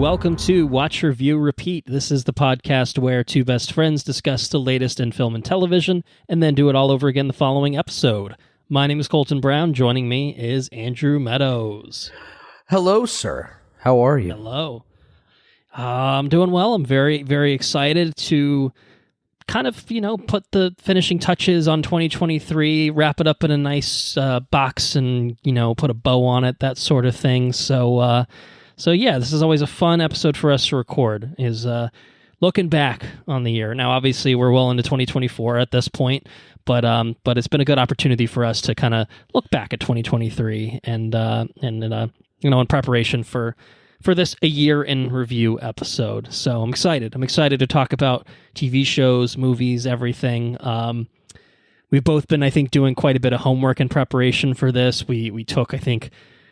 welcome to Watch, Review, Repeat. This is the podcast where two best friends discuss the latest in film and television and then do it all over again the following episode. My name is Colton Brown. Joining me is Andrew Meadows. Hello, sir. How are you? Hello. I'm doing well. I'm very, very excited to kind of, put the finishing touches on 2023, wrap it up in a nice box and, put a bow on it, that sort of thing. So yeah, this is always a fun episode for us to record, is looking back on the year. Now, obviously, we're well into 2024 at this point, but it's been a good opportunity for us to kind of look back at 2023 and in preparation for this A Year in Review episode. So I'm excited. I'm excited to talk about TV shows, movies, everything. We've both been, I think, doing quite a bit of homework in preparation for this. We took, I think,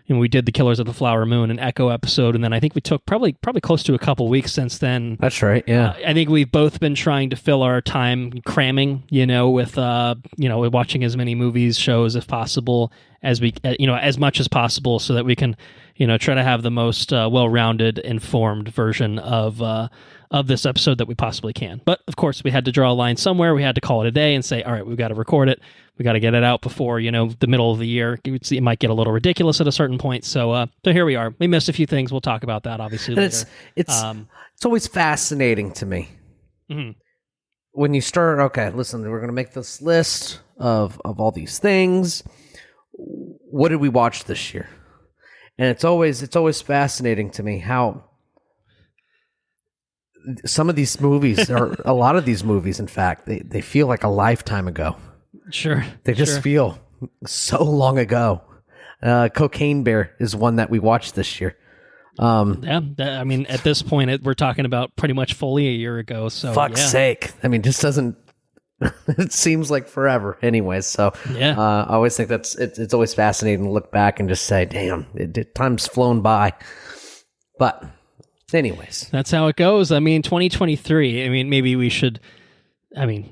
we did the Killers of the Flower Moon, an Echo episode, and then I think we took probably close to a couple weeks since then. That's right, yeah. I think we've both been trying to fill our time cramming, with watching as many movies, shows as possible, as we, as much as possible, so that we can, try to have the most well-rounded, informed version of this episode that we possibly can. But of course, we had to draw a line somewhere. We had to call it a day and say, all right, we've got to record it. We got to get it out before, the middle of the year. It might get a little ridiculous at a certain point. So here we are. We missed a few things. We'll talk about that, obviously, later. It's always fascinating to me. Mm-hmm. When you start, okay, listen, we're going to make this list of all these things. What did we watch this year? And it's always fascinating to me how some of these movies, or a lot of these movies, in fact, they feel like a lifetime ago. Sure. They just feel so long ago. Cocaine Bear is one that we watched this year. At this point, we're talking about pretty much fully a year ago. So fuck's sake. Just doesn't, it seems like forever anyways. So yeah, I always think it's always fascinating to look back and just say, damn, time's flown by. But anyways, that's how it goes. 2023, maybe we should,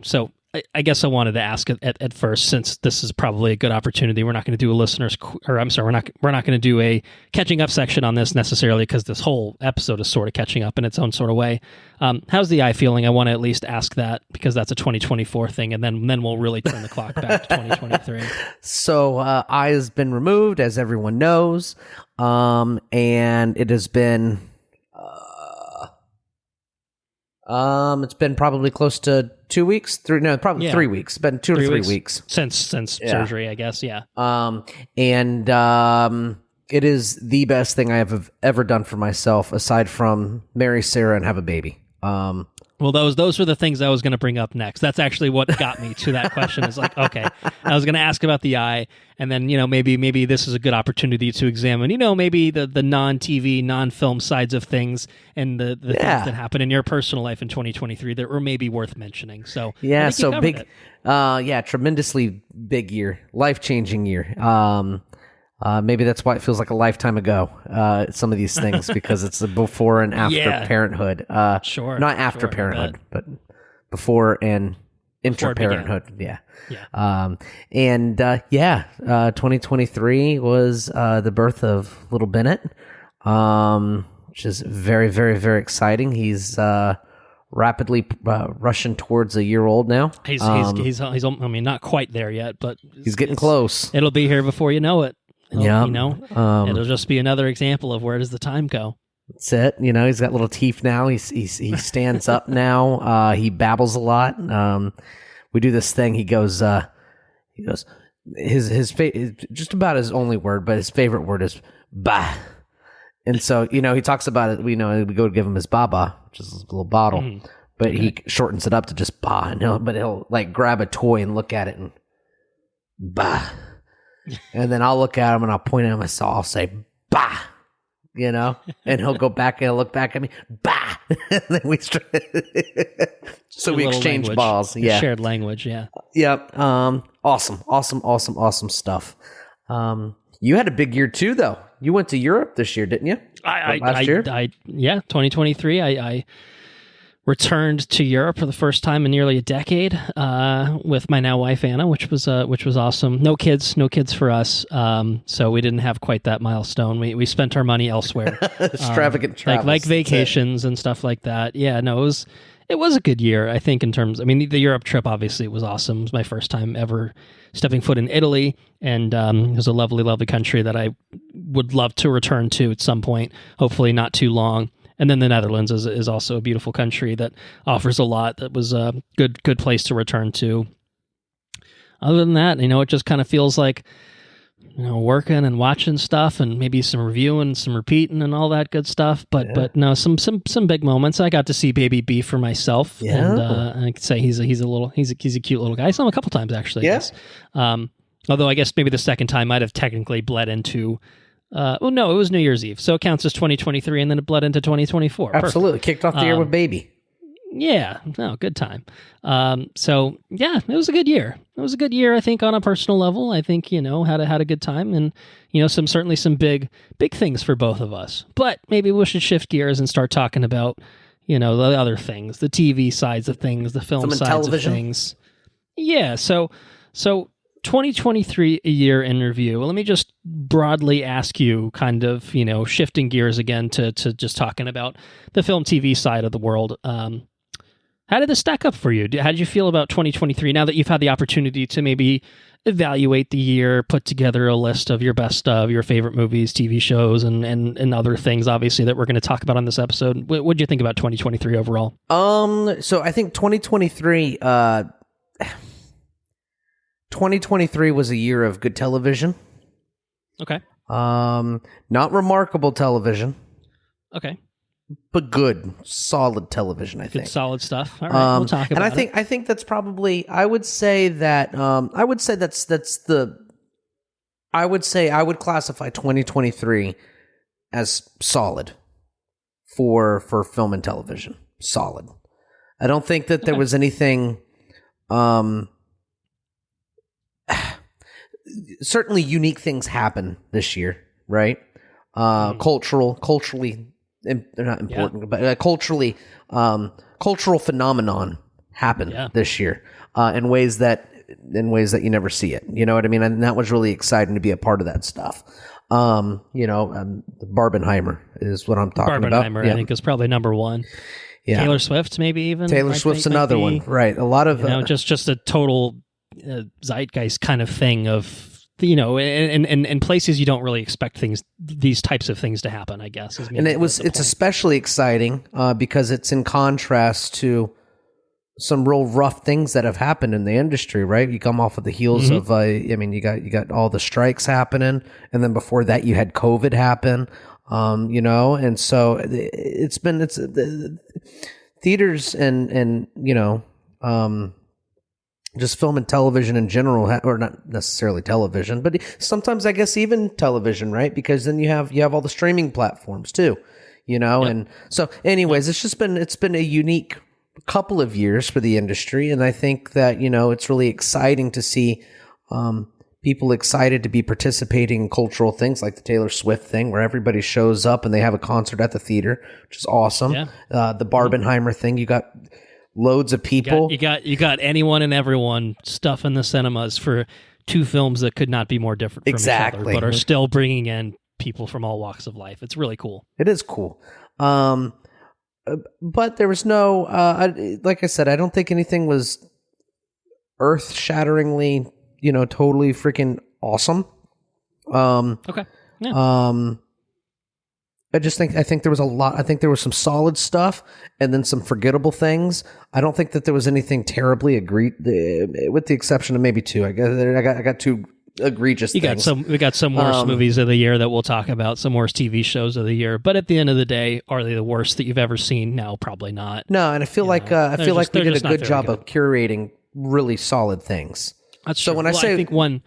so I guess I wanted to ask at first, since this is probably a good opportunity. We're not going to do we're not going to do a catching up section on this necessarily, because this whole episode is sort of catching up in its own sort of way. How's the eye feeling? I want to at least ask that, because that's a 2024 thing, and then we'll really turn the clock back to 2023. So eye has been removed, as everyone knows, and it has been it's been probably close to 2 weeks, 3 weeks. It's been 2 to 3 weeks since surgery, I guess. Yeah. And it is the best thing I have ever done for myself, aside from marry Sarah and have a baby. Well, those were the things I was going to bring up next. That's actually what got me to that question. Is like, okay, I was going to ask about the eye, and then maybe this is a good opportunity to examine maybe the non-TV, non-film sides of things, and the things that happen in your personal life in 2023 that were maybe worth mentioning. So yeah, so big, tremendously big year, life-changing year. Maybe that's why it feels like a lifetime ago, some of these things, because it's the before and after parenthood. Sure. Not after parenthood, but before and inter-parenthood. Yeah. 2023 was the birth of little Bennett, which is very, very, very exciting. He's rapidly rushing towards a year old now. He's not quite there yet, but he's getting close. It'll be here before you know it. Yeah, it'll just be another example of where does the time go. That's it. He's got little teeth now. He stands up now. He babbles a lot. We do this thing. He goes. His just about his only word, but his favorite word is bah. And so he talks about it. We go to give him his baba, which is his little bottle, but he shortens it up to just bah. And he'll like grab a toy and look at it and bah. And then I'll look at him and I'll point at him and I'll say, bah, and he'll go back and he'll look back at me, bah. And then we exchange language. balls. Yeah. Shared language. Yeah. Yep. Awesome stuff. You had a big year too, though. You went to Europe this year, didn't you? Last year? 2023. I returned to Europe for the first time in nearly a decade with my now wife Anna, which was awesome. No kids for us, so we didn't have quite that milestone. We spent our money elsewhere, extravagant travels, like vacations and stuff like that. Yeah, no, it was a good year, I think. In terms, I mean, the Europe trip obviously was awesome. It was my first time ever stepping foot in Italy, and it was a lovely, lovely country that I would love to return to at some point. Hopefully, not too long. And then the Netherlands is also a beautiful country that offers a lot. That was a good place to return to. Other than that, it just kind of feels like, working and watching stuff and maybe some reviewing, some repeating and all that good stuff. But no, some big moments. I got to see Baby B for myself. Yeah. And I could say he's a cute little guy. I saw him a couple times actually. Yeah. I guess. Although I guess maybe the second time might have technically bled into, well, no, it was New Year's Eve. So it counts as 2023 and then it bled into 2024. Absolutely. Perfect. Kicked off the year with Baby. Yeah. No, good time. So yeah, it was a good year. It was a good year, I think, on a personal level. I think, had a good time, and, certainly some big things for both of us. But maybe we should shift gears and start talking about, the other things, the TV sides of things, the film sides television. Of things. Yeah. So 2023, a year in review. Well, let me just broadly ask you, kind of, shifting gears again to just talking about the film TV side of the world. How did this stack up for you? How did you feel about 2023 now that you've had the opportunity to maybe evaluate the year, put together a list of your best of your favorite movies, TV shows, and other things, obviously, that we're going to talk about on this episode? What did you think about 2023 overall? So I think 2023 was a year of good television. Okay. Not remarkable television. Okay. But good, solid television, I think. Good, solid stuff. All right, we'll talk about it. And I think that's probably, I would say I would classify 2023 as solid for film and television. Solid. I don't think that there was anything, certainly unique things happen this year, right? Culturally, they're not important, but culturally, cultural phenomenon happened this year in ways that you never see it. You know what I mean? And that was really exciting to be a part of that stuff. Barbenheimer is what I'm talking about. Barbenheimer, I think, is probably number one. Yeah. Taylor Swift, maybe even. Taylor Swift's another one, right? A lot of just a total zeitgeist kind of thing of. In places you don't really expect these types of things to happen, I guess. And it's especially exciting because it's in contrast to some real rough things that have happened in the industry, right? You come off of the heels of, you got all the strikes happening, and then before that you had COVID happen, and so it's the theaters and just film and television in general, or not necessarily television, but sometimes I guess even television, right? Because then you have all the streaming platforms too, and so anyways, it's been a unique couple of years for the industry, and I think that it's really exciting to see people excited to be participating in cultural things like the Taylor Swift thing, where everybody shows up and they have a concert at the theater, which is awesome. The Barbenheimer thing, you got loads of people. You got anyone and everyone stuffing the cinemas for two films that could not be more different from each other, but are still bringing in people from all walks of life. It's really cool. It is cool. But there was no, like I said, I don't think anything was earth-shatteringly, totally freaking awesome. Okay. Yeah. I think there was a lot. I think there was some solid stuff and then some forgettable things. I don't think that there was anything terribly with the exception of maybe two. I got two egregious things. We got some worst movies of the year that we'll talk about, some worst TV shows of the year. But at the end of the day, are they the worst that you've ever seen? No, probably not. No, and I feel like we did a good job of curating really solid things. That's so true. I think one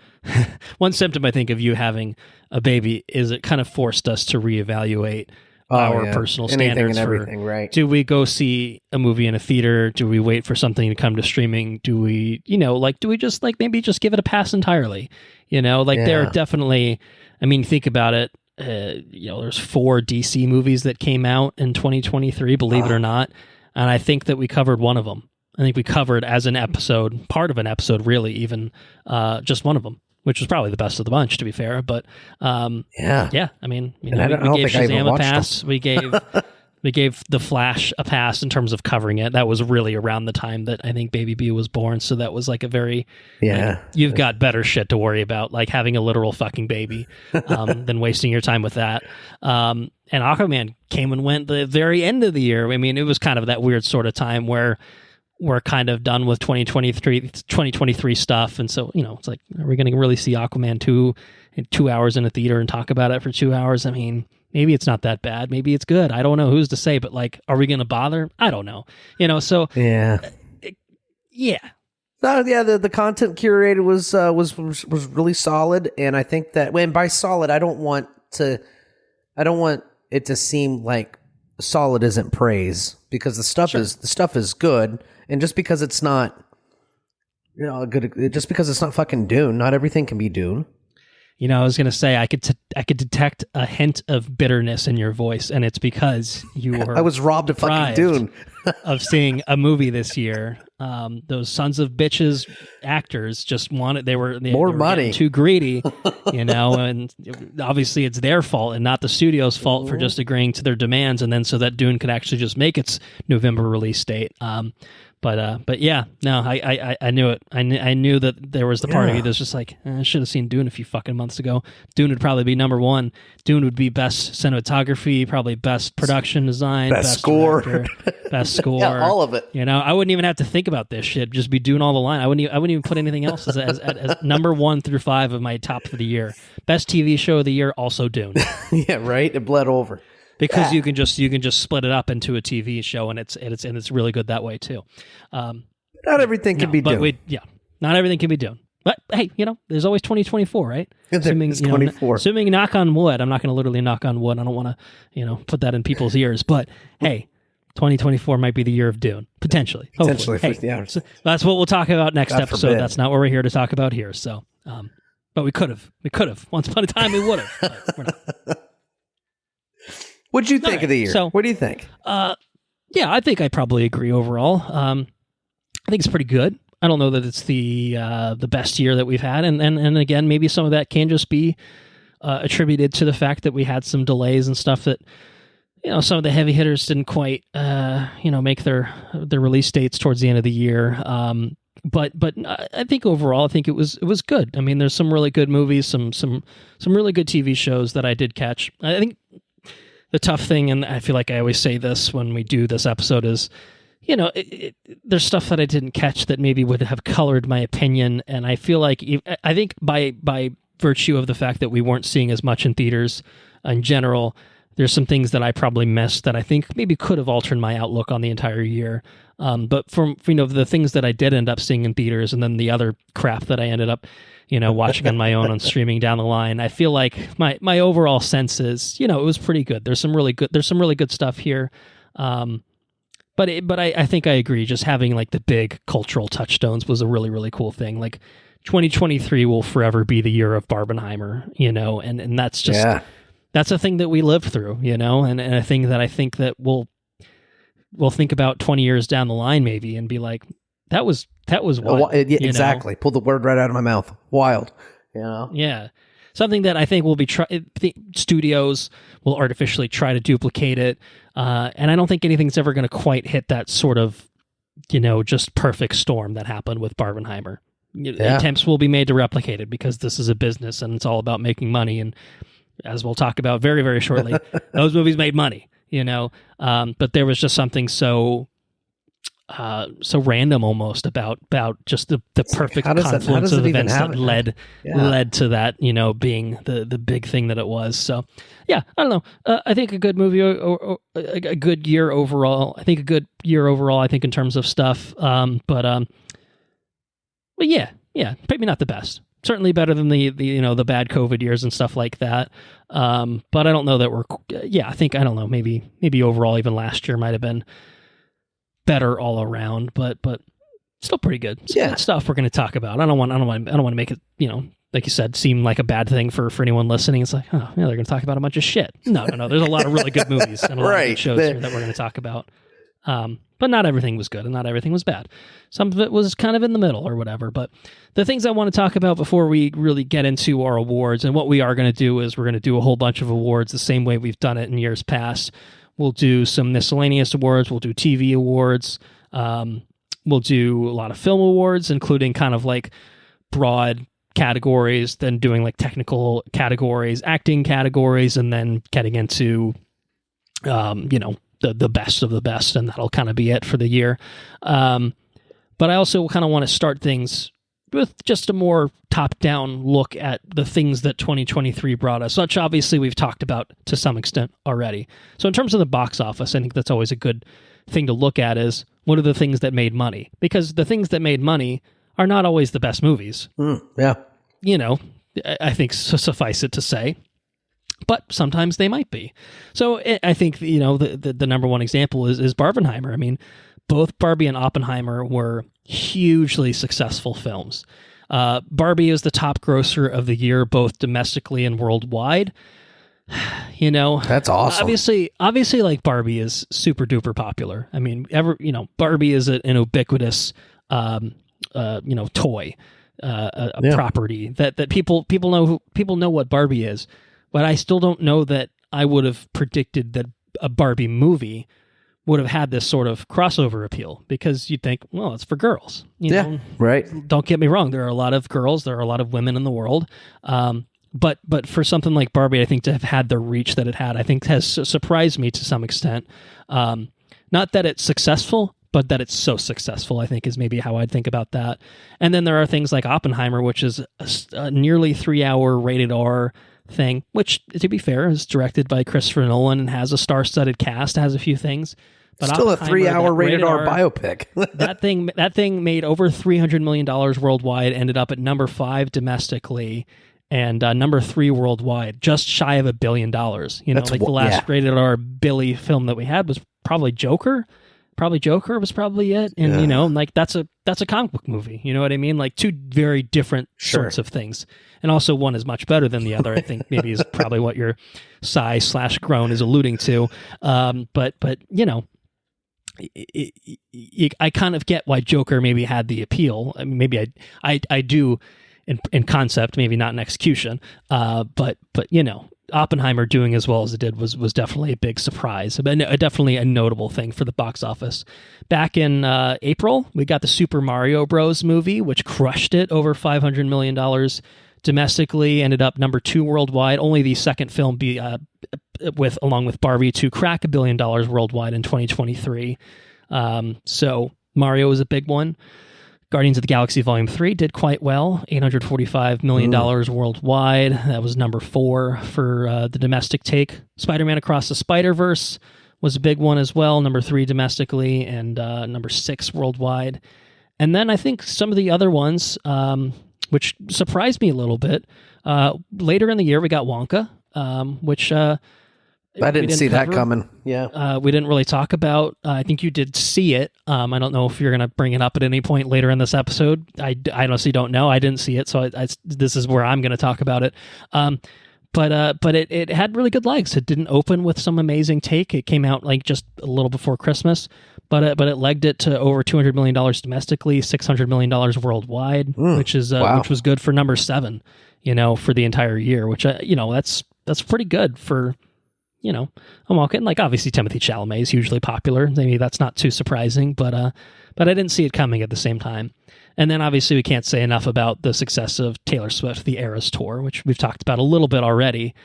symptom I think of you having a baby is it kind of forced us to reevaluate our personal standards and everything, right? Do we go see a movie in a theater? Do we wait for something to come to streaming? Do we, do we just maybe just give it a pass entirely? There are definitely, think about it. There's 4 DC movies that came out in 2023, believe it or not. and I think that we covered one of them. I think we covered as an episode, part of an episode, really, even just one of them, which was probably the best of the bunch, to be fair. But yeah. I mean, we gave Shazam a pass. We gave The Flash a pass in terms of covering it. That was really around the time that I think Baby B was born, so that was like a very you've got better shit to worry about, like having a literal fucking baby, than wasting your time with that. And Aquaman came and went the very end of the year. I mean, it was kind of that weird sort of time where we're kind of done with 2023 stuff. And so, it's like, are we going to really see Aquaman 2 in 2 hours in a theater and talk about it for 2 hours? I mean, maybe it's not that bad. Maybe it's good. I don't know. Who's to say? But like, are we going to bother? I don't know. So yeah. So the content curated was really solid. And I think that when by solid, I don't want it to seem like solid isn't praise, because the stuff is good. And just because it's not, good, just because it's not fucking Dune, not everything can be Dune. I was going to say I could detect a hint of bitterness in your voice, and it's because you were. I was robbed of fucking Dune. Of seeing a movie this year. Those sons of bitches actors just wanted they were money, too greedy, and obviously it's their fault and not the studio's fault for just agreeing to their demands, and then so that Dune could actually just make its November release date. But yeah, no, I knew it. I knew that there was the part of you that's just like, I should have seen Dune a few fucking months ago. Dune would probably be number one. Dune would be best cinematography, probably best production design, best score, director, best score, yeah, all of it. I wouldn't even have to think about this shit. Just be Dune all the line. I wouldn't even put anything else as number 1 through 5 of my top for the year. Best TV show of the year, also Dune. Yeah, right. It bled over. Because you can just split it up into a TV show, and it's really good that way too. Not everything can be Dune. Not everything can be Dune. But hey, there's always 2024, right? Assuming 24. Assuming knock on wood. I'm not going to literally knock on wood. I don't want to put that in people's ears. But hey, 2024 might be the year of Dune, potentially. Potentially, hey, so that's what we'll talk about next God episode. forbid. That's not what we're here to talk about here. So, but we could have. Once upon a time, we would have. But we're not. What'd you think of the year? So, what do you think? Yeah, I think I probably agree overall. I think it's pretty good. I don't know that it's the best year that we've had, and again, maybe some of that can just be attributed to the fact that we had some delays and stuff that some of the heavy hitters didn't quite make their release dates towards the end of the year. But I think overall, I think it was good. I mean, there's some really good movies, some really good TV shows that I did catch. I think the tough thing, and I feel like I always say this when we do this episode, is, there's stuff that I didn't catch that maybe would have colored my opinion. And I feel like, I think by virtue of the fact that we weren't seeing as much in theaters in general, there's some things that I probably missed that I think maybe could have altered my outlook on the entire year. But from the things that I did end up seeing in theaters, and then the other crap that I ended up watching on my own on streaming down the line, I feel like my overall sense is, it was pretty good. There's some really good stuff here. But I think I agree. Just having like the big cultural touchstones was a really, really cool thing. Like 2023 will forever be the year of Barbenheimer, and that's just, that's a thing that we lived through, and a thing that I think that we'll think about 20 years down the line maybe and be like, that was wild. Exactly. Pull the word right out of my mouth. Wild. Yeah. Something that I think will be studios will artificially try to duplicate it. And I don't think anything's ever going to quite hit that sort of, just perfect storm that happened with Barbenheimer. Attempts will be made to replicate it because this is a business and it's all about making money. And as we'll talk about very, very shortly, those movies made money, but there was just something so random almost about just the perfect confluence of events that led to that, being the big thing that it was. So yeah, I don't know. I think a good movie or a good year overall. I think a good year overall, I think in terms of stuff. But yeah, maybe not the best. Certainly better than the bad COVID years and stuff like that. But I don't know that I don't know, maybe overall even last year might have been better all around, but still pretty good. Stuff we're going to talk about. I don't want to make it, like you said, seem like a bad thing for anyone listening. It's like, oh, yeah, they're going to talk about a bunch of shit. No. There's a lot of really good movies and a lot of good shows here that we're going to talk about. But But not everything was good and not everything was bad. Some of it was kind of in the middle or whatever. But the things I want to talk about before we really get into our awards, and what we are going to do is we're going to do a whole bunch of awards the same way we've done it in years past. We'll do some miscellaneous awards. We'll do TV awards. We'll do a lot of film awards, including kind of like broad categories, then doing like technical categories, acting categories, and then getting into, the best of the best, and that'll kind of be it for the year. But I also kind of want to start things with just a more top-down look at the things that 2023 brought us, which obviously we've talked about to some extent already. So in terms of the box office, I think that's always a good thing to look at is what are the things that made money? Because the things that made money are not always the best movies. Yeah. I think suffice it to say. But sometimes they might be. So I think, the number one example is Barbenheimer. I mean, both Barbie and Oppenheimer were hugely successful films. Barbie is the top grosser of the year, both domestically and worldwide. That's awesome. Obviously, like Barbie is super duper popular. I mean, Barbie is an ubiquitous, toy, property that people know what Barbie is. But I still don't know that I would have predicted that a Barbie movie would have had this sort of crossover appeal, because you'd think, well, it's for girls. Right. Don't get me wrong. There are a lot of girls. There are a lot of women in the world. But for something like Barbie, I think to have had the reach that it had, I think has surprised me to some extent. Not that it's successful, but that it's so successful, I think, is maybe how I'd think about that. And then there are things like Oppenheimer, which is a nearly 3-hour rated R thing, which, to be fair, is directed by Christopher Nolan and has a star-studded cast, has a few things. But still a 3-hour rated R biopic. that thing made over $300 million worldwide, ended up at number 5 domestically, and number 3 worldwide, just shy of $1 billion. The last rated R Billy film that we had was probably Joker. Joker was probably it, and that's a comic book movie. You know what I mean? Like two very different sorts of things, and also one is much better than the other. I think maybe is probably what your sigh/groan is alluding to. But I kind of get why Joker maybe had the appeal. I mean, maybe I do in concept, maybe not in execution. But Oppenheimer doing as well as it did was definitely a big surprise, but definitely a notable thing for the box office. Back in April, we got the Super Mario Bros. Movie, which crushed it, over $500 million domestically, ended up number 2 worldwide. Only the second film along with Barbie to crack $1 billion worldwide in 2023. So Mario was a big one. Guardians of the Galaxy Volume 3 did quite well, $845 million worldwide. That was number 4 for the domestic take. Spider-Man Across the Spider-Verse was a big one as well, number 3 domestically and number 6 worldwide. And then I think some of the other ones, which surprised me a little bit, later in the year we got Wonka, which... I didn't see that coming. Yeah. We didn't really talk about. I think you did see it. I don't know if you're going to bring it up at any point later in this episode. I honestly don't know. I didn't see it, so this is where I'm going to talk about it. But it had really good legs. It didn't open with some amazing take. It came out like just a little before Christmas, but it legged it to over $200 million domestically, $600 million worldwide, which was good for number 7. For the entire year, which that's pretty good for. I'm walking, like, obviously Timothée Chalamet is hugely popular. Maybe that's not too surprising, but I didn't see it coming at the same time. And then obviously we can't say enough about the success of Taylor Swift, the Eras Tour, which we've talked about a little bit already,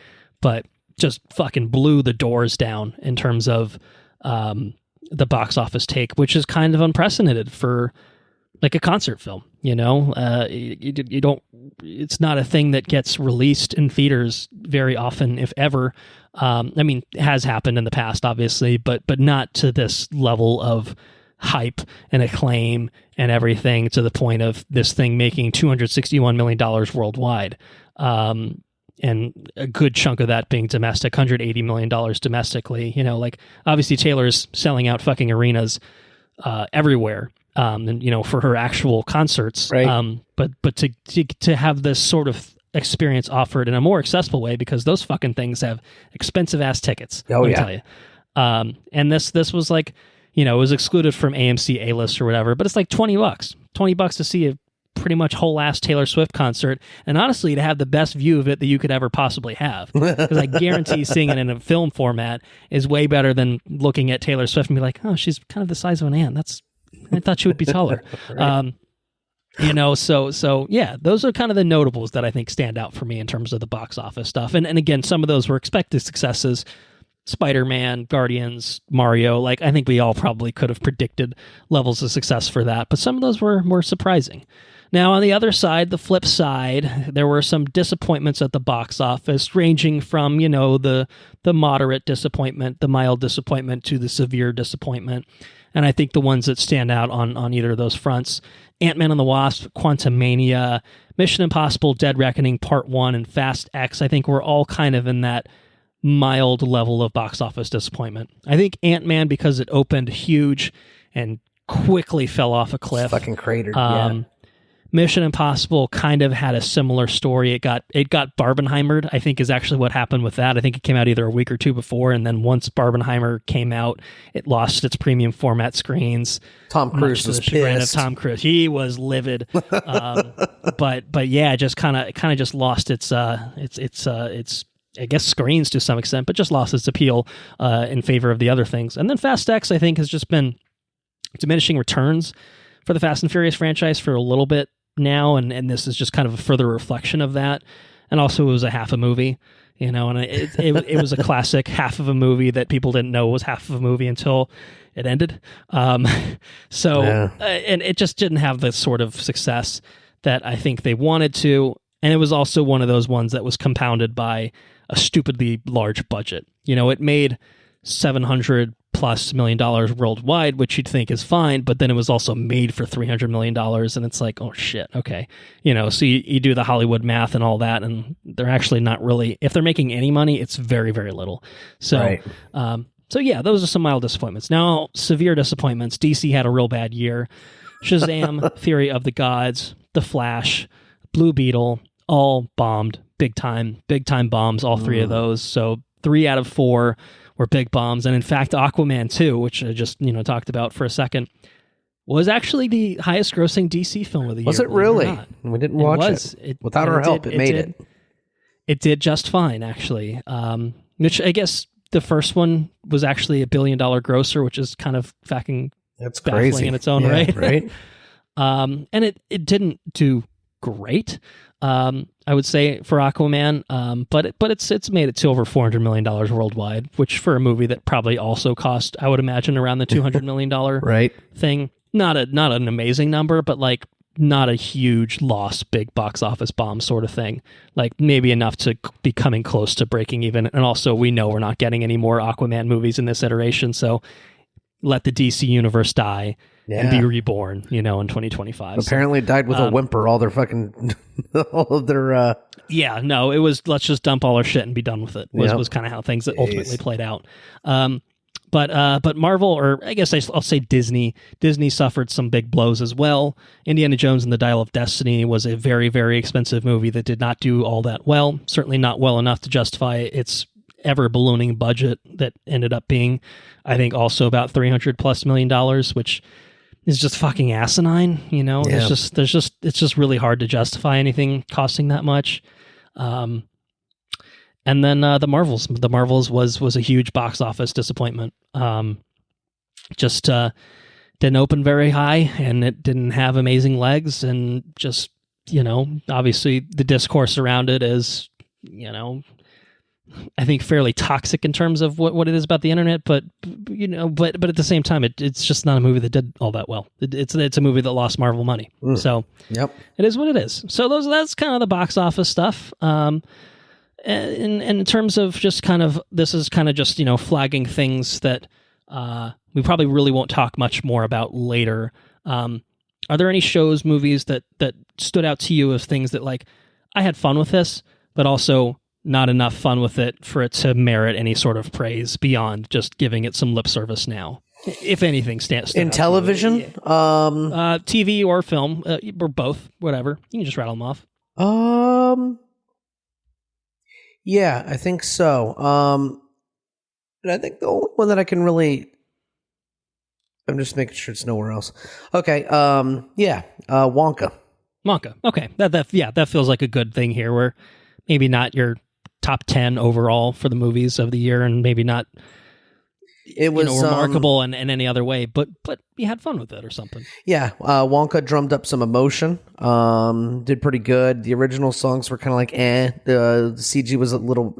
but just fucking blew the doors down in terms of the box office take, which is kind of unprecedented for like a concert film. You don't. It's not a thing that gets released in theaters very often, if ever. It has happened in the past, obviously, but not to this level of hype and acclaim and everything, to the point of this thing making $261 million worldwide, and a good chunk of that being domestic, $180 million domestically. Obviously Taylor's selling out fucking arenas everywhere. And for her actual concerts, right. But to have this sort of experience offered in a more accessible way, because those fucking things have expensive ass tickets. Oh, let me yeah. tell you. And this was like, it was excluded from AMC A-list or whatever, but it's like $20 to see a pretty much whole ass Taylor Swift concert, and honestly to have the best view of it that you could ever possibly have, because I guarantee seeing it in a film format is way better than looking at Taylor Swift and be like, oh, she's kind of the size of an ant. I thought she would be taller. Right. So yeah, those are kind of the notables that I think stand out for me in terms of the box office stuff. And again, some of those were expected successes. Spider-Man, Guardians, Mario, like I think we all probably could have predicted levels of success for that, but some of those were more surprising. Now, on the other side, the flip side, there were some disappointments at the box office, ranging from, the moderate disappointment, the mild disappointment, to the severe disappointment. And I think the ones that stand out on either of those fronts, Ant-Man and the Wasp, Quantumania, Mission Impossible, Dead Reckoning Part 1, and Fast X, I think we're all kind of in that mild level of box office disappointment. I think Ant-Man, because it opened huge and quickly fell off a cliff. Fucking cratered, yeah. Mission Impossible kind of had a similar story. It got Barbenheimered, I think is actually what happened with that. I think it came out either a week or two before, and then once Barbenheimer came out, it lost its premium format screens. Tom Cruise was pissed. Tom Cruise, he was livid. But yeah, it just kind of just lost its I guess screens to some extent, but just lost its appeal in favor of the other things. And then Fast X, I think, has just been diminishing returns for the Fast and Furious franchise for a little bit now, and this is just kind of a further reflection of that. And also, it was a half a movie, and it was a classic half of a movie that people didn't know was half of a movie until it ended. And it just didn't have the sort of success that I think they wanted to. And it was also one of those ones that was compounded by a stupidly large budget. It made $700+ million worldwide, which you'd think is fine, but then it was also made for $300 million, and it's like, oh shit, okay. So you do the Hollywood math and all that, and they're actually not really, if they're making any money, it's very, very little. So, right. So yeah, those are some mild disappointments. Now, severe disappointments. DC had a real bad year. Shazam, Fury of the Gods, The Flash, Blue Beetle, all bombed big time bombs, all three of those. So 3 out of 4 were big bombs. And in fact, Aquaman 2, which I just, talked about for a second, was actually the highest grossing DC film of the year. Was it really? We didn't watch it. Without our help, it made it. It did just fine, actually. Which I guess the first one was actually $1 billion grosser, which is kind of fucking That's baffling crazy in its own right. Right. And it didn't do great, I would say, for Aquaman, but it's made it to over $400 million worldwide, which for a movie that probably also cost, I would imagine, around the $200 million right thing. Not an amazing number, but like not a huge loss, big box office bomb sort of thing. Like maybe enough to be coming close to breaking even. And also, we know we're not getting any more Aquaman movies in this iteration, so let the DC universe die. Yeah. And be reborn, in 2025. Apparently died with a whimper, all their fucking, all of their... Yeah, no, it was, let's just dump all our shit and be done with it, was kind of how things ultimately played out. But Marvel, or I guess I'll say Disney suffered some big blows as well. Indiana Jones and the Dial of Destiny was a very, very expensive movie that did not do all that well, certainly not well enough to justify its ever-ballooning budget that ended up being, I think, also about $300+ million, which... is just fucking asinine, Yeah. It's just really hard to justify anything costing that much. And then the Marvels was a huge box office disappointment. Just didn't open very high, and it didn't have amazing legs, and just obviously the discourse around it is I think fairly toxic in terms of what it is about the internet, but at the same time, it's just not a movie that did all that well. It's a movie that lost Marvel money. So yep, it is what it is. So that's kind of the box office stuff. And in terms of just kind of, this is kind of just flagging things that we probably really won't talk much more about later. Are there any shows, movies that stood out to you as things that like I had fun with this, but also not enough fun with it for it to merit any sort of praise beyond just giving it some lip service now, if anything stands in television, TV or film, or both, whatever. You can just rattle them off. Yeah, I think so. And I think the only one that I can really I'm just making sure it's nowhere else. Okay. Wonka. Wonka. Okay. That feels like a good thing here. Where maybe not your top 10 overall for the movies of the year, and maybe not it was remarkable in any other way, but you had fun with it or something. Yeah, Wonka drummed up some emotion. Did pretty good. The original songs were kind of like the CG was a little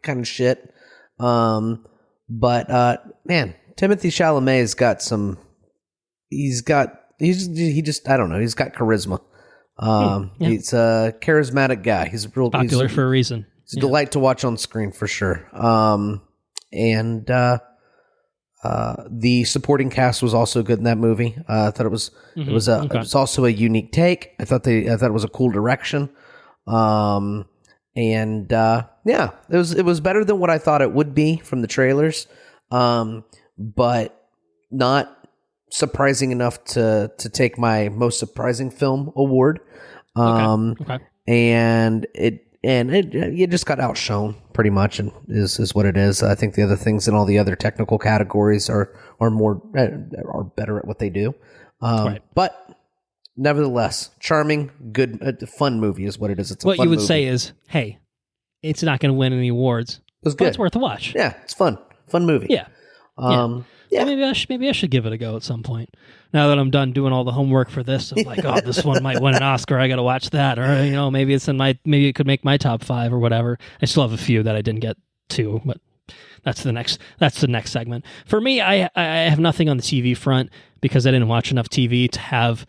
kind of shit. But man, Timothy Chalamet's got some. He just I don't know. He's got charisma. He's a charismatic guy. He's popular for a reason. It's a delight to watch on screen for sure. The supporting cast was also good in that movie. I thought it was it was also a unique take. I thought it was a cool direction. It was better than what I thought it would be from the trailers. But not surprising enough to take my most surprising film award. And it just got outshone pretty much, and is what it is. I think the other things in all the other technical categories are better at what they do. But nevertheless, charming, good, fun movie is what it is. It's what you would say is, hey, it's not going to win any awards. It was good. But it's worth a watch. Yeah, it's fun movie. Yeah. Well, maybe I should give it a go at some point. Now that I'm done doing all the homework for this, I'm like, oh, this one might win an Oscar. I got to watch that, or maybe maybe it could make my top 5 or whatever. I still have a few that I didn't get to, but that's the next segment. For me, I have nothing on the TV front because I didn't watch enough TV to have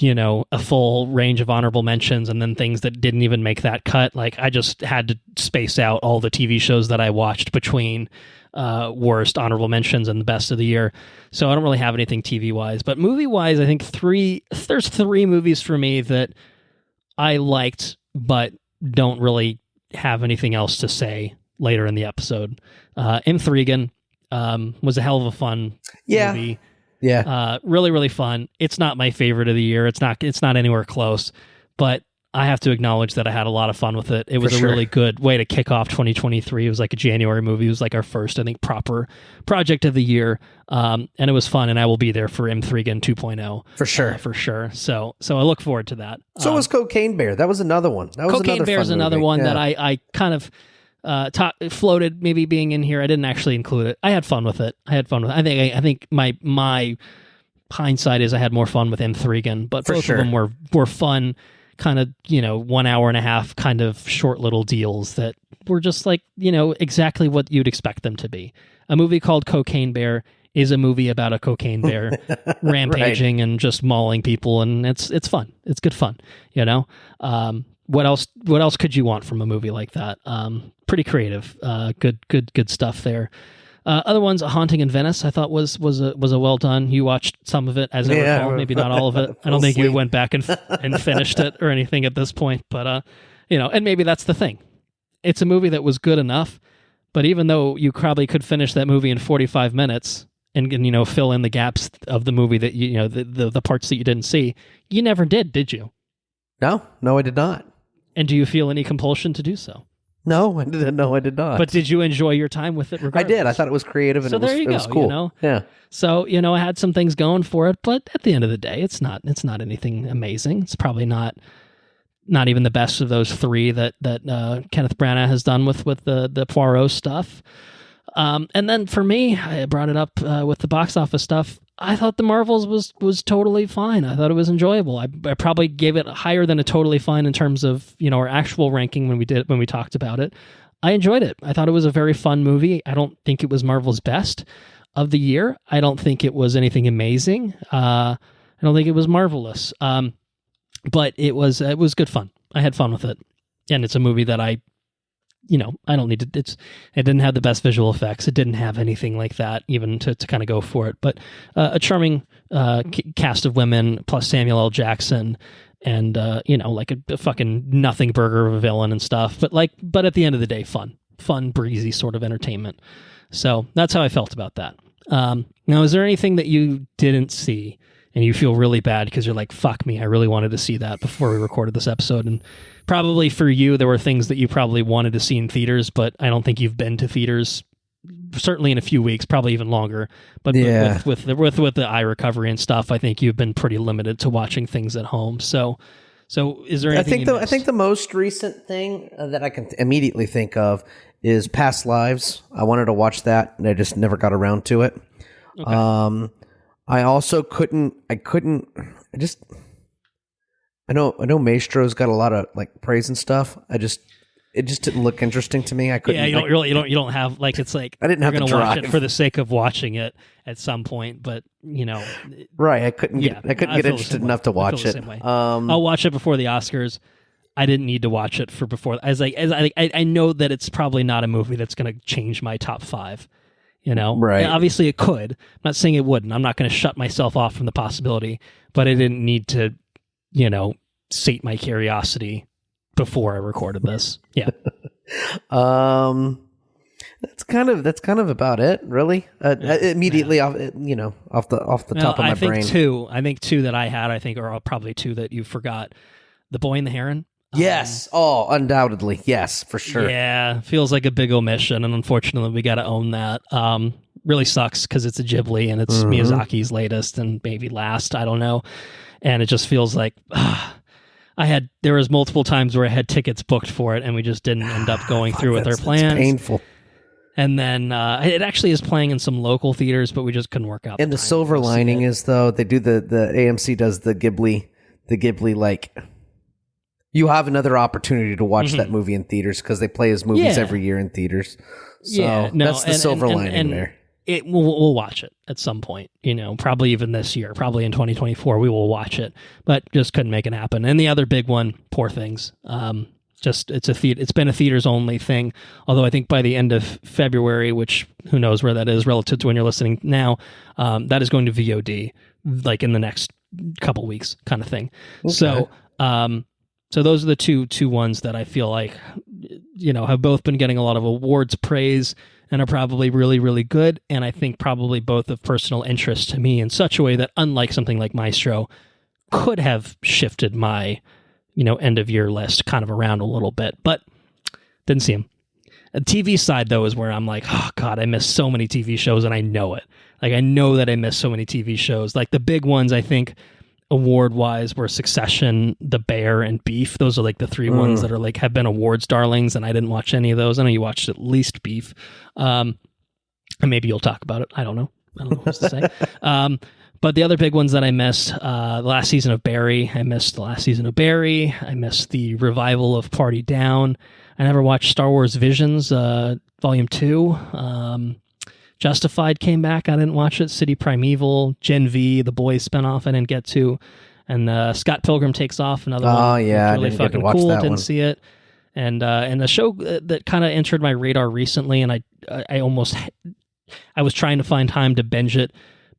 a full range of honorable mentions, and then things that didn't even make that cut. Like, I just had to space out all the TV shows that I watched between worst, honorable mentions, and the best of the year. So I don't really have anything TV wise, but movie wise, I think there's 3 movies for me that I liked, but don't really have anything else to say later in the episode. M3gan was a hell of a fun movie. Yeah. Really, really fun. It's not my favorite of the year. It's not anywhere close, but I have to acknowledge that I had a lot of fun with it. It was a really good way to kick off 2023. It was like a January movie. It was like our first, I think, proper project of the year. And it was fun, and I will be there for M3gan 2.0. For sure. For sure. So I look forward to that. So was Cocaine Bear. That was another one. Cocaine Bear is another one that I kind of floated maybe being in here. I didn't actually include it. I had fun with it. I think my hindsight is I had more fun with M3gan, but both of them were fun, kind of 1 hour and a half kind of short little deals that were just like exactly what you'd expect them to be. A movie called Cocaine Bear is a movie about a cocaine bear rampaging and just mauling people, and it's fun. It's good fun. What else could you want from a movie like that? Pretty creative. Good stuff there. Other ones, A Haunting in Venice, I thought was a well done. You watched some of it, as I recall, maybe not all of it. I don't think you went back and finished it or anything at this point, but and maybe that's the thing. It's a movie that was good enough, but even though you probably could finish that movie in 45 minutes and fill in the gaps of the movie that the parts that you didn't see, you never did you? No, I did not. And do you feel any compulsion to do so? No, I did not. But did you enjoy your time with it regardless? I did. I thought it was creative, and it was cool. Yeah. So, I had some things going for it, but at the end of the day, it's not anything amazing. It's probably not even the best of those 3 that Kenneth Branagh has done with the Poirot stuff. And then for me, I brought it up with the box office stuff. I thought The Marvels was totally fine. I thought it was enjoyable. I probably gave it higher than a totally fine in terms of our actual ranking when we talked about it. I enjoyed it. I thought it was a very fun movie. I don't think it was Marvel's best of the year. I don't think it was anything amazing. I don't think it was marvelous. But it was good fun. I had fun with it, and it's a movie that I don't need to. It didn't have the best visual effects. It didn't have anything like that, even to kind of go for it. But a charming cast of women, plus Samuel L. Jackson, and like a fucking nothing burger of a villain and stuff. But at the end of the day, fun, breezy sort of entertainment. So that's how I felt about that. Now, is there anything that you didn't see and you feel really bad because you're like, fuck me, I really wanted to see that before we recorded this episode? And probably for you, there were things that you probably wanted to see in theaters, but I don't think you've been to theaters certainly in a few weeks, probably even longer. But Yeah. with the eye recovery and stuff, I think you've been pretty limited to watching things at home. So is there anything I think the most recent thing that I can immediately think of is Past Lives. I wanted to watch that, and I just never got around to it. Okay. I also couldn't. I know Maestro's got a lot of like praise and stuff. It just didn't look interesting to me. I couldn't. Yeah, you don't have like it's like I didn't have you're the gonna watch drive. it for the sake of watching it at some point, but Right. I couldn't get interested enough to watch it. I'll watch it before the Oscars. I didn't need to watch it for before. I know that it's probably not a movie that's going to change my top 5. Right. Obviously, it could. I'm not saying it wouldn't. I'm not going to shut myself off from the possibility, but I didn't need to, sate my curiosity before I recorded this. Yeah. That's kind of about it, really. Immediately off the top of my brain. I think two that I had, are probably 2 that you forgot. The Boy and the Heron. Yes. Undoubtedly. Yes, for sure. Yeah. Feels like a big omission. And unfortunately, we got to own that. Really sucks because it's a Ghibli and it's Miyazaki's latest and maybe last. I don't know. And it just feels like there was multiple times where I had tickets booked for it and we just didn't end up going through with our plans. That's painful. And then it actually is playing in some local theaters, but we just couldn't work out. And the silver lining is, though, they do the AMC does the Ghibli like, you have another opportunity to watch that movie in theaters because they play his movies every year in theaters. So that's the silver lining there. We'll watch it at some point, probably even this year, probably in 2024, we will watch it, but just couldn't make it happen. And the other big one, Poor Things. It's been a theaters only thing. Although I think by the end of February, which who knows where that is relative to when you're listening now, that is going to VOD like in the next couple weeks kind of thing. Okay. So those are the two ones that I feel like, have both been getting a lot of awards praise and are probably really, really good. And I think probably both of personal interest to me in such a way that, unlike something like Maestro, could have shifted my, end of year list kind of around a little bit, but didn't see him. The TV side, though, is where I'm like, oh God, I miss so many TV shows and I know it. Like, I know that I miss so many TV shows. Like the big ones, I think, award-wise were Succession, The Bear, and Beef. Those are like the 3 ones that are like have been awards darlings, and I didn't watch any of those. I know you watched at least Beef. And maybe you'll talk about it. I don't know what to say. But the other big ones that I missed, the last season of Barry. I missed the last season of Barry. I missed the revival of Party Down. I never watched Star Wars Visions, Volume 2. Justified came back. I didn't watch it. City Primeval, Gen V, the Boys spinoff I didn't get to. And Scott Pilgrim Takes Off, another one. Oh, yeah. Really fucking cool. Didn't see it. And the show that kind of entered my radar recently, and I was trying to find time to binge it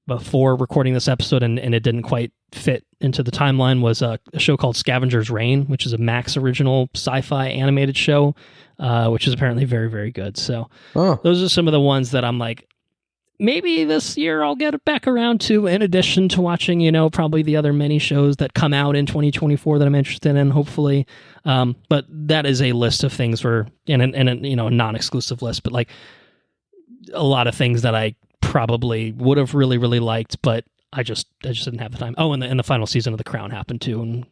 before recording this episode, and it didn't quite fit into the timeline, was a show called Scavenger's Reign, which is a Max original sci-fi animated show, which is apparently very, very good. So those are some of the ones that I'm like, maybe this year I'll get back around to, in addition to watching, probably the other many shows that come out in 2024 that I'm interested in, hopefully. But that is a list of things in a non-exclusive list, but like a lot of things that I probably would have really, really liked, but I just didn't have the time. Oh, and the final season of The Crown happened too, and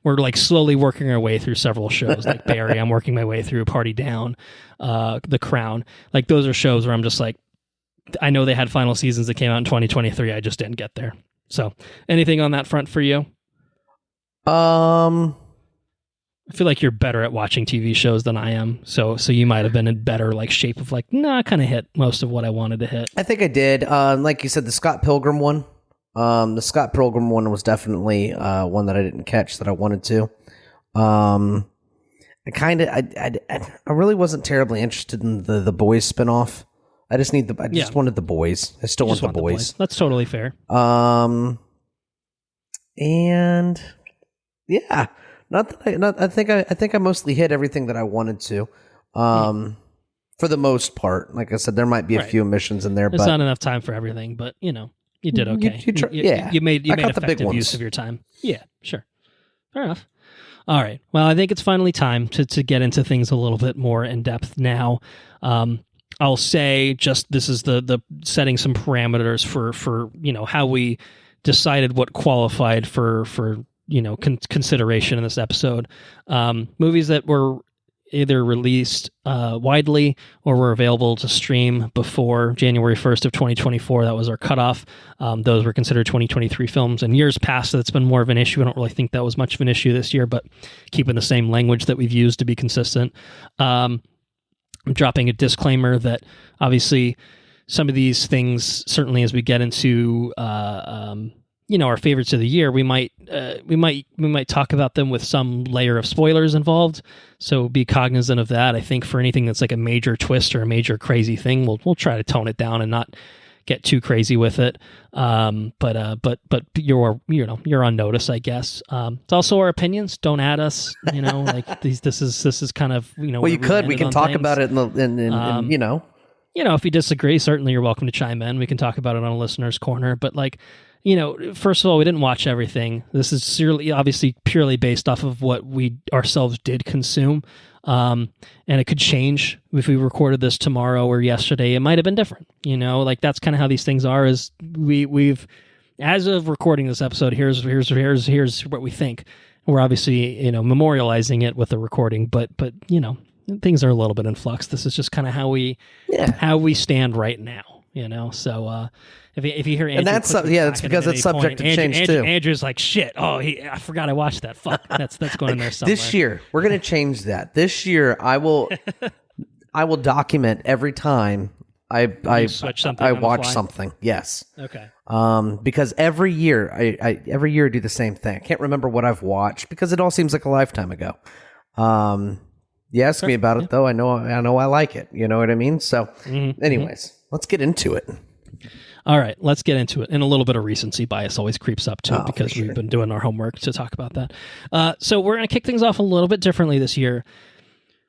we're like slowly working our way through several shows. Like Barry, I'm working my way through Party Down, The Crown. Like those are shows where I'm just like, I know they had final seasons that came out in 2023. I just didn't get there. So, anything on that front for you? I feel like you're better at watching TV shows than I am. So you might have been in better like shape of like, I kind of hit most of what I wanted to hit. I think I did. Like you said, the Scott Pilgrim one. The Scott Pilgrim one was definitely one that I didn't catch that I wanted to. I really wasn't terribly interested in the Boys spinoff. I just wanted the Boys. I still want the Boys. That's totally fair. And yeah. I think I mostly hit everything that I wanted to, for the most part. Like I said, there might be a few omissions in there, There's but not enough time for everything. But you did okay. You made effective use of your time. Yeah, sure, fair enough. All right. Well, I think it's finally time to get into things a little bit more in depth now. I'll say just this is the setting some parameters for how we decided what qualified for consideration in this episode. Movies that were either released widely or were available to stream before January 1st of 2024. That was our cutoff. Those were considered 2023 films. And years past, that's been more of an issue. I don't really think that was much of an issue this year, but keeping the same language that we've used to be consistent. I'm dropping a disclaimer that obviously some of these things, certainly as we get into our favorites of the year, we might talk about them with some layer of spoilers involved. So be cognizant of that. I think for anything that's like a major twist or a major crazy thing, we'll try to tone it down and not get too crazy with it. But you're on notice, I guess. It's also our opinions. Don't add us. Like this is kind of Well, we can talk about it if you disagree, certainly you're welcome to chime in. We can talk about it on a listener's corner. But first of all, we didn't watch everything. This is obviously purely based off of what we ourselves did consume. And it could change if we recorded this tomorrow or yesterday. It might have been different. That's kind of how these things are. Is we've as of recording this episode, here's what we think. We're obviously memorializing it with the recording, but things are a little bit in flux. This is just kind of how we stand right now. So if you hear Andrew, and that's because it's subject to change too. Andrew's like, shit. Oh, I forgot I watched that. Fuck, that's going in there somewhere. This year we're gonna change that. This year I will document every time I watch something. Yes. Okay. Because every year I do the same thing. I can't remember what I've watched because it all seems like a lifetime ago. You ask me about it though. I know I like it. You know what I mean? So anyways, let's get into it. All right, let's get into it. And a little bit of recency bias always creeps up too, because we've been doing our homework to talk about that. So we're going to kick things off a little bit differently this year.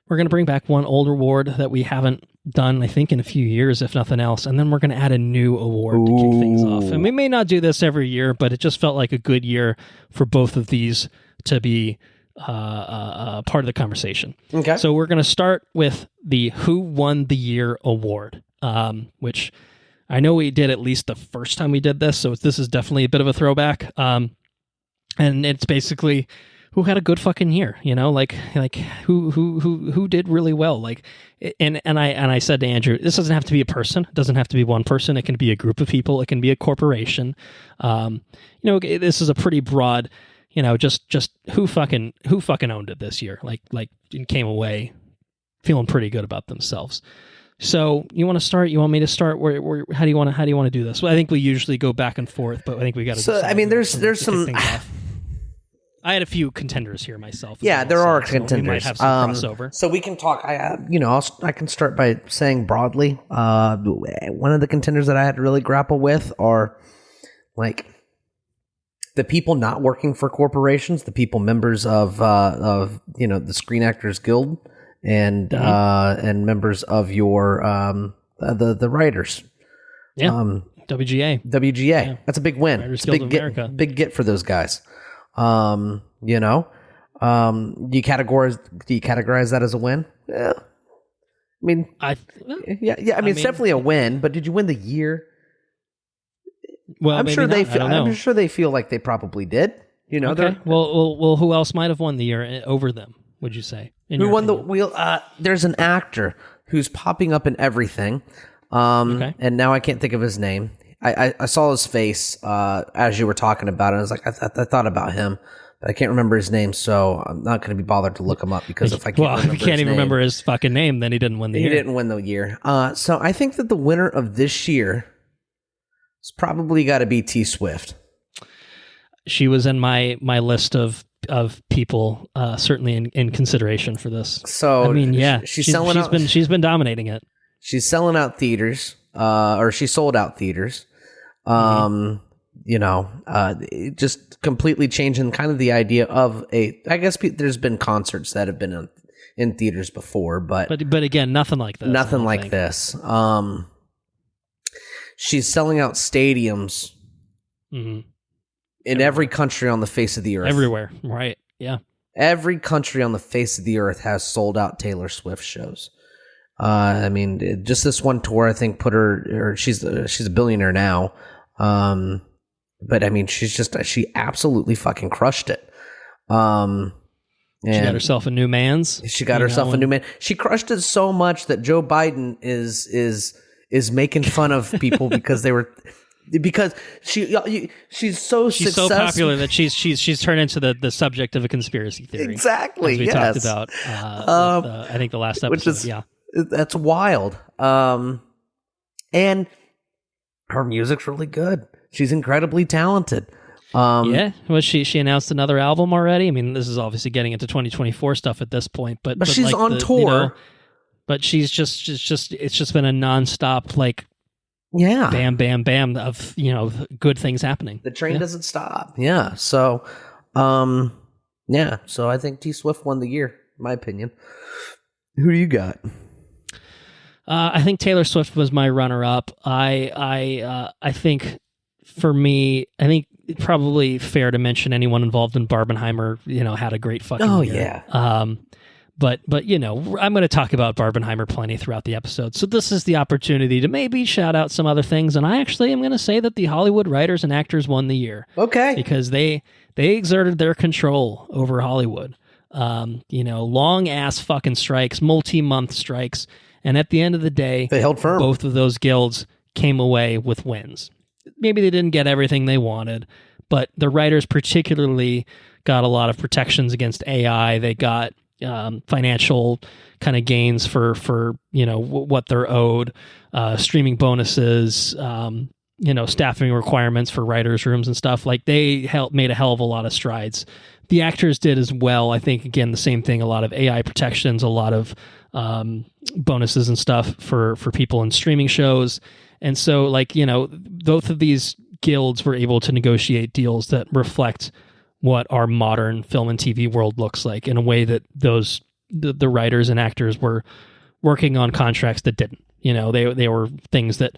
We're going to bring back one old award that we haven't done, I think, in a few years, if nothing else. And then we're going to add a new award to kick things off. And we may not do this every year, but it just felt like a good year for both of these to be part of the conversation. Okay. So we're going to start with the Who Won the Year award, which I know we did at least the first time we did this, so this is definitely a bit of a throwback. And it's basically who had a good fucking year, like who did really well. And I said to Andrew, this doesn't have to be a person, it doesn't have to be one person, it can be a group of people, it can be a corporation. This is a pretty broad, just who fucking owned it this year, and came away feeling pretty good about themselves. So you want to start? You want me to start? Where how do you want to do this? Well, I think we usually go back and forth, but I think we got to. So I mean, there's some. I had a few contenders here myself. Yeah, there are contenders. We might have some crossover. So we can talk. I can start by saying broadly. One of the contenders that I had to really grapple with are the people not working for corporations, the people members of the Screen Actors Guild. And members of your the writers, WGA. Yeah. That's a big win. Writers It's Guild a of big America. big get for those guys. Do you categorize that as a win? Yeah. I mean, yeah. I mean, it's definitely a win. But did you win the year? Well, I'm sure they. I'm sure they feel like they probably did. Okay. Well, who else might have won the year over them? Would you say? Who won the wheel? There's an actor who's popping up in everything, and now I can't think of his name. I saw his face as you were talking about it. I was like, I thought about him, but I can't remember his name, so I'm not going to be bothered to look him up because if I can't remember his fucking name, then he didn't win the year. He didn't win the year. So I think that the winner of this year has probably got to be T Swift. She was in my list of people certainly in consideration for this. So I mean, yeah, she's been dominating it. She's selling out theaters, or she sold out theaters. Just completely changing kind of the idea of I guess there's been concerts that have been in theaters before, but again, nothing like this. Nothing like this. She's selling out stadiums. In every country on the face of the earth. Everywhere, right, yeah. Every country on the face of the earth has sold out Taylor Swift shows. I mean, just this one tour, I think, put her. Or she's a billionaire now. But I mean, she absolutely fucking crushed it. She got herself a new man's. She got herself a new man. She crushed it so much that Joe Biden is making fun of people because she's so so popular that she's turned into the subject of a conspiracy theory. Exactly. As we talked about. I think the last episode. That's wild. And her music's really good. She's incredibly talented. Well, she announced another album already. I mean, this is obviously getting into 2024 stuff at this point, but she's like on tour. But she's just it's just been a nonstop bam, bam, bam of good things happening. The train doesn't stop. Yeah. So, So I think T Swift won the year, in my opinion. Who do you got? I think Taylor Swift was my runner-up. I think for me, I think it's probably fair to mention anyone involved in Barbenheimer, had a great fucking year. Yeah. But I'm going to talk about Barbenheimer plenty throughout the episode. So this is the opportunity to maybe shout out some other things. And I actually am going to say that the Hollywood writers and actors won the year. Okay. Because they exerted their control over Hollywood. Long ass fucking strikes, multi-month strikes. And at the end of the day, they held firm. Both of those guilds came away with wins. Maybe they didn't get everything they wanted, but the writers particularly got a lot of protections against AI. They got financial kind of gains for what they're owed, streaming bonuses, staffing requirements for writers' rooms and stuff. Like they made a hell of a lot of strides. The actors did as well. I think, again, the same thing, a lot of AI protections, a lot of bonuses and stuff for people in streaming shows. And so, both of these guilds were able to negotiate deals that reflect what our modern film and TV world looks like in a way that the writers and actors were working on contracts that didn't. They were things that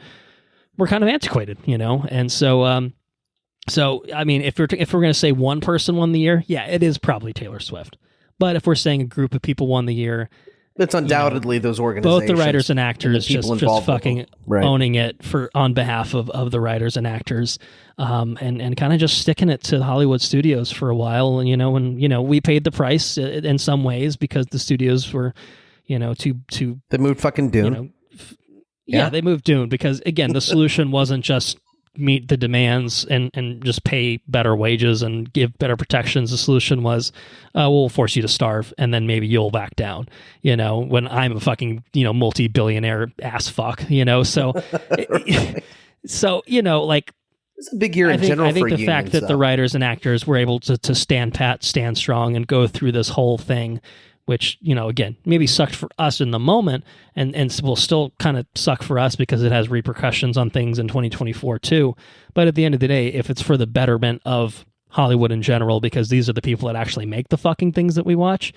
were kind of antiquated, And so, I mean, if we're going to say one person won the year, yeah, it is probably Taylor Swift. But if we're saying a group of people won the year, it's undoubtedly those organizations. Both the writers and actors just fucking owning it on behalf of the writers and actors, and kind of just sticking it to Hollywood studios for a while. And we paid the price in some ways because the studios were, too. They moved fucking Dune. They moved Dune because again, the solution wasn't just meet the demands and just pay better wages and give better protections. The solution was, we'll force you to starve and then maybe you'll back down, when I'm a fucking, multi-billionaire ass fuck, so, so, it's a big year in general. I think for the fact that the writers and actors were able to stand pat, stand strong and go through this whole thing, which, again, maybe sucked for us in the moment and will still kind of suck for us because it has repercussions on things in 2024 too. But at the end of the day, if it's for the betterment of Hollywood in general, because these are the people that actually make the fucking things that we watch,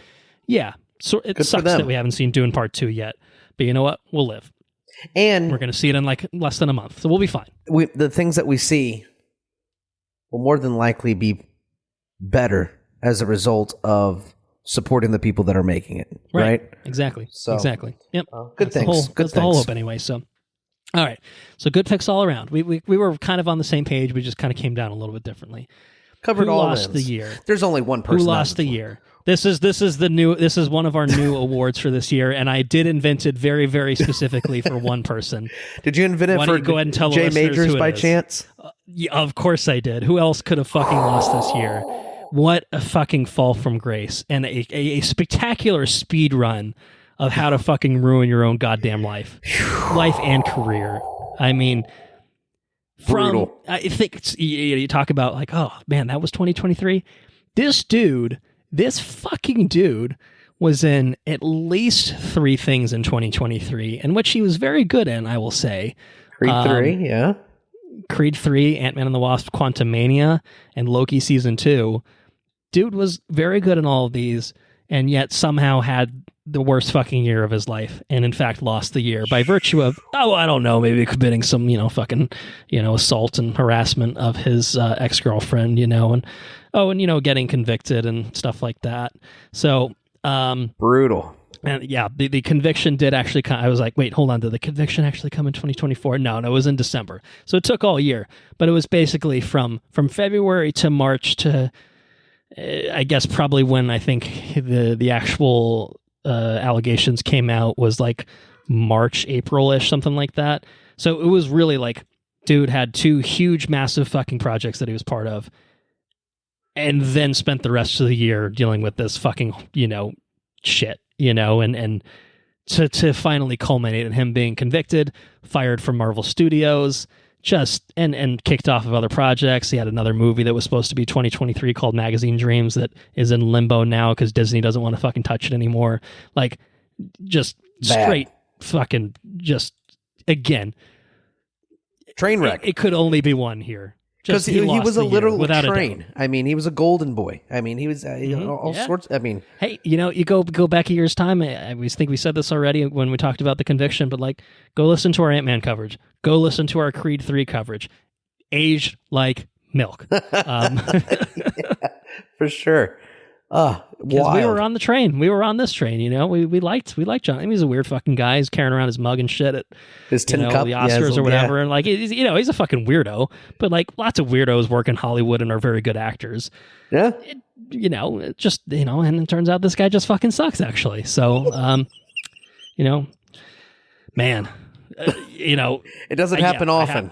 yeah. So it Good sucks that we haven't seen Dune Part 2 yet. But you know what? We'll live. And we're going to see it in less than a month. So we'll be fine. The things that we see will more than likely be better as a result of supporting the people that are making it, right? Exactly. Exactly. Yep. Good things. That's the whole hope anyway. So, all right. So good picks all around. We were kind of on the same page. We just kind of came down a little bit differently. Covered Who all lost the year? There's only one person who lost the year. This is one of our new awards for this year, and I did invent it very, very specifically for one person. Did you invent it for go ahead and tell Jay Majors by chance? Yeah, of course I did. Who else could have fucking lost this year? What a fucking fall from grace and a spectacular speed run of how to fucking ruin your own goddamn life and career. I mean, brutal. I think you talk about oh man, that was 2023. This fucking dude was in at least 3 things in 2023, and which he was very good in, I will say. Creed 3, yeah. Creed 3, Ant-Man and the Wasp, Quantumania, and Loki Season 2. Dude was very good in all of these, and yet somehow had the worst fucking year of his life, and in fact lost the year by virtue of, I don't know, maybe committing some, assault and harassment of his ex-girlfriend, and getting convicted and stuff like that. So, brutal. And yeah, the conviction did actually come. I was like, wait, hold on. Did the conviction actually come in 2024? No, it was in December. So it took all year. But it was basically from February to March to, I guess, probably when I think the actual allegations came out was like March, April-ish, something like that. So it was really like, dude had 2 huge, massive fucking projects that he was part of, and then spent the rest of the year dealing with this fucking, shit, and to finally culminate in him being convicted, fired from Marvel Studios, just and kicked off of other projects. He had another movie that was supposed to be 2023 called Magazine Dreams that is in limbo now because Disney doesn't want to fucking touch it anymore. Like, just Bad. Straight fucking just, again, train wreck. It could only be one here. Because he was a literal train. I mean, he was a golden boy. I mean, he was all sorts. I mean, hey, you go back a year's time. I think we said this already when we talked about the conviction, but like, go listen to our Ant-Man coverage. Go listen to our Creed 3 coverage. Aged like milk. Yeah, for sure. Because we were on the train. We were on this train, We liked John. I mean, he's a weird fucking guy. He's carrying around his mug and shit at his tin cup, the Oscars or whatever. And like, he's a fucking weirdo. But like, lots of weirdos work in Hollywood and are very good actors. Yeah. And it turns out this guy just fucking sucks, actually. So, man, it doesn't happen often.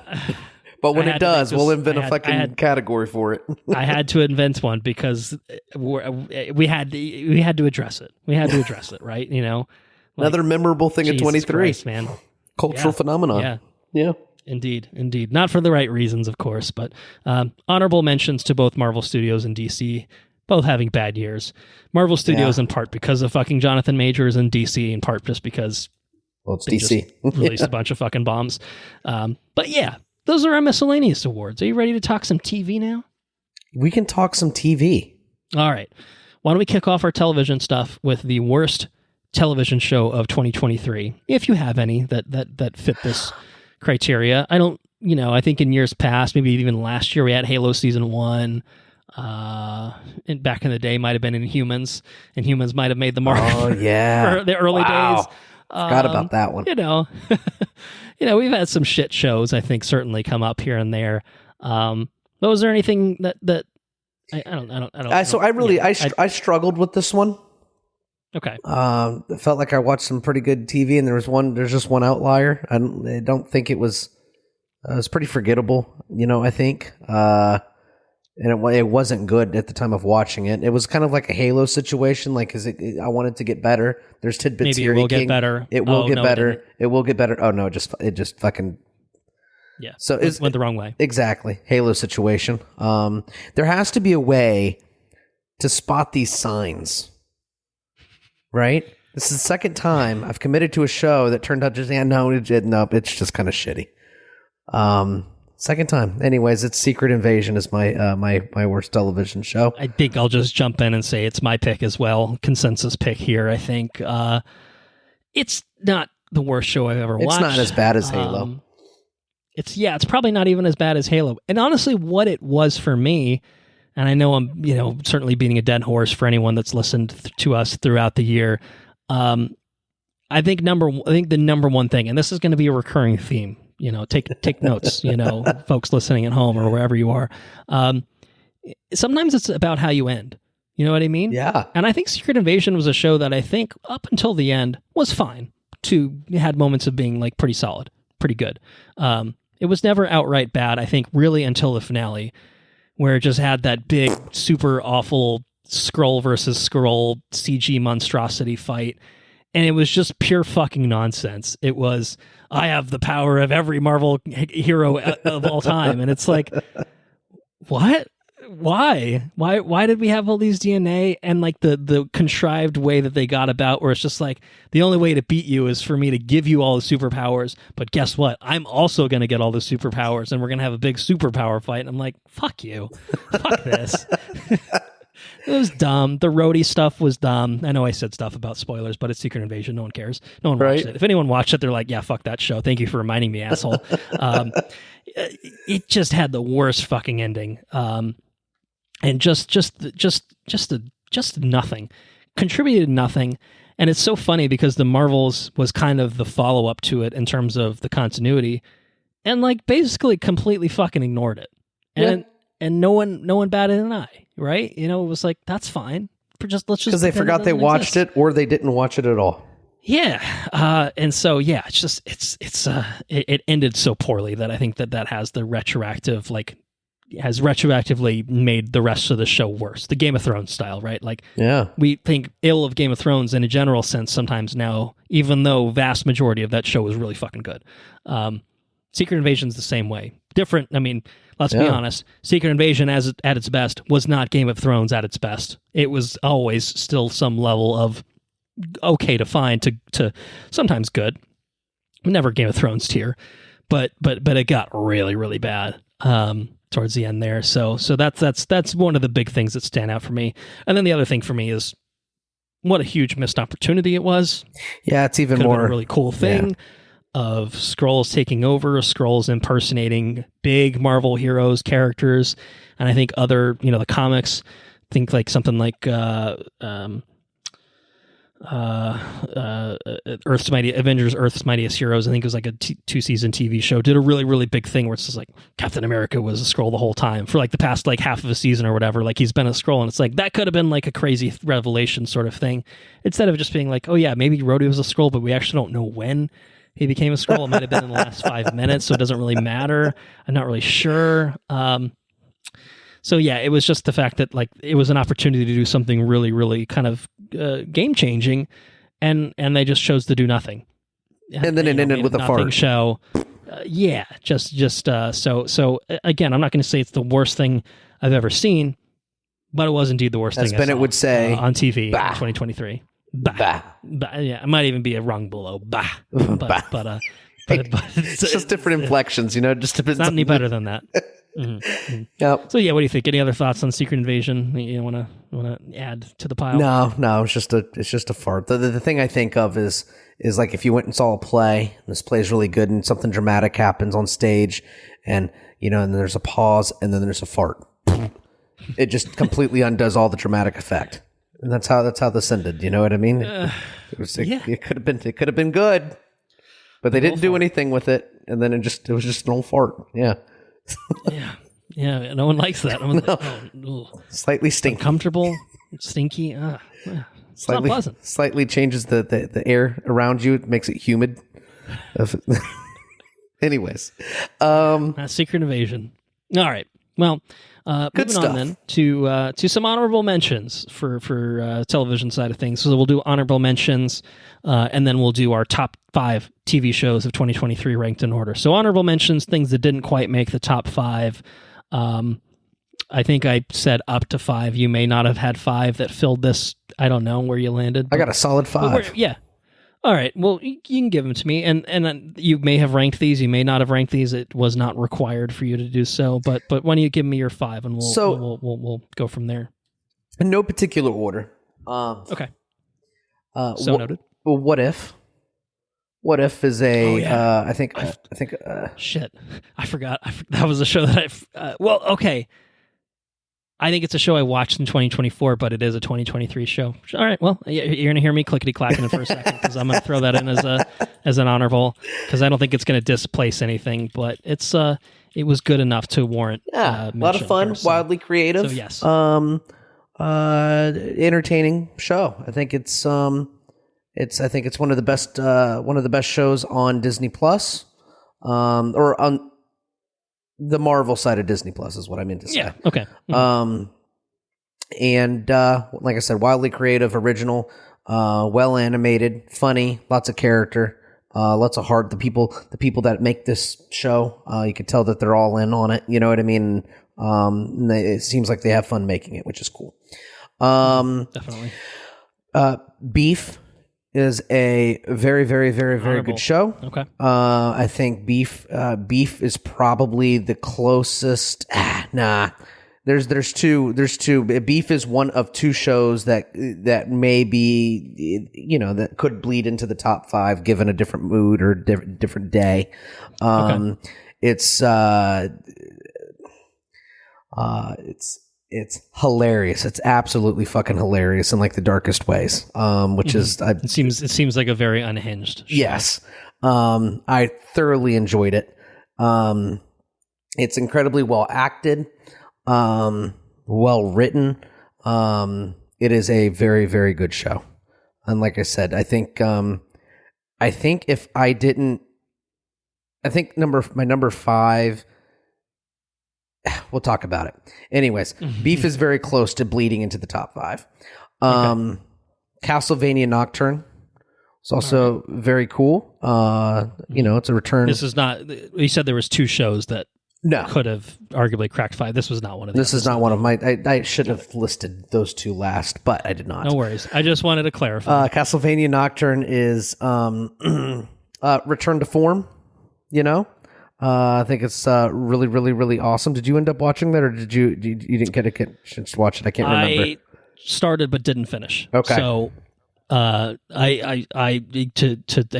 But when it does, we'll invent a fucking category for it. I had to invent one because we had to address it. We had to address it, right? Another memorable thing of 23, Christ, man. Cultural phenomenon. Yeah. Indeed. Not for the right reasons, of course, but honorable mentions to both Marvel Studios and DC, both having bad years. Marvel Studios in part because of fucking Jonathan Majors, and DC in part just because it's DC released a bunch of fucking bombs. But yeah. Those are our miscellaneous awards. Are you ready to talk some TV now? We can talk some TV. All right. Why don't we kick off our television stuff with the worst television show of 2023, if you have any that fit this criteria. I don't, I think in years past, maybe even last year, we had Halo Season 1. And back in the day, might have been Inhumans. Inhumans might have made the mark for the early days. Forgot about that one. We've had some shit shows, I think, certainly come up here and there. But was there anything that I don't. So I struggled with this one. Okay. It felt like I watched some pretty good TV, and there's just one outlier. I don't think it was pretty forgettable. I think. And it wasn't good at the time of watching it. It was kind of like a Halo situation. Like, I wanted to get better. There's tidbits Maybe here. It will get better. It will get better. It will get better. Oh no! It just fucking. Yeah. So it went the wrong way. Exactly. Halo situation. There has to be a way to spot these signs. Right. This is the second time I've committed to a show that turned out just it's just kind of shitty. Second time. Anyways, it's Secret Invasion is my my worst television show. I think I'll just jump in and say it's my pick as well. Consensus pick here, I think. It's not the worst show I've ever watched. It's not as bad as Halo. It's probably not even as bad as Halo. And honestly, what it was for me, and I know I'm, certainly beating a dead horse for anyone that's listened to us throughout the year. I think the number one thing, and this is going to be a recurring theme, take notes, folks listening at home or wherever you are. Sometimes it's about how you end. You know what I mean? Yeah. And I think Secret Invasion was a show that I think up until the end was fine. Had moments of being like pretty solid, pretty good. It was never outright bad, I think, really until the finale, where it just had that big, super awful Skrull versus Skrull CG monstrosity fight. And it was just pure fucking nonsense. It was, I have the power of every Marvel hero of all time. And it's like, what? Why did we have all these DNA? And like the contrived way that they got about where it's just like, the only way to beat you is for me to give you all the superpowers. But guess what? I'm also going to get all the superpowers and we're going to have a big superpower fight. And I'm like, fuck you. Fuck this. It was dumb. The roadie stuff was dumb. I know I said stuff about spoilers, but it's Secret Invasion. No one cares. No one watched it. If anyone watched it, they're like, yeah, fuck that show. Thank you for reminding me, asshole. It just had the worst fucking ending. And just nothing. Contributed nothing. And it's so funny because the Marvels was kind of the follow up to it in terms of the continuity, and like basically completely fucking ignored it. And no one batted an eye, right? You know, it was like, that's fine. Let's just because they forgot they watched it, or they didn't watch it at all. Yeah. And so, yeah, it's just, it ended so poorly that I think that has the retroactive, like, has retroactively made the rest of the show worse. The Game of Thrones style, right? Like, we think ill of Game of Thrones in a general sense sometimes now, even though vast majority of that show was really fucking good. Secret Invasion's the same way. Different. I mean, let's be honest. Secret Invasion at its best was not Game of Thrones at its best. It was always still some level of okay to fine to sometimes good. Never Game of Thrones tier, but it got really, really bad towards the end there. So that's one of the big things that stand out for me. And then the other thing for me is what a huge missed opportunity it was. Yeah, it's even Could more have been a really cool thing of Skrulls taking over, Skrulls impersonating big Marvel heroes, characters, and I think other, the comics, think like something like Avengers Earth's Mightiest Heroes. I think it was like a 2-season TV show. Did a really, really big thing where it's just like Captain America was a Skrull the whole time for like the past like half of a season or whatever. Like he's been a Skrull, and it's like that could have been like a crazy revelation sort of thing. Instead of just being like, oh yeah, maybe Rhodey was a Skrull, but we actually don't know when he became a Skrull. It might have been in the last 5 minutes, so it doesn't really matter. I'm not really sure. So yeah, it was just the fact that like it was an opportunity to do something really, really kind of game changing, and they just chose to do nothing. And then it ended with a fart show. So again, I'm not going to say it's the worst thing I've ever seen, but it was indeed the worst thing. As Bennett would say, on TV in 2023. Bah. Bah. Yeah, it might even be a rung below. Bah. But it's just different inflections, Just it's not any better than that. Mm-hmm. Yep. So yeah, what do you think? Any other thoughts on Secret Invasion you want to add to the pile? No, it's just a fart. The thing I think of is like if you went and saw a play, and this play is really good, and something dramatic happens on stage, and and then there's a pause, and then there's a fart. It just completely undoes all the dramatic effect, and that's how this ended. You know what I mean? It could have been good, but they didn't do anything with it, and then it was just an old fart. Yeah. Yeah, no one likes that. Slightly stinky. Uncomfortable, stinky. It's not pleasant. Slightly changes the air around you. It makes it humid. Anyways. Secret Invasion. All right. Well, moving on then to some honorable mentions for television side of things. So we'll do honorable mentions, and then we'll do our top 5 TV shows of 2023 ranked in order. So honorable mentions, things that didn't quite make the top 5. I think I said up to 5. You may not have had 5 that filled this. I don't know where you landed. I got a solid 5. Yeah. All right. Well, you can give them to me, and you may have ranked these. You may not have ranked these. It was not required for you to do so. But why don't you give me your 5, and we'll go from there. In no particular order. Okay. Noted. Well, what if? What if is a? I think. Shit, I forgot. That was a show that okay. I think it's a show I watched in 2024, but it is a 2023 show. All right, well, you're going to hear me clickety-clacking for a second because I'm going to throw that in as an honorable because I don't think it's going to displace anything, but it was good enough to warrant. Yeah, a lot of fun, wildly creative. So yes, entertaining show. I think it's one of the best shows on Disney Plus, or on the Marvel side of Disney Plus is what I meant to say. Yeah. Okay. Mm-hmm. And like I said, wildly creative, original, well animated, funny, lots of character, lots of heart. The people that make this show, you can tell that they're all in on it. You know what I mean? It seems like they have fun making it, which is cool. Definitely. Beef is a very, very, very, very good show. Okay. I think Beef is probably the closest. There's two. Beef is one of 2 shows that may be, that could bleed into the top 5 given a different mood or different day. Okay. It's It's hilarious. It's absolutely fucking hilarious in like the darkest ways. Which is it seems like a very unhinged show. Yes. I thoroughly enjoyed it. It's incredibly well acted, well written. It is a very, very good show. And like I said, I think if I didn't, I think my number 5, we'll talk about it. Anyways, Beef is very close to bleeding into the top 5. Castlevania Nocturne. It's also very cool. It's a return. This is not. You said there was 2 shows that could have arguably cracked 5. This was not one of them. This is not one of my. I should have listed those 2 last, but I did not. No worries. I just wanted to clarify. Castlevania Nocturne is return to form. I think it's really, really, really awesome. Did you end up watching that, or did you didn't get a chance to watch it? I can't remember. I started but didn't finish. Okay. So I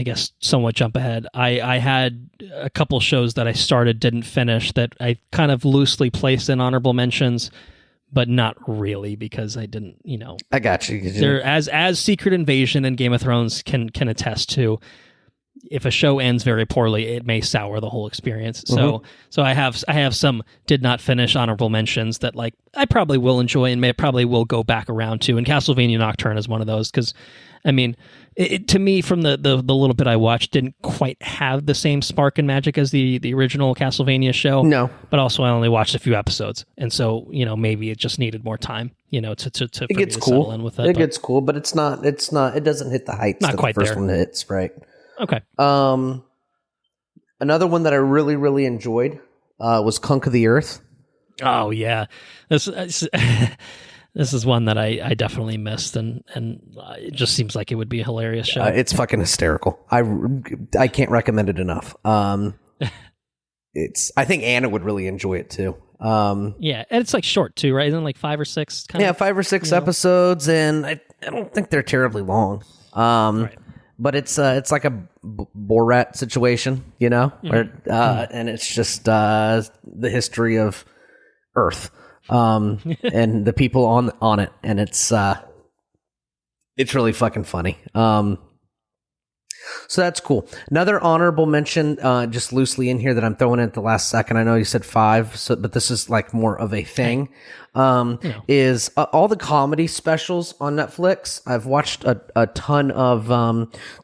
guess somewhat jump ahead. I had a couple shows that I started, didn't finish, that I kind of loosely placed in honorable mentions, but not really, because I didn't, I got you. There, as Secret Invasion and Game of Thrones can attest to, if a show ends very poorly, it may sour the whole experience. So I have some did not finish honorable mentions that like I probably will enjoy and probably will go back around to. And Castlevania Nocturne is one of those, because I mean, it to me, from the little bit I watched, didn't quite have the same spark and magic as the original Castlevania show. No, but also I only watched a few episodes, and so maybe it just needed more time. To it gets cool. Settle in with it. It gets cool, but it's not. It doesn't hit the heights not that quite the first there. one hits, right? Okay. Another one that I really, really enjoyed was Kunk of the Earth. Oh yeah, this is one that I definitely missed, and it just seems like it would be a hilarious show. It's fucking hysterical. I can't recommend it enough. I think Anna would really enjoy it too. Yeah, and it's like short too, right? Isn't it like 5 or 6? 5 or 6 episodes, and I don't think they're terribly long. Right. But it's like a Borat situation, where, and it's just the history of Earth, and the people on it, and it's really fucking funny. So that's cool. Another honorable mention, just loosely in here that I'm throwing in at the last second. I know you said 5, but this is like more of a thing. Is all the comedy specials on Netflix. I've watched a ton of.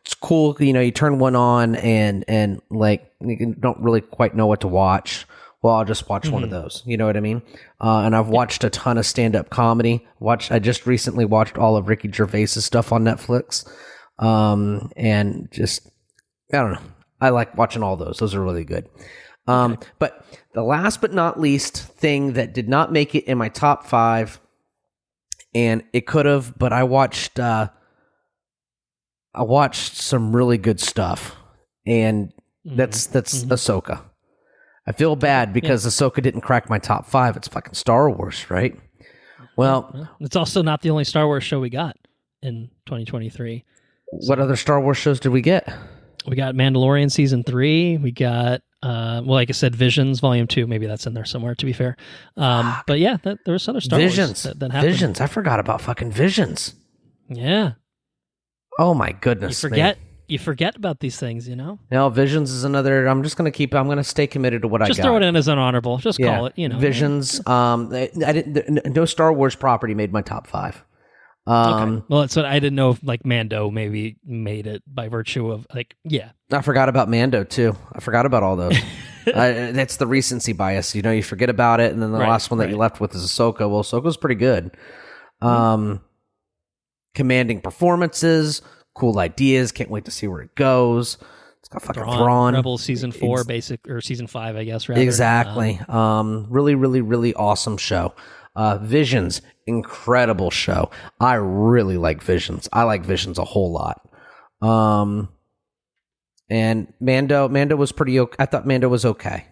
It's cool, you turn one on and like you don't really quite know what to watch. Well, I'll just watch one of those. You know what I mean? And I've watched a ton of stand-up comedy. I just recently watched all of Ricky Gervais's stuff on Netflix. And just, I don't know. I like watching all those. Those are really good. But the last but not least thing that did not make it in my top 5, and it could have, but I watched some really good stuff, and that's Ahsoka. I feel bad because Ahsoka didn't crack my top 5. It's fucking Star Wars, right? Well, it's also not the only Star Wars show we got in 2023. What other Star Wars shows did we get? We got Mandalorian season 3. We got, like I said, Visions Volume 2. Maybe that's in there somewhere, to be fair. But yeah, there was other Star Wars that happened. Visions. I forgot about fucking Visions. Yeah. Oh my goodness. You forget about these things, No, Visions is another. I'm going to stay committed to what I got. Just throw it in as an honorable. Just call it, Visions. I didn't. No Star Wars property made my top 5. Okay. Well, that's what I didn't know if like Mando maybe made it by virtue of I forgot about Mando too. I forgot about all those. That's the recency bias. You forget about it, and then the last one that you left with is Ahsoka. Well, Ahsoka's pretty good. Commanding performances, cool ideas. Can't wait to see where it goes. It's got fucking Thrawn. Rebels season 4, or season 5, I guess. Rather. Exactly. Really, really, really awesome show. Visions, incredible show. I really like Visions. I like Visions a whole lot. And Mando was pretty okay. I thought Mando was okay.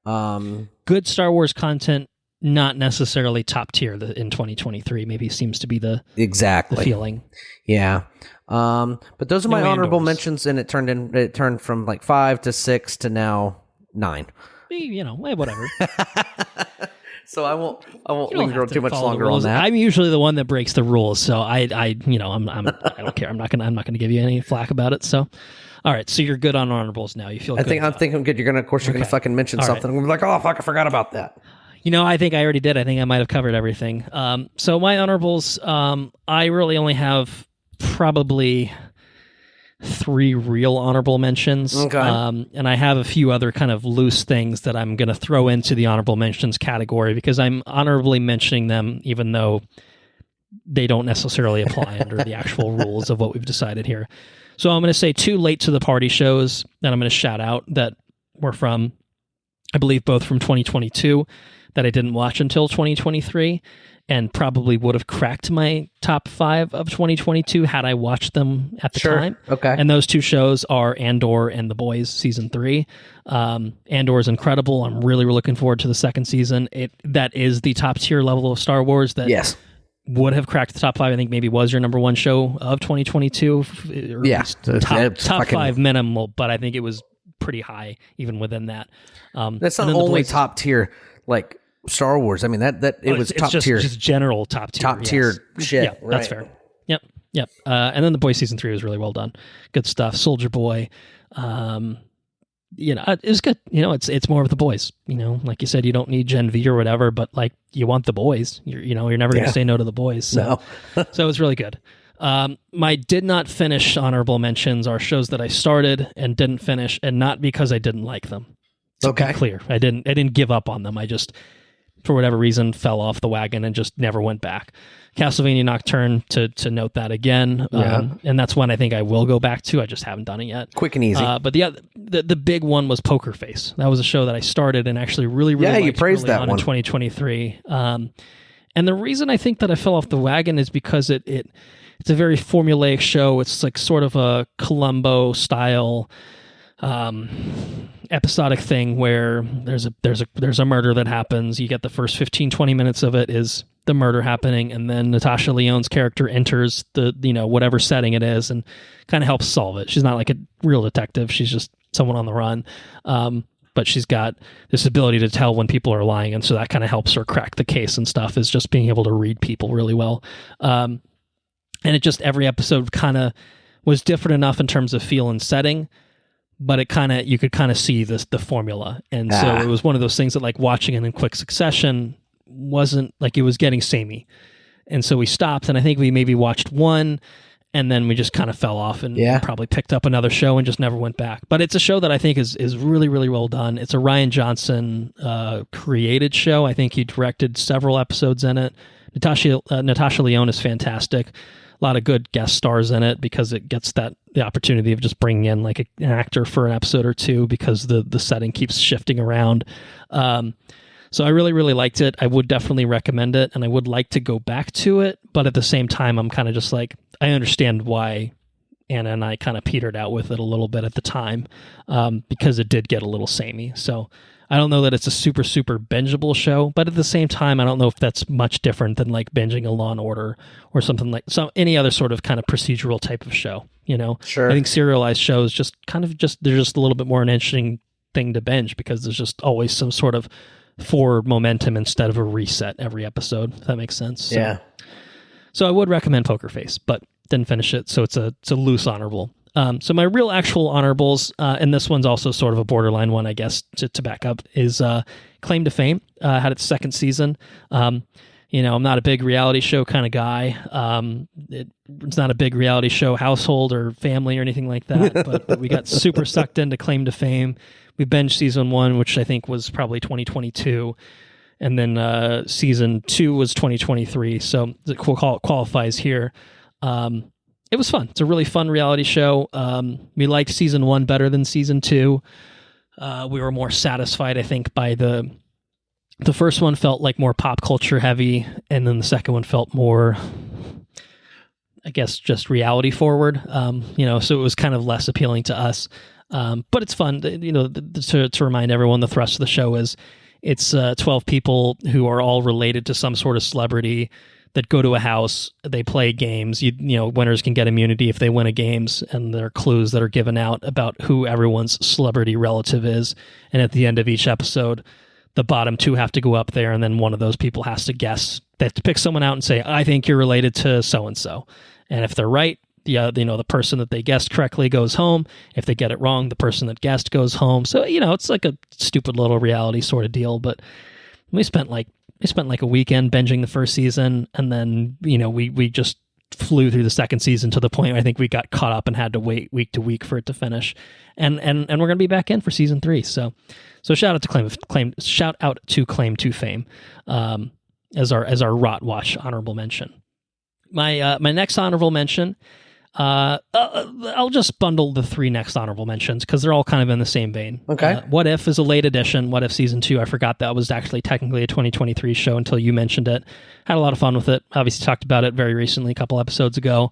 Good Star Wars content, not necessarily top tier in 2023. Maybe seems to be the feeling. Yeah. But those are my honorable mentions, and it turned from like 5 to 6 to now 9. Whatever. So I won't You don't linger have to too much follow the longer on rules. that. I'm usually the one that breaks the rules, so I don't care. I'm not gonna give you any flack about it. So, all right. So you're good on honorables now. You feel good. I'm thinking good. You're gonna fucking mention something. I'm like, oh fuck, I forgot about that. I think I already did. I think I might have covered everything. So my honorables, I really only have probably 3 real honorable mentions. Okay. And I have a few other kind of loose things that I'm going to throw into the honorable mentions category because I'm honorably mentioning them, even though they don't necessarily apply under the actual rules of what we've decided here. So I'm going to say 2 late to the party shows that I'm going to shout out that were from, I believe, both from 2022 that I didn't watch until 2023. And probably would have cracked my top 5 of 2022 had I watched them at the time. Okay. And those 2 shows are Andor and The Boys season 3. Andor is incredible. I'm really looking forward to the second season. That is the top tier level of Star Wars that would have cracked the top 5. I think maybe was your number 1 show of 2022. Top 5 minimal, but I think it was pretty high even within that. That's not only top tier like Star Wars. I mean that it was top tier, just general top tier shit. Yeah, right. That's fair. Yep. And then The Boys season 3 was really well done. Good stuff. Soldier Boy. It was good. It's more of The Boys. Like you said, you don't need Gen V or whatever, but like you want The Boys. You're never going to say no to The Boys. So, so it was really good. My did not finish honorable mentions are shows that I started and didn't finish, and not because I didn't like them. To be clear, I didn't give up on them. I just, for whatever reason, fell off the wagon and just never went back. Castlevania Nocturne, to note that again, and that's one I think I will go back to. I just haven't done it yet. Quick and easy. But the big one was Poker Face. That was a show that I started and actually really liked you praised that one in 2023. And the reason I think that I fell off the wagon is because it's a very formulaic show. It's like sort of a Columbo style episodic thing where there's a murder that happens. You get the first 15-20 minutes of it is the murder happening, and then Natasha Lyonne's character enters the whatever setting it is and kind of helps solve it. She's not like a real detective, she's just someone on the run, but she's got this ability to tell when people are lying, and so that kind of helps her crack the case and stuff, is just being able to read people really well. And it just, every episode kind of was different enough in terms of feel and setting, but you could kind of see the formula. And so it was one of those things that, like, watching it in quick succession wasn't like, it was getting samey. And so we stopped, and I think we maybe watched one, and then we just kind of fell off and probably picked up another show and just never went back. But it's a show that I think is really, really well done. It's a Rian Johnson created show. I think he directed several episodes in it. Natasha Lyonne is fantastic. A lot of good guest stars in it because it gets the opportunity of just bringing in like an actor for an episode or two because the setting keeps shifting around. So I really, really liked it. I would definitely recommend it, and I would like to go back to it. But at the same time, I'm kind of just like, I understand why Anna and I kind of petered out with it a little bit at the time, because it did get a little samey. So I don't know that it's a super, super bingeable show, but at the same time, I don't know if that's much different than like binging a Law and Order or something like any other sort of kind of procedural type of show. Sure. I think serialized shows they're just a little bit more an interesting thing to binge because there's just always some sort of forward momentum instead of a reset every episode, if that makes sense. So I would recommend Poker Face, but didn't finish it, so it's a loose honorable. So my real actual honorables, and this one's also sort of a borderline one, I guess, to back up, is Claim to Fame. Had its second season. I'm not a big reality show kind of guy. It's not a big reality show household or family or anything like that, but we got super sucked into Claim to Fame. We binged season 1, which I think was probably 2022, and then season 2 was 2023, so it qualifies here. It was fun. It's a really fun reality show. We liked season 1 better than season 2. We were more satisfied, I think, by the first one felt like more pop culture heavy, and then the second one felt more, I guess, just reality forward. So it was kind of less appealing to us. But it's fun. To remind everyone, the thrust of the show is it's 12 people who are all related to some sort of celebrity that go to a house. They play games. Winners can get immunity if they win a games, and there are clues that are given out about who everyone's celebrity relative is. And at the end of each episode, the bottom two have to go up there, and then one of those people has to guess. They have to pick someone out and say, I think you're related to so-and-so. And if they're right, the person that they guessed correctly goes home. If they get it wrong, the person that guessed goes home. So, it's like a stupid little reality sort of deal. But we spent like a weekend binging the first season, and then, we just flew through the second season to the point where I think we got caught up and had to wait week to week for it to finish. And we're going to be back in for season 3. So shout out to Claim to Fame, as our Rot Watch honorable mention. My next honorable mention, I'll just bundle the 3 next honorable mentions because they're all kind of in the same vein. Okay. What If is a late edition. What If season 2? I forgot that was actually technically a 2023 show until you mentioned it. Had a lot of fun with it. Obviously talked about it very recently, a couple episodes ago.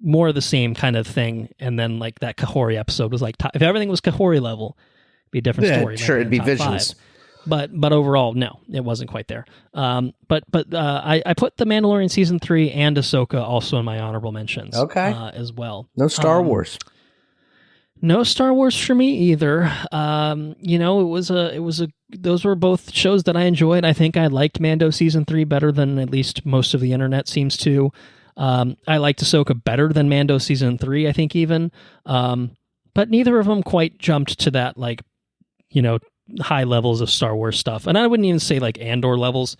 More of the same kind of thing. And then like that Kahori episode was like, if everything was Kahori level, it'd be a different story. Sure, it'd be visions. 5. But overall, no, it wasn't quite there. But I put The Mandalorian season 3 and Ahsoka also in my honorable mentions. Okay. As well. No Star Wars. No Star Wars for me either. Those were both shows that I enjoyed. I think I liked Mando season 3 better than at least most of the internet seems to. I liked Ahsoka better than Mando season 3, I think even. But neither of them quite jumped to that, high levels of Star Wars stuff. And I wouldn't even say like Andor levels,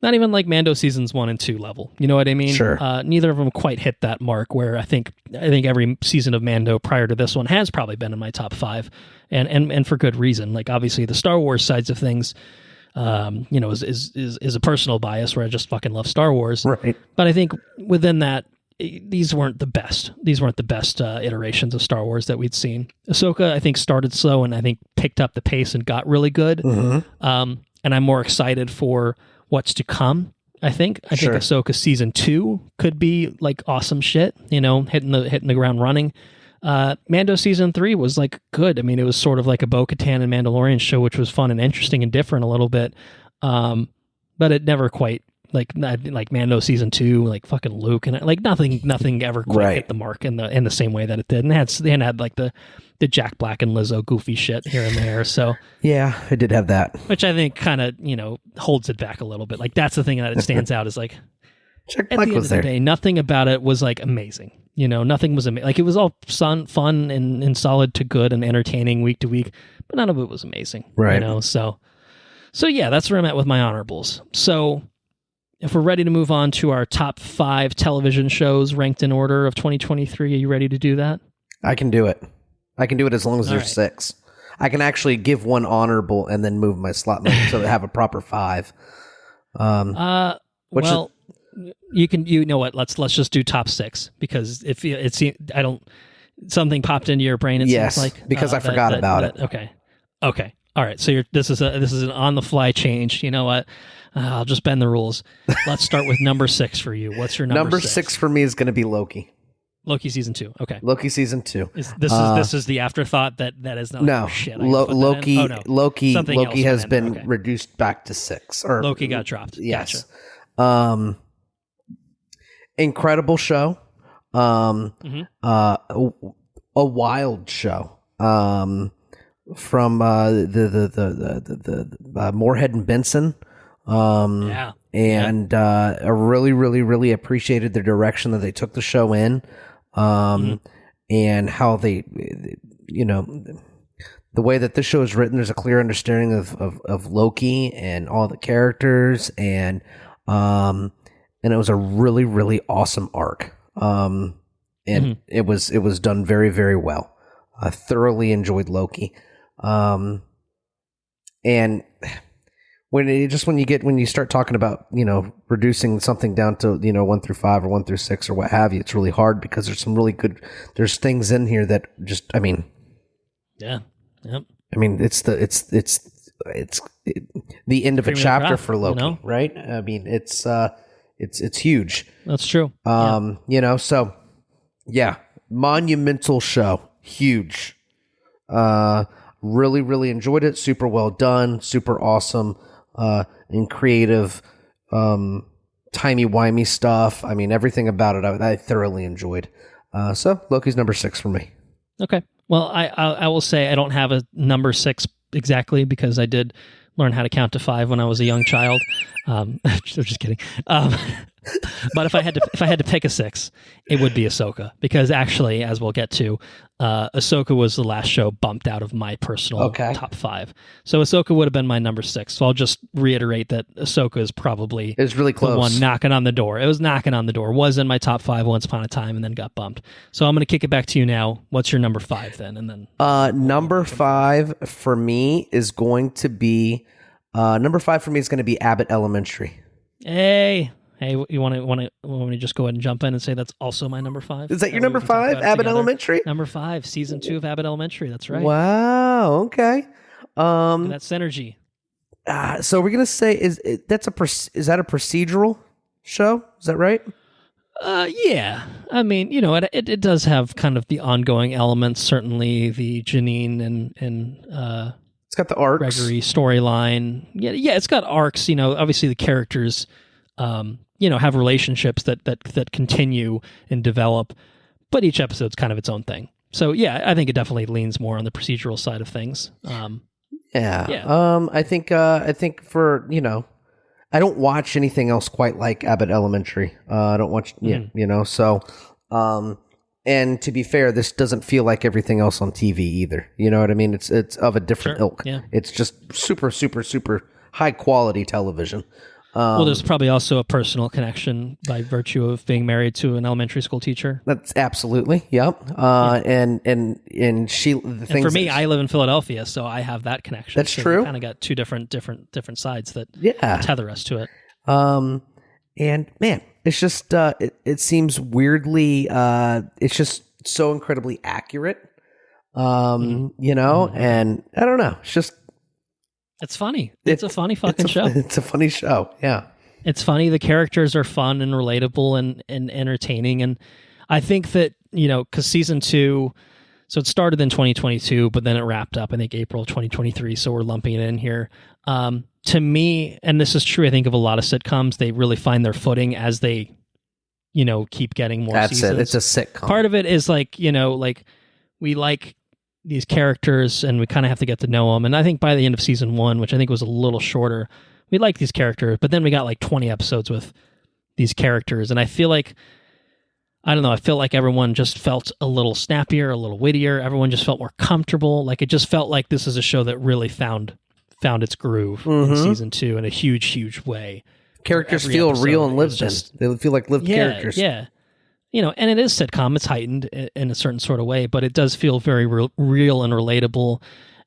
not even like Mando seasons 1 and 2 level. You know what I mean? Sure. Neither of them quite hit that mark where I think every season of Mando prior to this one has probably been in my top 5 and for good reason. Like obviously the Star Wars sides of things, is a personal bias where I just fucking love Star Wars. Right. But I think within that, these weren't the best. These weren't the best iterations of Star Wars that we'd seen. Ahsoka, I think, started slow and I think picked up the pace and got really good. Mm-hmm. And I'm more excited for what's to come. I think Ahsoka season 2 could be like awesome shit. Hitting the ground running. Mando season 3 was like good. I mean, it was sort of like a Bo-Katan and Mandalorian show, which was fun and interesting and different a little bit. But it never quite. Like Mando season 2, like fucking Luke, and like nothing ever quite hit the mark in the same way that it did. And it had like the Jack Black and Lizzo goofy shit here and there. So yeah, it did have that, which I think kind of holds it back a little bit. Like that's the thing that it stands out is like Jack at Black the end was of the there. day, nothing about it was like amazing. Nothing was amazing. Like it was all fun and solid to good and entertaining week to week, but none of it was amazing. Right. So yeah, that's where I'm at with my honorables. So. If we're ready to move on to our top 5 television shows ranked in order of 2023, are you ready to do that? I can do it. I can do it as long as there's right. 6. I can actually give one honorable and then move my slot number so they have a proper 5. You can. You know what? Let's just do top 6 because if something popped into your brain. It yes, seems like because I forgot about it. Okay. All right. So this is an on the fly change. You know what? I'll just bend the rules. Let's start with number 6 for you. What's your number 6 for me is going to be Loki. Loki season 2. Okay. Loki season 2. This is the afterthought that is not. No. Oh, shit. Loki. Oh, no. Loki has been okay. reduced back to 6. Or Loki got dropped. Yes. Gotcha. Incredible show. A wild show. From the Moorhead and Benson. I really, really, really appreciated the direction that they took the show in, and how they, the way that this show is written. There's a clear understanding of Loki and all the characters, and it was a really, really awesome arc. It was done very, very well. I thoroughly enjoyed Loki, and. When you start talking about, reducing something down to, 1 through 5 or 1 through 6 or what have you, it's really hard because there's some really good, there's things in here that just, yeah. Yep. It's the end of a chapter for Loki, right? It's huge. That's true. So yeah, monumental show, huge. Really, really enjoyed it. Super well done, super awesome. And creative, timey-wimey stuff. Everything about it I thoroughly enjoyed. So Loki's number 6 for me. Okay. Well, I will say I don't have a number 6 exactly because I did learn how to count to 5 when I was a young child. I'm just kidding. But if I had to pick a 6, it would be Ahsoka, because actually, as we'll get to, Ahsoka was the last show bumped out of my personal top 5. So Ahsoka would have been my number 6. So I'll just reiterate that Ahsoka is probably really close. The one knocking on the door. It was knocking on the door. Was in my top 5 once upon a time, and then got bumped. So I'm going to kick it back to you now. What's your number 5 then? And then number 5 for me is going to be Abbott Elementary. Hey, you want to just go ahead and jump in and say that's also my number 5? Is that your number 5, Abbott Elementary? Number 5, season 2 of Abbott Elementary. That's right. Wow. Okay. That synergy. So we're gonna say is that a procedural show? Is that right? Yeah. I mean, it does have kind of the ongoing elements. Certainly, the Janine and it's got the arcs. Gregory storyline. Yeah. It's got arcs. Obviously the characters, have relationships that continue and develop, but each episode's kind of its own thing. So yeah, I think it definitely leans more on the procedural side of things. Yeah. I think for, I don't watch anything else quite like Abbott Elementary. I don't watch, so, and to be fair, this doesn't feel like everything else on TV either. You know what I mean? It's of a different ilk. Yeah. It's just super, super, super high quality television. Well, there's probably also a personal connection by virtue of being married to an elementary school teacher. That's absolutely, yep. And she. And for me, I live in Philadelphia, so I have that connection. That's true. We kind of got two different sides that tether us to it. And man, it's just it seems weirdly. It's just so incredibly accurate. And I don't know. It's just. It's funny. It's a funny fucking show. It's a funny show. Yeah. It's funny. The characters are fun and relatable and entertaining. And I think that, because season 2, so it started in 2022, but then it wrapped up, I think, April 2023. So we're lumping it in here. To me, and this is true, I think, of a lot of sitcoms, they really find their footing as they, keep getting more seasons. That's it. It's a sitcom. Part of it is we like these characters and we kind of have to get to know them. And I think by the end of season 1, which I think was a little shorter, we like these characters, but then we got like 20 episodes with these characters. And I feel like, I don't know, I feel like everyone just felt a little snappier, a little wittier. Everyone just felt more comfortable. Like it just felt like this is a show that really found its groove in season 2 in a huge, huge way. Characters feel real and lived in. They feel like lived characters. Yeah. And it is sitcom. It's heightened in a certain sort of way, but it does feel very real and relatable.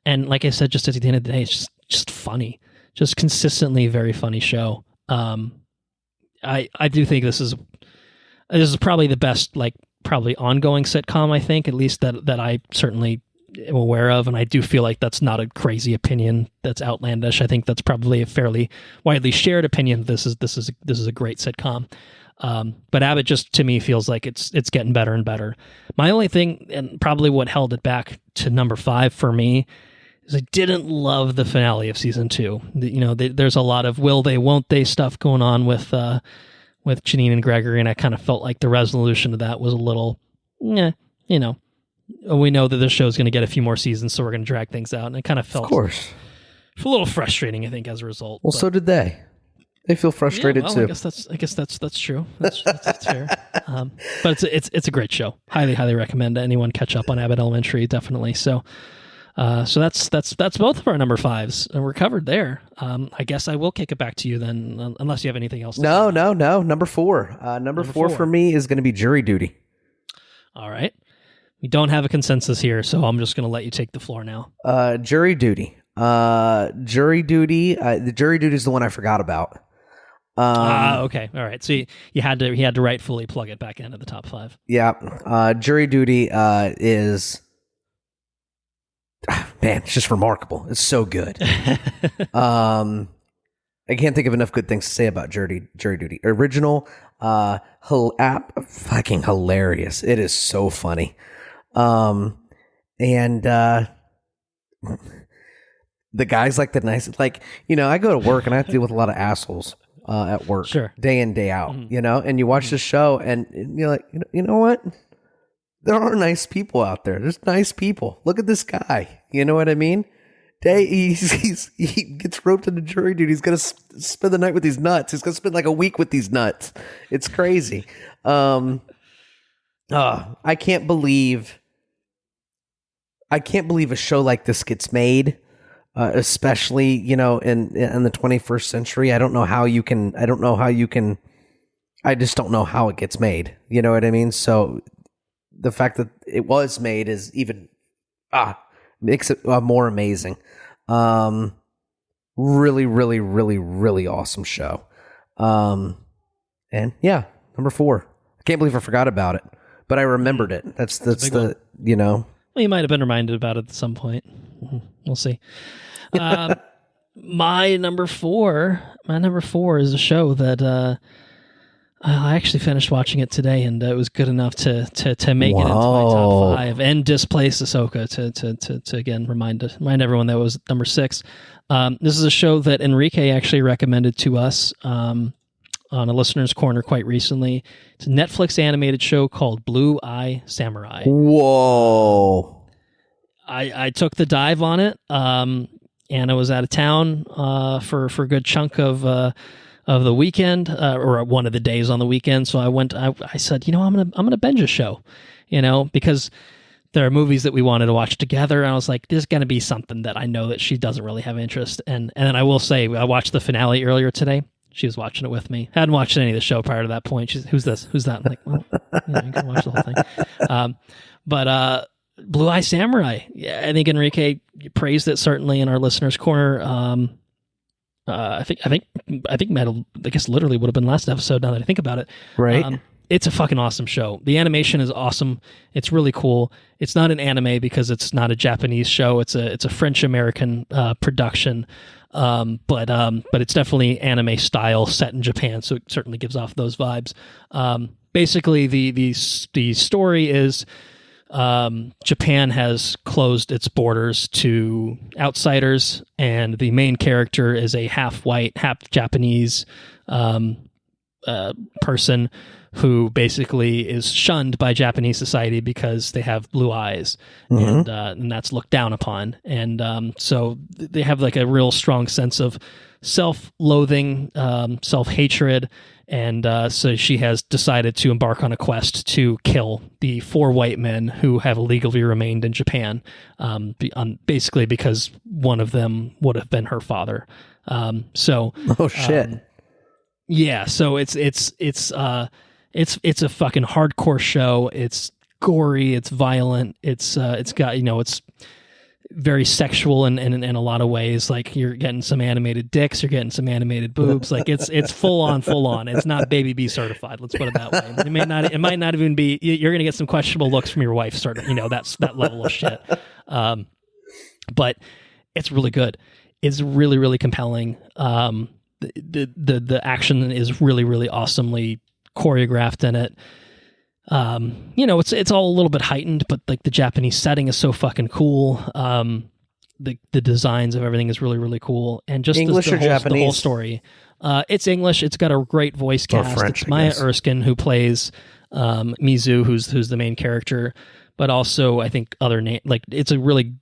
And like I said, just at the end of the day, it's just funny, just consistently very funny show. I do think this is probably the best, probably ongoing sitcom, I think, at least that I certainly am aware of. And I do feel like that's not a crazy opinion that's outlandish. I think that's probably a fairly widely shared opinion. This is a great sitcom. But Abbott just, to me, feels like it's getting better and better. My only thing, and probably what held it back to number 5 for me, is I didn't love the finale of season 2. There's a lot of will they, won't they stuff going on with Janine and Gregory, and I kind of felt like the resolution of that was a little, we know that this show's going to get a few more seasons, so we're going to drag things out, and it kind of felt, of course, a little frustrating, I think, as a result. Well, so did they. They feel frustrated too. I guess that's true. That's fair. But it's a great show. Highly, highly recommend anyone catch up on Abbott Elementary. Definitely. So that's both of our number 5s, and we're covered there. I guess I will kick it back to you then, unless you have anything else. No. Number 4. Number 4 for me is going to be Jury Duty. All right. We don't have a consensus here, so I'm just going to let you take the floor now. Jury Duty. Jury Duty. The Jury Duty is the one I forgot about. Okay. All right. So you had to rightfully plug it back into the top 5. Yeah. Jury Duty is, man, it's just remarkable. It's so good. I can't think of enough good things to say about Jury Duty. Original, fucking hilarious. It is so funny. And the guy's like the nicest, I go to work and I have to deal with a lot of assholes. At work, sure, day in, day out, and you watch the show and you're like, you know what? There are nice people out there. There's nice people. Look at this guy. You know what I mean? He gets roped into jury duty. He's gonna spend the night with these nuts. He's gonna spend like a week with these nuts. It's crazy. I can't believe a show like this gets made, especially in the 21st century. I don't know how you can. I just don't know how it gets made. You know what I mean? So the fact that it was made is even makes it more amazing. Really, really, really, really awesome show. And yeah, number 4. I can't believe I forgot about it, but I remembered it. That's the Well, you might have been reminded about it at some point. We'll see. My number four is a show that I actually finished watching it today, and it was good enough to make it into my top 5 and displace Ahsoka to again remind everyone that was number 6. This is a show that Enrique actually recommended to us on a listener's corner quite recently. It's a Netflix animated show called Blue Eye Samurai. Whoa! I took the dive on it, and I was out of town for a good chunk of the weekend, or one of the days on the weekend. So I went. I said, I'm gonna binge a show, because there are movies that we wanted to watch together. And I was like, there's gonna be something that I know that she doesn't really have interest. And then I will say, I watched the finale earlier today. She was watching it with me. Hadn't watched any of the show prior to that point. She's, who's this? Who's that? I'm like, well, you can watch the whole thing. But Blue Eye Samurai. Yeah, I think Enrique praised it certainly in our listeners' corner. I think I guess literally would have been last episode. Now that I think about it, right? It's a fucking awesome show. The animation is awesome. It's really cool. It's not an anime because it's not a Japanese show. It's a French American production. But it's definitely anime style set in Japan, so it certainly gives off those vibes. Basically, the story is Japan has closed its borders to outsiders, and the main character is a half white, half Japanese person who basically is shunned by Japanese society because they have blue eyes, and that's looked down upon. And so they have like a real strong sense of self-loathing, self-hatred, and so she has decided to embark on a quest to kill the 4 white men who have illegally remained in Japan, basically because one of them would have been her father. Oh shit! Yeah, so it's a fucking hardcore show. It's gory. It's violent. It's got it's very sexual in a lot of ways. Like you're getting some animated dicks. You're getting some animated boobs. Like it's full on. It's not Baby B certified. Let's put it that way. It might not even be. You're gonna get some questionable looks from your wife. That's that level of shit. But it's really good. It's really, really compelling. The action is really, really awesomely choreographed in it. It's all a little bit heightened, but like the Japanese setting is so fucking cool. The designs of everything is really, really cool. And just English or Japanese? The whole story. It's English. It's got a great voice cast. French, it's Maya Erskine who plays Mizu, who's the main character, but also I think it's a really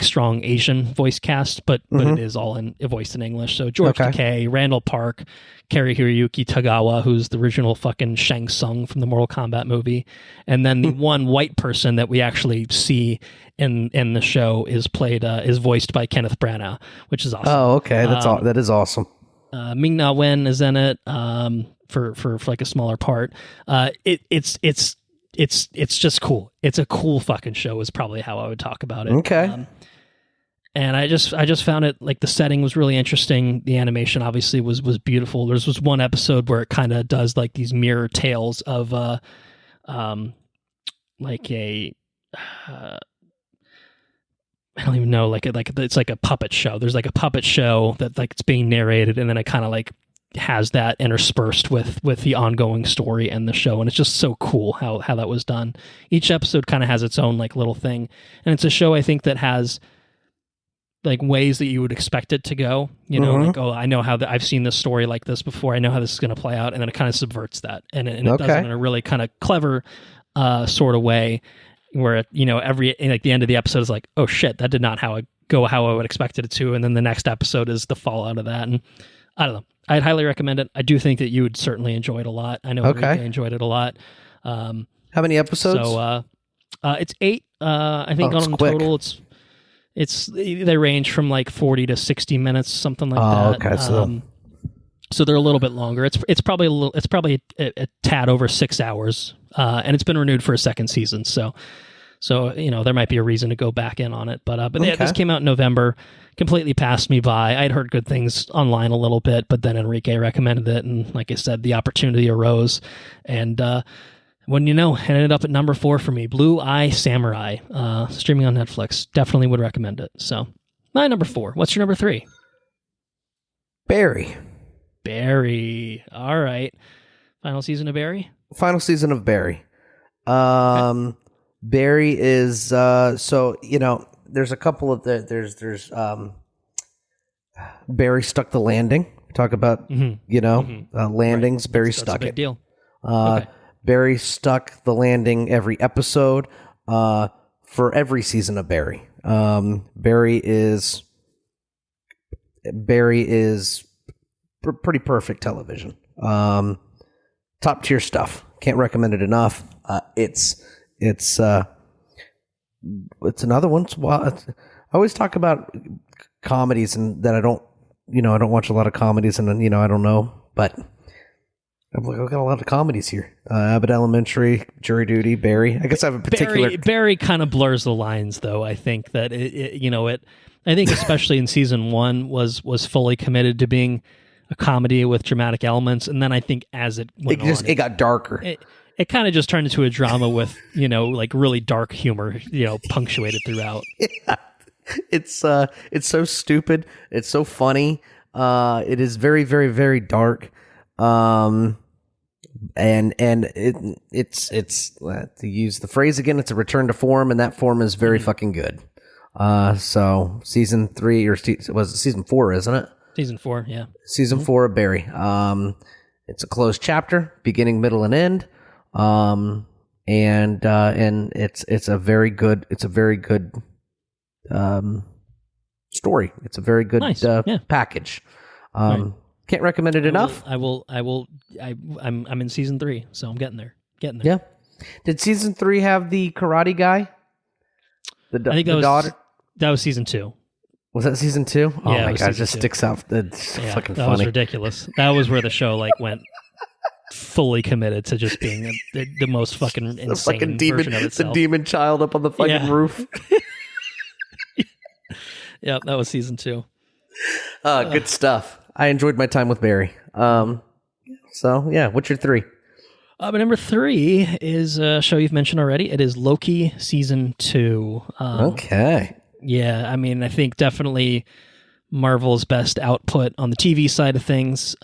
strong Asian voice cast, but it is all voiced in English. So George Takei, Randall Park, Cary Hiroyuki Tagawa, who's the original fucking Shang Tsung from the Mortal Kombat movie, and then the one white person that we actually see in the show is voiced by Kenneth Branagh, which is awesome. Oh, okay, that is awesome. Ming-Na Wen is in it for like a smaller part. It's just cool. It's a cool fucking show is probably how I would talk about it. Okay. And I just found it, like, the setting was really interesting. The animation obviously was beautiful. There was one episode where it kind of does like these mirror tales of like a I don't even know, it's like a puppet show. There's like a puppet show that like it's being narrated, and then it kind of like has that interspersed with the ongoing story and the show, and it's just so cool how that was done. Each episode kind of has its own like little thing, and it's a show I think that has like ways that you would expect it to go. Like, oh, I know how I've seen this story like this before. I know how this is going to play out, and then it kind of subverts that, and it does it in a really kind of clever sort of way, where every like the end of the episode is like, oh shit, that did not go how I would expect it to, and then the next episode is the fallout of that. And I don't know. I'd highly recommend it. I do think that you would certainly enjoy it a lot. I know I enjoyed it a lot. How many episodes? So it's 8. I think on quick. total it's they range from like 40 to 60 minutes, something like that. Okay, so they're a little bit longer. It's probably a tad over 6 hours, and it's been renewed for a second season. So there might be a reason to go back in on it. But yeah, this came out in November. Completely passed me by. I'd heard good things online a little bit, but then Enrique recommended it, and like I said, the opportunity arose, and when it ended up at number 4 for me. Blue Eye Samurai, streaming on Netflix. Definitely would recommend it. So my number 4. What's your number 3? Barry. All right. Final season of Barry. Okay. Barry is there's a couple of there's Barry stuck the landing. Talk about landings. Right. Barry stuck a big it. Deal. Barry stuck the landing every episode for every season of Barry. Barry is pretty perfect television. Top tier stuff. Can't recommend it enough. It's another one. I always talk about comedies and that I don't watch a lot of comedies and I don't know, but I've got a lot of comedies here. Abbott Elementary, Jury Duty, Barry. I guess I have a particular... Barry kind of blurs the lines, though. I think that I think especially in season 1 was fully committed to being a comedy with dramatic elements, and then I think as it went on, it got darker. It kind of just turned into a drama with like really dark humor, punctuated throughout. Yeah. It's so stupid. It's so funny. It is very, very, very dark. And it's to use the phrase again, it's a return to form, and that form is very fucking good. So season 3 was it season 4, isn't it? Season 4, yeah. Season 4 of Barry. It's a closed chapter, beginning, middle, and end. And it's a very good story. It's a very good package. Right. Can't recommend it enough. I'm in season 3, so I'm getting there. Yeah. Did season 3 have the karate guy? I think daughter? That was season 2. Was that season 2? Oh yeah, my god, it just sticks out. It's fucking funny. That was ridiculous. That was where the show went fully committed to just being the most fucking insane fucking version of itself. The demon child up on the fucking roof. Yeah, that was season 2. Good stuff. I enjoyed my time with Barry. So yeah, what's your 3? But number 3 is a show you've mentioned already. It is Loki season 2. Okay. Yeah, I mean, I think definitely Marvel's best output on the TV side of things.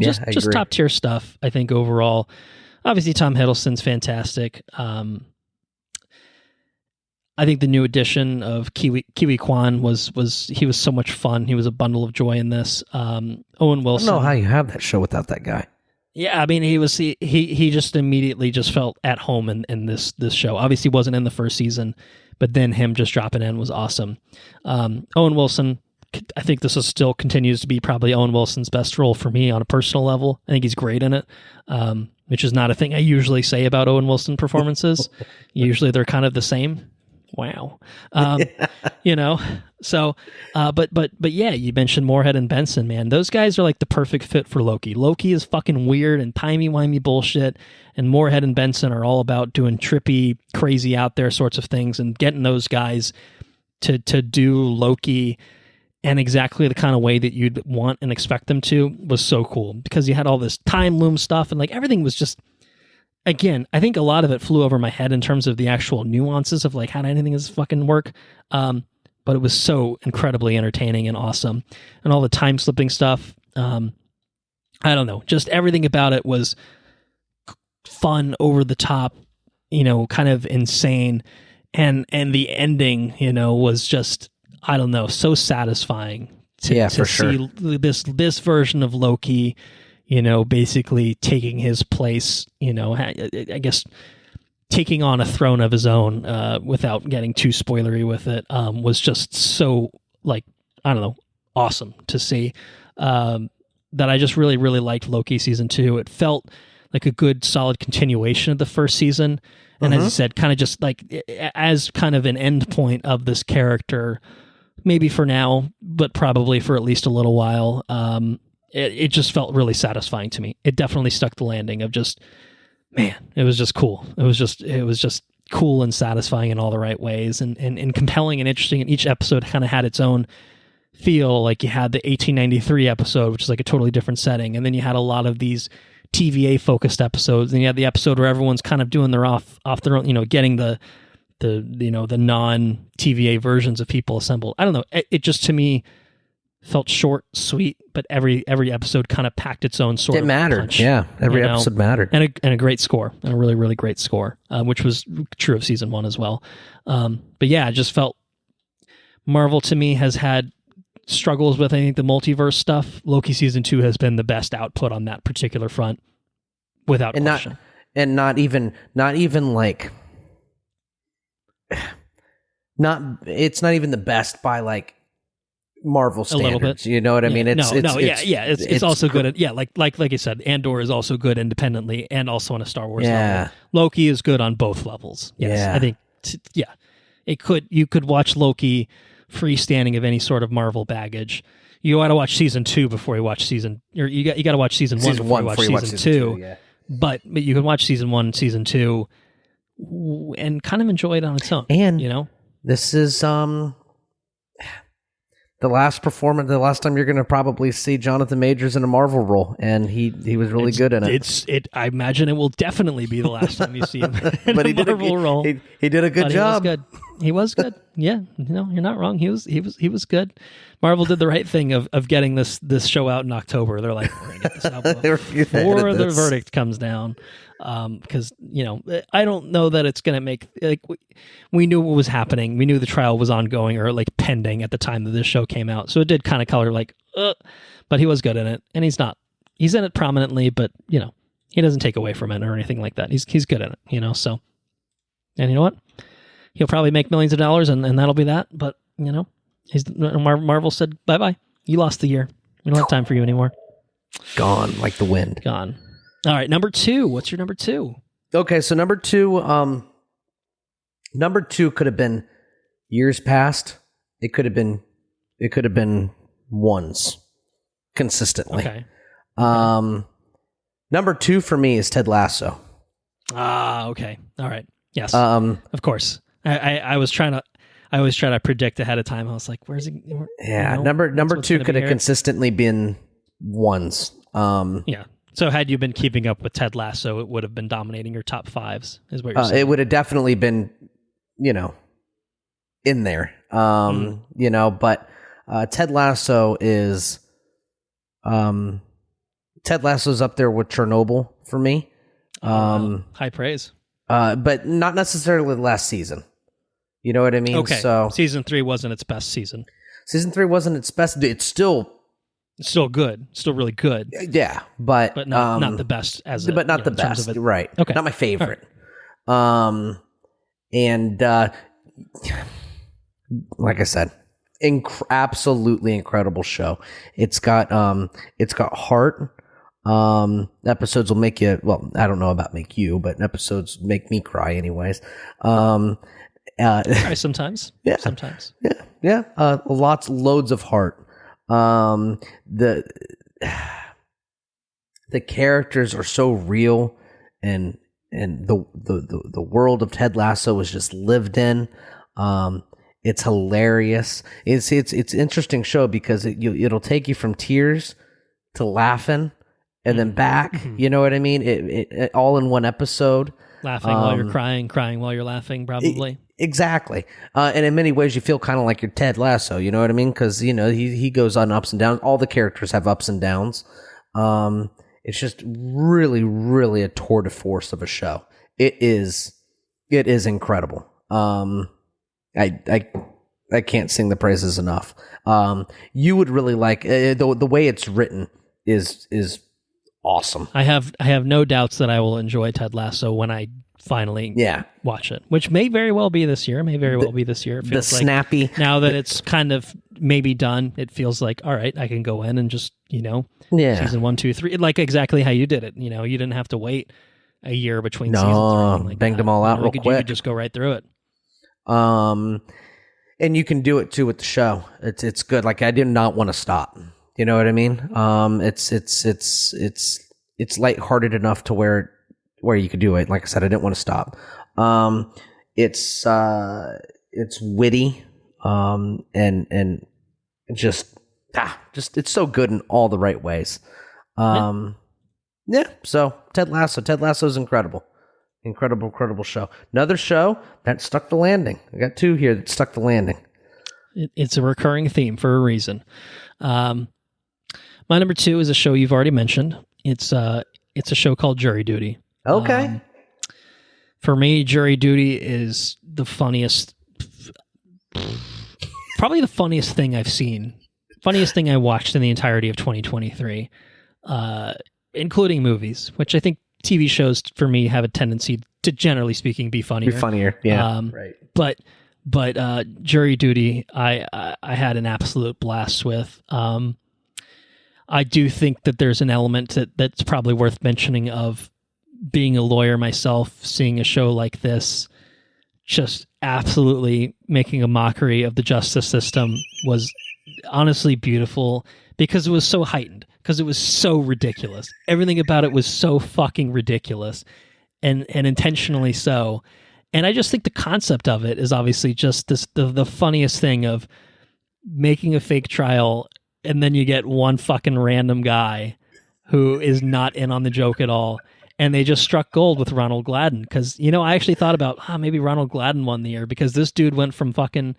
Just top tier stuff, I think, overall. Obviously, Tom Hiddleston's fantastic. I think the new addition of Kiwi Kwan was so much fun. He was a bundle of joy in this. Owen Wilson. I don't know how you have that show without that guy. Yeah, I mean, he just immediately just felt at home in this show. Obviously, wasn't in the first season, but then him just dropping in was awesome. Owen Wilson, I think this still continues to be probably Owen Wilson's best role for me on a personal level. I think he's great in it, which is not a thing I usually say about Owen Wilson performances. Usually they're kind of the same. Wow. So, but yeah, you mentioned Moorhead and Benson, man. Those guys are like the perfect fit for Loki. Loki is fucking weird and timey-wimey bullshit, and Moorhead and Benson are all about doing trippy, crazy out there sorts of things, and getting those guys to do Loki in exactly the kind of way that you'd want and expect them to was so cool, because you had all this time loom stuff, and like everything was just, again, I think a lot of it flew over my head in terms of the actual nuances of like how did anything this fucking work. But it was so incredibly entertaining and awesome. And all the time slipping stuff. I don't know. Just everything about it was fun, over the top, kind of insane. And the ending, was just, I don't know, so satisfying to see this version of Loki, basically taking his place, I guess taking on a throne of his own, without getting too spoilery with it, was just so, like, I don't know, awesome to see. That I just really, really liked Loki season 2. It felt like a good, solid continuation of the first season. And as you said, kind of just like as kind of an end point of this character, maybe for now, but probably for at least a little while. It just felt really satisfying to me. It definitely stuck the landing of just, man, it was just cool. It was just cool and satisfying in all the right ways, and compelling and interesting. And each episode kind of had its own feel. Like you had the 1893 episode, which is like a totally different setting, and then you had a lot of these TVA focused episodes, and you had the episode where everyone's kind of doing their off their own, getting the non TVA versions of people assembled. I don't know. It just, to me, felt short, sweet, but every episode kind of packed its own sort of mattered. punch, yeah, every episode mattered, and a great score, and a really, really great score, which was true of season 1 as well. But yeah, it just felt Marvel to me has had struggles with, I think, the multiverse stuff. Loki season 2 has been the best output on that particular front, without question. Not even like, it's not even the best by like Marvel standards. A little bit, you know what I mean? It's also good at, like you said, Andor is also good independently and also on a Star Wars level. Loki is good on both levels. Yes, I think you could watch Loki freestanding of any sort of Marvel baggage. You got to watch season 2 before you watch you got to watch season 1 before you watch season 2. Yeah. But you can watch season 1, season 2, and kind of enjoy it on its own. And this is the last time you're going to probably see Jonathan Majors in a Marvel role, and he was really good in it. I imagine it will definitely be the last time you see him in but a Marvel role. He did a good job. He was good. Yeah, you're not wrong. He was good. Marvel did the right thing of getting this show out in October. They're like, we're gonna get this out before the verdict comes down. Because I don't know that it's gonna make, like, we knew what was happening. We knew the trial was ongoing or like pending at the time that this show came out. So it did kind of color like, but he was good in it, and he's in it prominently, but he doesn't take away from it or anything like that. He's good in it, so. And you know what? He'll probably make millions of dollars, and that'll be that. But Marvel said, bye-bye. You lost the year. We don't have time for you anymore. Gone like the wind. Gone. All right, number 2. What's your number 2? Okay, so number 2 could have been years past. It could have been ones consistently. Okay. Number 2 for me is Ted Lasso. Okay. All right. Yes. Of course. I was trying to predict ahead of time. I was like, where's he? Number 2 could have consistently been ones. Yeah. So had you been keeping up with Ted Lasso, it would have been dominating your top 5s, is what you're saying. It would have definitely been, in there. But Ted Lasso is up there with Chernobyl for me. High praise. But not necessarily the last season. You know what I mean? Okay. So season 3 wasn't its best season. Season 3 wasn't its best. It's still good. Still really good. Yeah, but not the best but not the best. Right. Okay. Not my favorite. Right. And like I said, absolutely incredible show. It's got heart. Episodes will make you, well, I don't know about make you, but episodes make me cry anyways. Cry sometimes. Yeah. Sometimes. Yeah. Loads of heart. The characters are so real, and the world of Ted Lasso is just lived in. It's hilarious. It's interesting show because it'll take you from tears to laughing and then back. Mm-hmm. You know what I mean? It all in one episode. Laughing while you're crying while you're laughing, probably. Exactly. And in many ways, you feel kind of like you're Ted Lasso. You know what I mean? Because he goes on ups and downs. All the characters have ups and downs. It's just really, really a tour de force of a show. It is incredible. I can't sing the praises enough. You would really like the way it's written is awesome. I have no doubts that I will enjoy Ted Lasso when I finally Yeah. watch it, which may very well be this year. It The feels like snappy. now that it's kind of maybe done, it feels like, all right, I can go in and just, Yeah. season 1, 2, 3, like exactly how you did it. You didn't have to wait a year between seasons. Or anything like banged that. them all out real You quick. could just go right through it. And you can do it too with the show. It's good. Like I did not want to stop. You know what I mean? It's lighthearted enough to where you could do it. Like I said, I didn't want to stop. It's witty, and just it's so good in all the right ways. Yeah. So Ted Lasso is incredible. Incredible show. Another show that stuck the landing. I got 2 here that stuck the landing. It's a recurring theme for a reason. My number 2 is a show you've already mentioned. It's a show called Jury Duty. Okay. For me, Jury Duty is the funniest, probably the funniest thing I've seen, funniest thing I watched in the entirety of 2023, including movies, which I think TV shows for me have a tendency to, generally speaking, be funnier. Yeah. Right. But Jury Duty, I had an absolute blast with. I do think that there's an element that's probably worth mentioning of being a lawyer myself, seeing a show like this, just absolutely making a mockery of the justice system was honestly beautiful because it was so heightened, because it was so ridiculous. Everything about it was so fucking ridiculous and intentionally so. And I just think the concept of it is obviously just the funniest thing of making a fake trial, and then you get one fucking random guy who is not in on the joke at all. And they just struck gold with Ronald Gladden. Because, I actually thought about, maybe Ronald Gladden won the year, because this dude went from fucking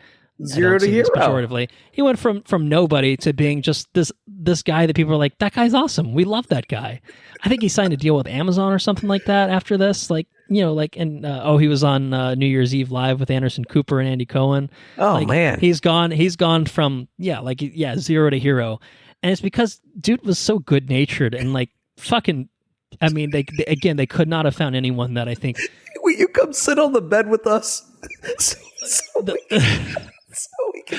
zero to hero. Pejoratively. He went from nobody to being just this guy that people are like, that guy's awesome. We love that guy. I think he signed a deal with Amazon or something like that after this. Like, he was on New Year's Eve Live with Anderson Cooper and Andy Cohen. Oh, man. He's gone from, zero to hero. And it's because dude was so good-natured and like fucking, I mean, they could not have found anyone that I think. Will you come sit on the bed with us?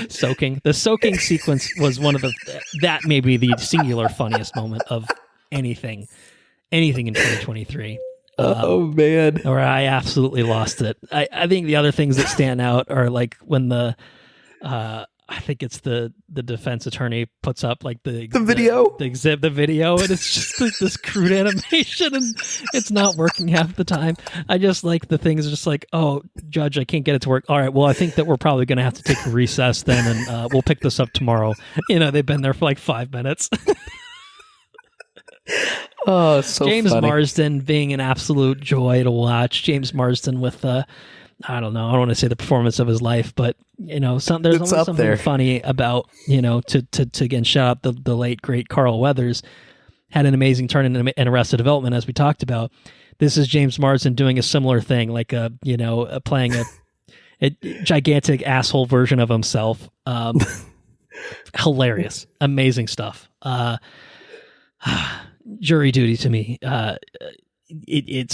Soaking. The soaking sequence was one of that may be the singular funniest moment of anything in 2023. Oh man, where I absolutely lost it. I think the other things that stand out are like when I think it's the defense attorney puts up like the video, the video, and it's just this crude animation, and it's not working half the time. I just like the things just like, oh, judge, I can't get it to work. All right, well, I think that we're probably going to have to take a recess then, and we'll pick this up tomorrow. They've been there for like 5 minutes. Oh, it's so James funny. Marsden being an absolute joy to watch. James Marsden with I don't know. I don't want to say the performance of his life, but there's always something there. Funny about to again shout out the late great Carl Weathers, had an amazing turn in Arrested Development, as we talked about. This is James Marsden doing a similar thing, like playing a gigantic asshole version of himself. Hilarious, amazing stuff. Jury Duty to me, it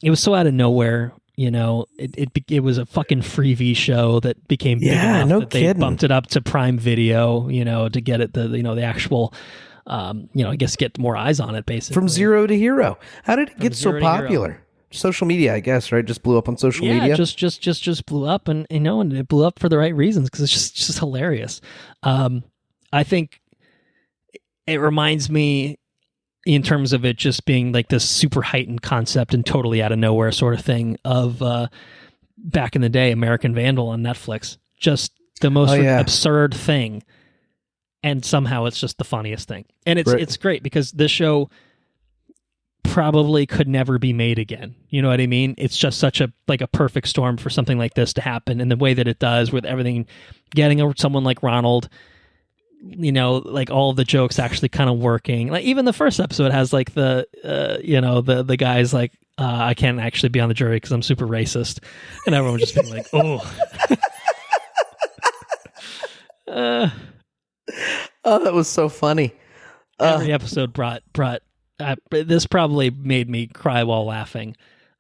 was so out of nowhere. It was a fucking Freevee show that became big enough that they bumped it up to Prime Video, to get it the actual, I guess get more eyes on it basically. From zero to hero. How did it get so popular? Social media, I guess, right? Just blew up on social media. Yeah, just blew up, and and it blew up for the right reasons because it's just hilarious. I think it reminds me, in terms of it just being like this super heightened concept and totally out of nowhere sort of thing, of back in the day, American Vandal on Netflix. Just the most absurd thing, and somehow it's just the funniest thing. And it's great because this show probably could never be made again. You know what I mean? It's just such a perfect storm for something like this to happen, and the way that it does, with everything, getting over someone like Ronald, like all of the jokes actually kind of working. Like even the first episode has like the guys like, I can't actually be on the jury because I'm super racist, and everyone just being like, oh. Oh, that was so funny. Every episode brought this probably made me cry while laughing.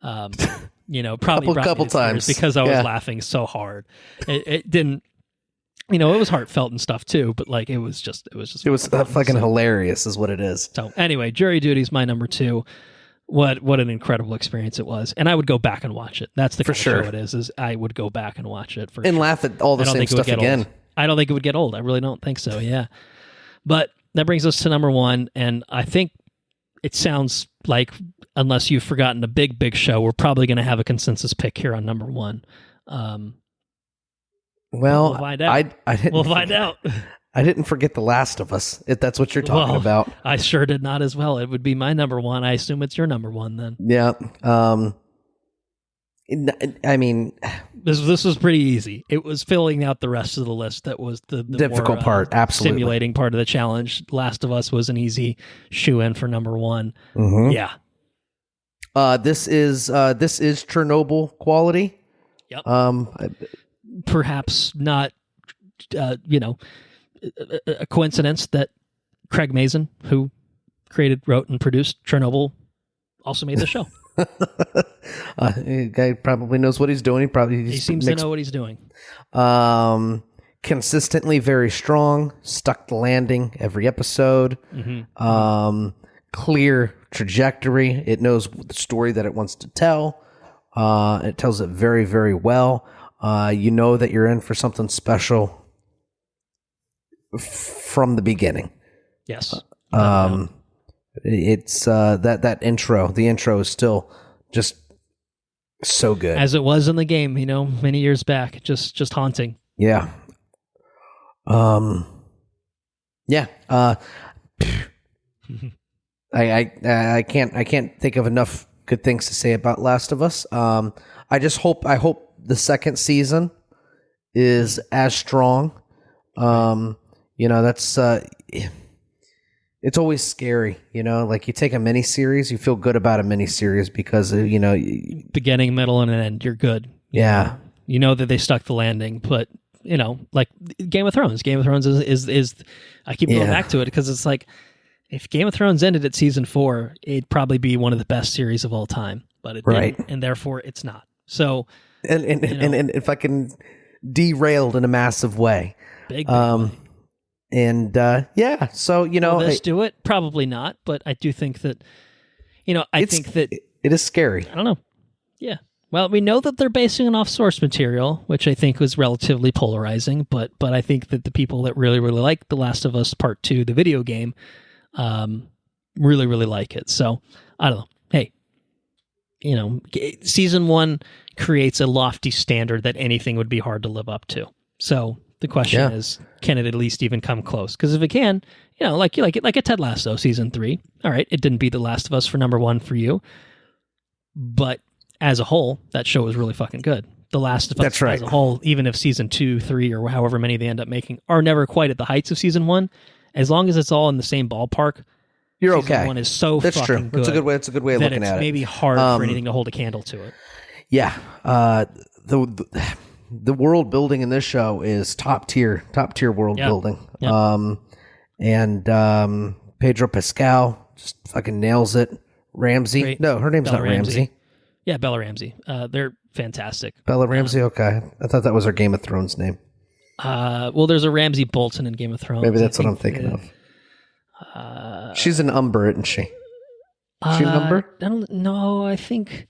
Probably brought couple me to tears times because I was laughing so hard. It didn't, it was heartfelt and stuff too, but like it was fucking hilarious is what it is. So anyway, Jury Duty's my number 2. What an incredible experience it was, and I would go back and watch it. That's the kind of show it is I would go back and watch it and laugh at all the same stuff again. I don't think it would get old. I really don't think so. Yeah, but that brings us to number 1, and I think it sounds like, unless you've forgotten a big show, we're probably going to have a consensus pick here on number 1. We'll find out. We'll find out. I didn't forget The Last of Us, if that's what you're talking about. I sure did not as well. It would be my number 1. I assume it's your number 1 then. Yeah. I mean, this was pretty easy. It was filling out the rest of the list that was the difficult more, part. Absolutely, stimulating part of the challenge. Last of Us was an easy shoe-in for number 1. Mm-hmm. Yeah. This is Chernobyl quality. Yep. Perhaps not. A coincidence that Craig Mazin, who created, wrote, and produced Chernobyl, also made the show. Guy probably knows what he's doing. He seems to know what he's doing. Consistently very strong. Stuck the landing every episode. Mm-hmm. Clear trajectory. It knows the story that it wants to tell. It tells it very, very well. You know that you're in for something special from the beginning. Yes. It's that intro. The intro is still just so good, as it was in the game, many years back. Just haunting. Yeah. Yeah. I can't think of enough good things to say about Last of Us. I hope the second season is as strong. That's it's always scary, like you take a mini series, you feel good about a mini series because beginning, middle, and an end, you're good. Yeah. You know that they stuck the landing, but like Game of Thrones is I keep going back to it because it's like, if Game of Thrones ended at season 4, it'd probably be one of the best series of all time, but it didn't, and therefore it's not. So, and fucking derailed in a massive way. Big way. And so will this do it? Probably not, but I do think that I think that it is scary. I don't know. Yeah. Well, we know that they're basing it off source material, which I think was relatively polarizing, but I think that the people that really, really like The Last of Us Part 2, the video game, really, really like it. So, I don't know. Hey, season 1 creates a lofty standard that anything would be hard to live up to. So, the question is, can it at least even come close? Because if it can, like a Ted Lasso season 3, all right, it didn't beat The Last of Us for number 1 for you, but as a whole, that show was really fucking good. The Last of Us as a whole, even if season 2, 3, or however many they end up making are never quite at the heights of season 1, as long as it's all in the same ballpark, you're season okay. 1 is so That's fucking true. good. It's a good way of looking at it. It's maybe hard for anything to hold a candle to it. Yeah. The world building in this show is top tier world building. Yep. And Pedro Pascal just fucking nails it. Ramsey. Great. No, her name's Bella not Ramsey. Yeah, Bella Ramsey. They're fantastic. Bella Ramsey? Okay. I thought that was her Game of Thrones name. Well, there's a Ramsey Bolton in Game of Thrones. Maybe that's what I'm thinking of. She's an Umber, isn't she? Is she an Umber? I don't know. I think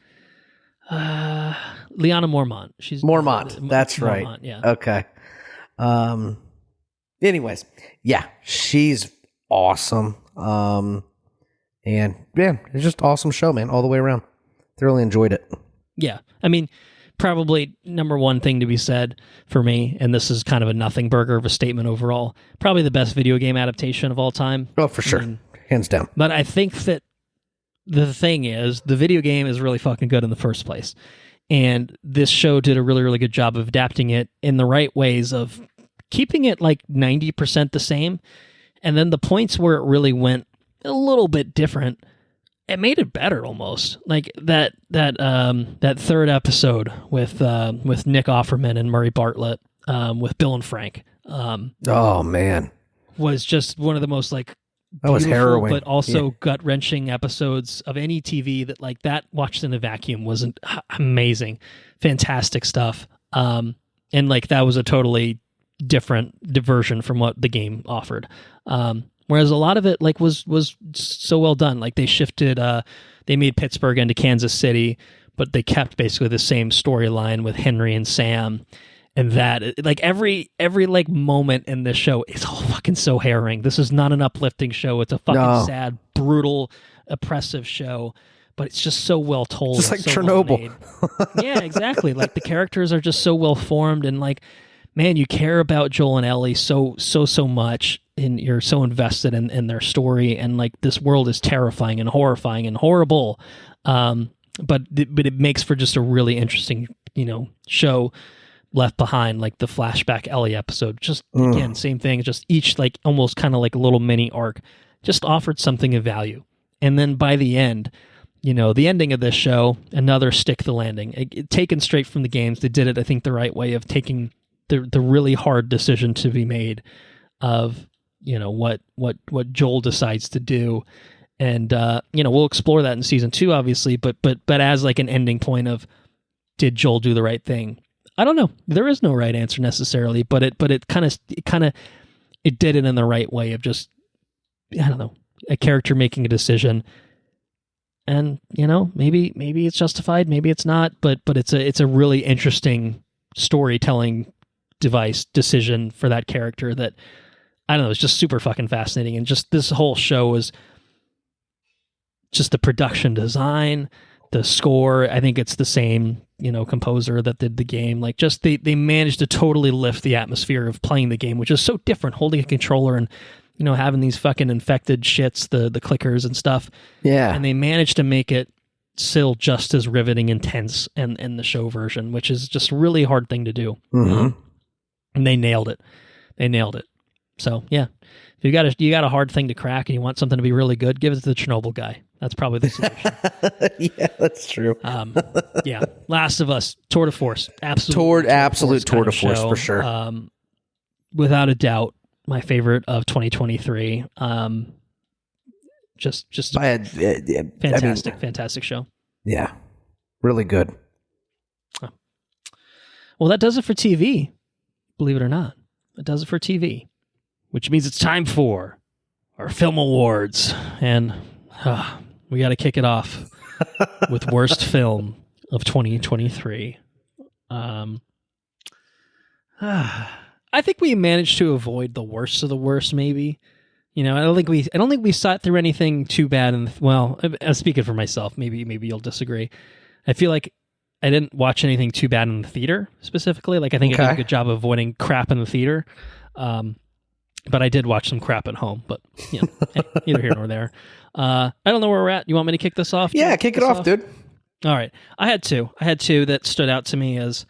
Lyanna Mormont. She's Mormont. That's right. Mormont, yeah. Okay. Anyways, yeah, she's awesome. And yeah, it's just an awesome show, man, all the way around. Thoroughly enjoyed it. Yeah. I mean, probably number one thing to be said for me, and this is kind of a nothing burger of a statement overall, probably the best video game adaptation of all time. Oh, for sure. Hands down. But I think that the thing is, the video game is really fucking good in the first place. And this show did a really, really good job of adapting it in the right ways of keeping it like 90% the same. And then the points where it really went a little bit different, it made it better almost. Like that third episode with Nick Offerman and Murray Bartlett, with Bill and Frank. Oh man, was just one of the most like That was harrowing, but also gut-wrenching episodes of any TV that like that watched in a vacuum wasn't amazing, fantastic stuff. And like that was a totally different diversion from what the game offered. Whereas a lot of it like was so well done. Like they shifted, they made Pittsburgh into Kansas City, but they kept basically the same storyline with Henry and Sam. And that, like every like moment in this show is all fucking so harrowing. This is not an uplifting show. It's a fucking sad, brutal, oppressive show. But it's just so well told. Just like so Chernobyl. Well yeah, exactly. Like the characters are just so well formed, and like, man, you care about Joel and Ellie so much, and you're so invested in their story. And like this world is terrifying and horrifying and horrible. But it makes for just a really interesting, show. Left Behind, like the flashback Ellie episode, just again, same thing, just each like almost kind of like a little mini arc, just offered something of value. And then by the end, the ending of this show, another stick the landing, taken straight from the games. They did it, I think, the right way of taking the really hard decision to be made of, what Joel decides to do. And, we'll explore that in season 2, obviously, but as like an ending point of, did Joel do the right thing? I don't know. There is no right answer necessarily, but it did it in the right way of just, I don't know, a character making a decision, and maybe it's justified, maybe it's not, but it's a really interesting storytelling decision for that character that, I don't know, it's just super fucking fascinating. And just this whole show is just the production design, the score. I think it's the same composer that did the game. Like, just they managed to totally lift the atmosphere of playing the game, which is so different, holding a controller and having these fucking infected shits, the clickers and stuff. Yeah. And they managed to make it still just as riveting and tense in the show version, which is just a really hard thing to do. Mm-hmm. And they nailed it. So yeah, if you got a hard thing to crack and you want something to be really good, give it to the Chernobyl guy. That's probably the solution. Yeah, that's true. Yeah, Last of Us, tour de force, absolute tour de force for sure. Without a doubt, my favorite of 2023. Just fantastic show. Yeah, really good. Well, that does it for TV. Believe it or not, it does it for TV, which means it's time for our film awards, and we got to kick it off with worst film of 2023. I think we managed to avoid the worst of the worst. Maybe, I don't think we sat through anything too bad. And I'm speaking for myself. Maybe you'll disagree. I feel like I didn't watch anything too bad in the theater specifically. Like, I think I did a good job of avoiding crap in the theater. But I did watch some crap at home. But hey, neither here nor there. I don't know where we're at. You want me to kick this off? Yeah, kick it off, dude. All right. I had two that stood out to me as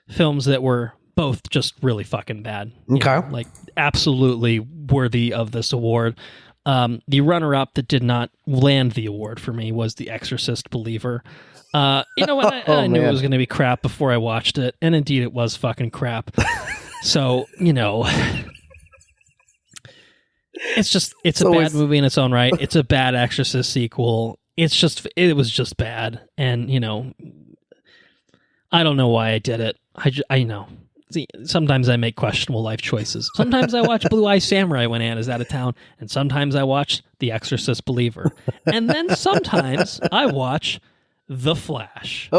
films that were both just really fucking bad. Okay. Like absolutely worthy of this award. The runner-up that did not land the award for me was The Exorcist Believer. I knew it was going to be crap before I watched it, and indeed it was fucking crap. So, it's a bad movie in its own right. It's a bad Exorcist sequel. It was just bad. And, I don't know why I did it. I know. See, sometimes I make questionable life choices. Sometimes I watch Blue Eye Samurai when Anna's out of town, and sometimes I watch The Exorcist Believer. And then sometimes I watch The Flash.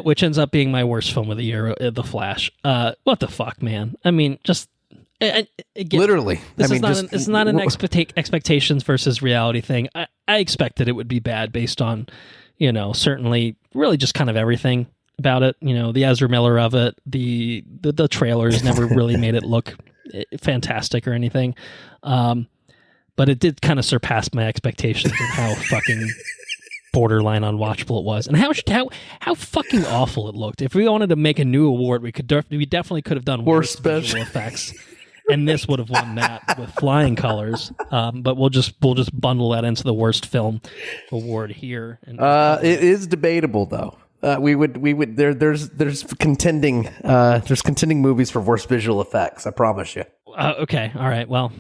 Which ends up being my worst film of the year, The Flash. What the fuck, man? I mean, just... Again, literally. It's not an expectations versus reality thing. I expected it would be bad based on, certainly really just kind of everything about it. The Ezra Miller of it, the trailers never really made it look fantastic or anything. But it did kind of surpass my expectations of how fucking borderline unwatchable it was, and how fucking awful it looked. If we wanted to make a new award, we definitely could have done worst visual effects, and this would have won that with flying colors. But we'll just bundle that into the worst film award here. And it is debatable though. There's contending movies for worst visual effects. I promise you. Okay, all right. Well,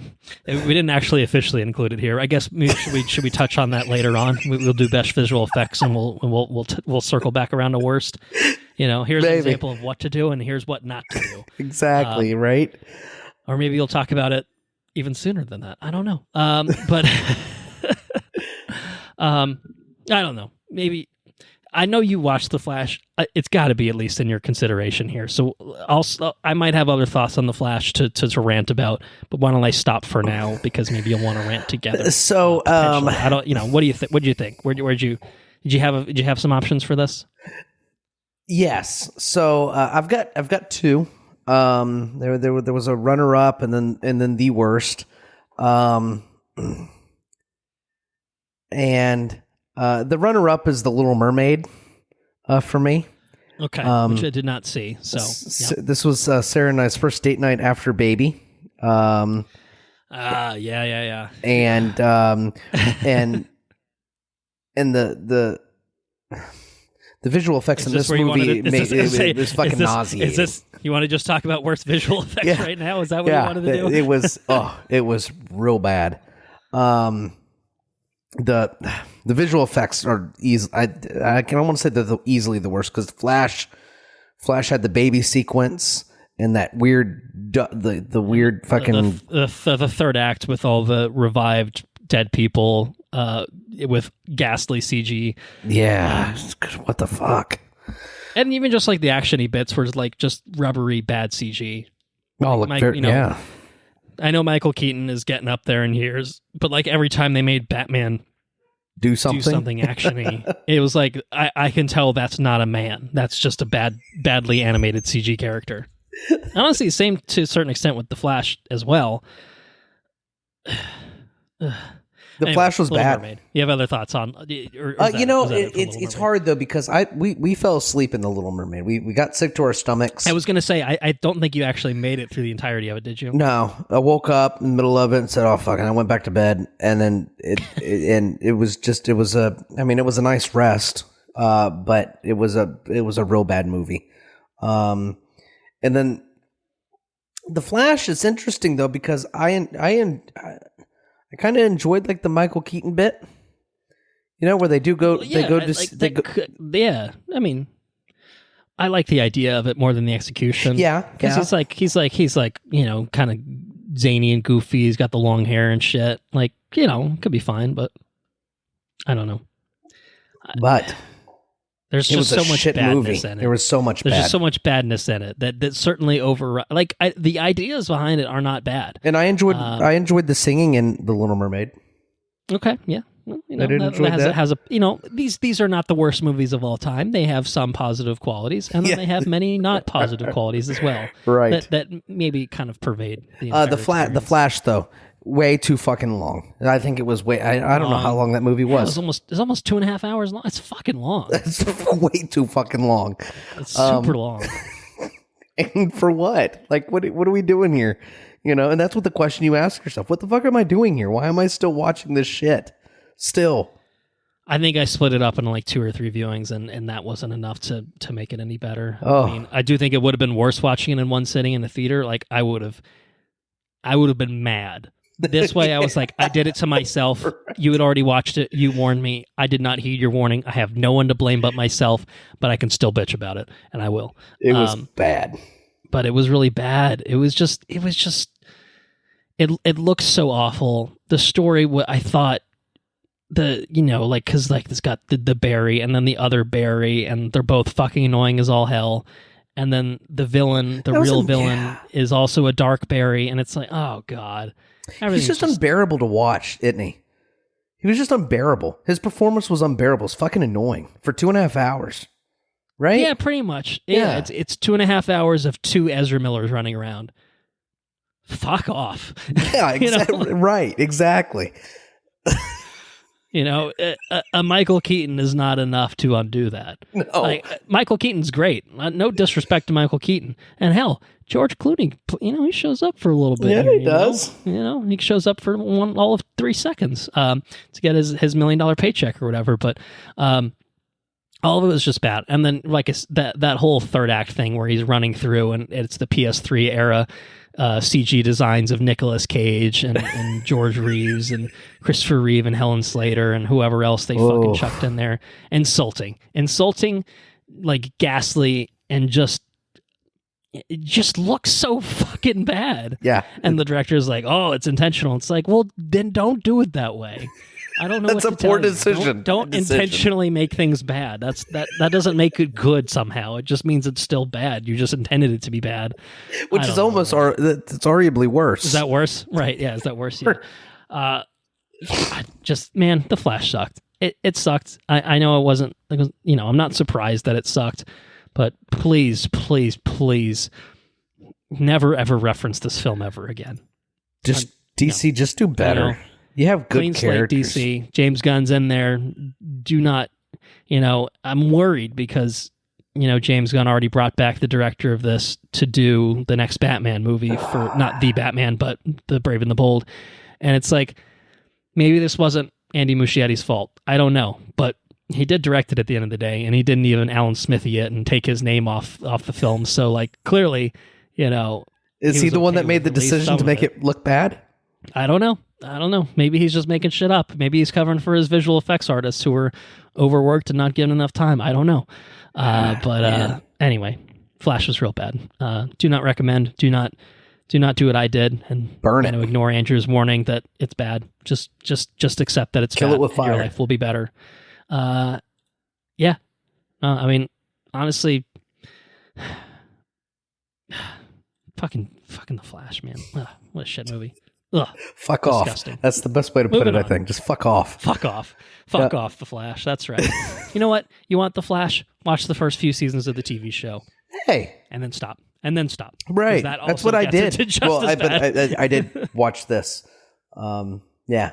we didn't actually officially include it here. I guess should we touch on that later on? We'll do best visual effects, and we'll circle back around to worst. Here's an example of what to do, and here's what not to do. Exactly, right? Or maybe you'll talk about it even sooner than that. I don't know. But I don't know. Maybe. I know you watched The Flash. It's got to be at least in your consideration here. So I might have other thoughts on The Flash to rant about, but why don't I stop for now because maybe you'll want to rant together. So I don't. What do you think? What do you think? Did you have some options for this? Yes. So I've got two. There was a runner up and then the worst. And the runner-up is The Little Mermaid for me. Okay, which I did not see. So this was Sarah and I's first date night after baby. Yeah. And the visual effects in this movie it was fucking nauseating. You want to just talk about worst visual effects right now? Is that what you wanted to do? It was real bad. The visual effects are easy. I don't want to say they're easily the worst because Flash had the baby sequence and that weird the weird fucking the third act with all the revived dead people with ghastly CG. Yeah, what the fuck? And even just like the actiony bits were like just rubbery bad CG. Oh, yeah. I know Michael Keaton is getting up there in years, but like every time they made Batman do something actiony, it was like I can tell that's not a man. That's just a badly animated CG character. Honestly, same to a certain extent with the Flash as well. The Flash was bad. Mermaid. You have other thoughts on? It's hard though because we fell asleep in The Little Mermaid. We got sick to our stomachs. I was going to say I don't think you actually made it through the entirety of it, did you? No, I woke up in the middle of it and said, "Oh fuck!" and I went back to bed. And then it was a nice rest, but it was a real bad movie. And then The Flash is interesting though because I kind of enjoyed like the Michael Keaton bit, where they do go. Yeah, I mean, I like the idea of it more than the execution. Yeah, because he's like kind of zany and goofy. He's got the long hair and shit. Like could be fine, but I don't know. But there's just so much badness in it. There was so much. There's just so much badness in it that certainly the ideas behind it are not bad. And I enjoyed the singing in The Little Mermaid. Okay, yeah. Well, I did enjoy that. These are not the worst movies of all time. They have some positive qualities, and then they have many not positive qualities as well. Right. That maybe kind of pervade the entire experience. The Flash though. Way too fucking long. I think it was way. I don't know how long that movie was. It was almost 2.5 hours long. It's fucking long. It's way too fucking long. It's super long. And for what? Like, what are we doing here? And that's what the question you ask yourself. What the fuck am I doing here? Why am I still watching this shit? Still. I think I split it up into like 2 or 3 viewings, and that wasn't enough to make it any better. Oh. I mean, I do think it would have been worse watching it in one sitting in the theater. Like, I would have been mad. This way, I was like, I did it to myself. Right. You had already watched it. You warned me. I did not heed your warning. I have no one to blame but myself, but I can still bitch about it, and I will. It was bad. But it was really bad. It looks so awful. The story, I thought, because it's got the Barry and then the other Barry, and they're both fucking annoying as all hell. And then the villain, real villain, is also a dark Barry, and it's like, oh god. He's just unbearable to watch, isn't he? He was just unbearable. His performance was unbearable. It's fucking annoying for 2.5 hours, right? Yeah, pretty much. Yeah. It's 2.5 hours of 2 Ezra Millers running around. Fuck off. Yeah, exactly. Right, exactly. A Michael Keaton is not enough to undo that. No. Michael Keaton's great. No disrespect to Michael Keaton. And hell, George Clooney, he shows up for a little bit. Yeah, here, he does. He shows up for all of 3 seconds to get his $1 million paycheck or whatever. But All of it was just bad. And then like that whole third act thing where he's running through and it's the PS3 era CG designs of Nicolas Cage and George Reeves and Christopher Reeve and Helen Slater and whoever else they fucking chucked in there. Insulting, like ghastly, and it just looks so fucking bad. Yeah. And the director's like, oh, it's intentional. It's like, well, then don't do it that way. I don't know. That's a poor decision. Don't intentionally make things bad. That doesn't make it good somehow. It just means it's still bad. You just intended it to be bad. Which is almost it's arguably worse. Is that worse? Right. Yeah. Is that worse? Yeah. Man, The Flash sucked. It sucked. I know it wasn't, I'm not surprised that it sucked, but please, please, please never ever reference this film ever again. Just DC, just do better. You have good clean characters. Slate DC. James Gunn's in there. Do not, I'm worried because, James Gunn already brought back the director of this to do the next Batman movie for not the Batman, but the Brave and the Bold. And it's like, maybe this wasn't Andy Muschietti's fault. I don't know, but he did direct it at the end of the day, and he didn't even Alan Smithy it and take his name off the film. So like clearly, is he the one that made the decision to make it look bad? I don't know. Maybe he's just making shit up. Maybe he's covering for his visual effects artists who were overworked and not given enough time. I don't know. Anyway, Flash was real bad. Do not recommend. Do not do what I did and burn it. Ignore Andrew's warning that it's bad. Just accept that it's kill bad. It with fire. Your life will be better. Yeah. I mean, honestly, fucking The Flash, man. Ugh, what a shit movie. Ugh, fuck disgusting. Off. That's the best way to put it, I think. Just fuck off. Fuck off. Fuck off, The Flash. That's right. You know what? You want The Flash? Watch the first few seasons of the TV show. Hey. And then stop. Right. That's what I did. Well, I did watch this. Yeah.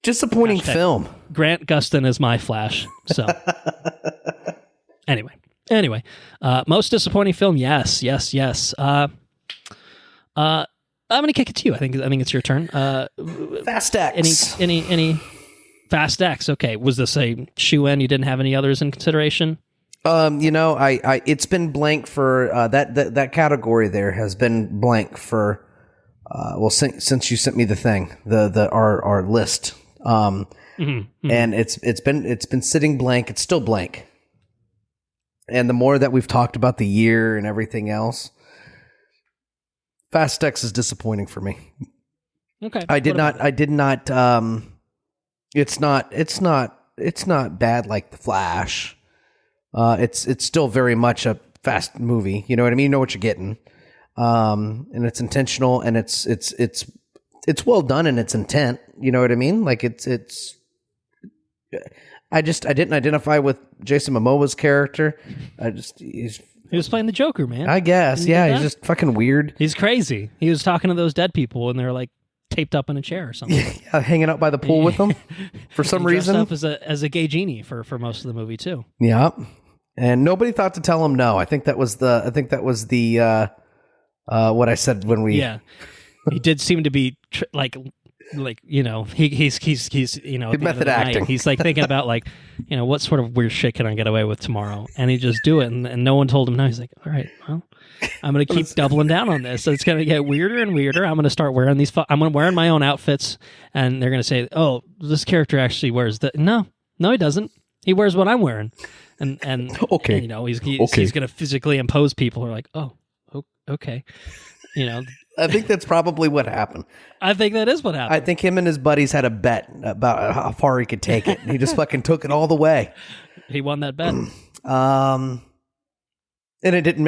Disappointing film. Grant Gustin is my Flash. So anyway, most disappointing film. Yes. I'm going to kick it to you. I think it's your turn. Fast X. Any Fast X? Okay. Was this a shoe-in? You didn't have any others in consideration? I it's been blank for that category. There has been blank for since you sent me the thing, our list. And it's been sitting blank. It's still blank. And the more that we've talked about the year and everything else, Fast X is disappointing for me. Okay. I did not. It's not bad like The Flash. It's still very much a fast movie. You know what I mean? You know what you're getting. And it's intentional, and it's well done in its intent. You know what I mean? Like I didn't identify with Jason Momoa's character. He was playing the Joker, man. I guess. Yeah, he's just fucking weird. He's crazy. He was talking to those dead people, and they're like taped up in a chair or something. Yeah, hanging out by the pool with them for some reason. Up as a gay genie for most of the movie too. Yeah, and nobody thought to tell him no. I think that was the what I said when we. Yeah, he did seem to be he's method acting. He's like thinking about what sort of weird shit can I get away with tomorrow, and he just do it, and no one told him no. He's like, all right, well, I'm going to keep doubling down on this. So it's going to get weirder and weirder. I'm going to start wearing these. I'm wearing my own outfits, and they're going to say, oh, this character actually wears that. No, he doesn't. He wears what I'm wearing, and okay, and, he's going to physically impose people who are like, oh, okay, I think that's probably what happened. I think that is what happened. I think him and his buddies had a bet about how far he could take it. And he just fucking took it all the way. He won that bet. And it didn't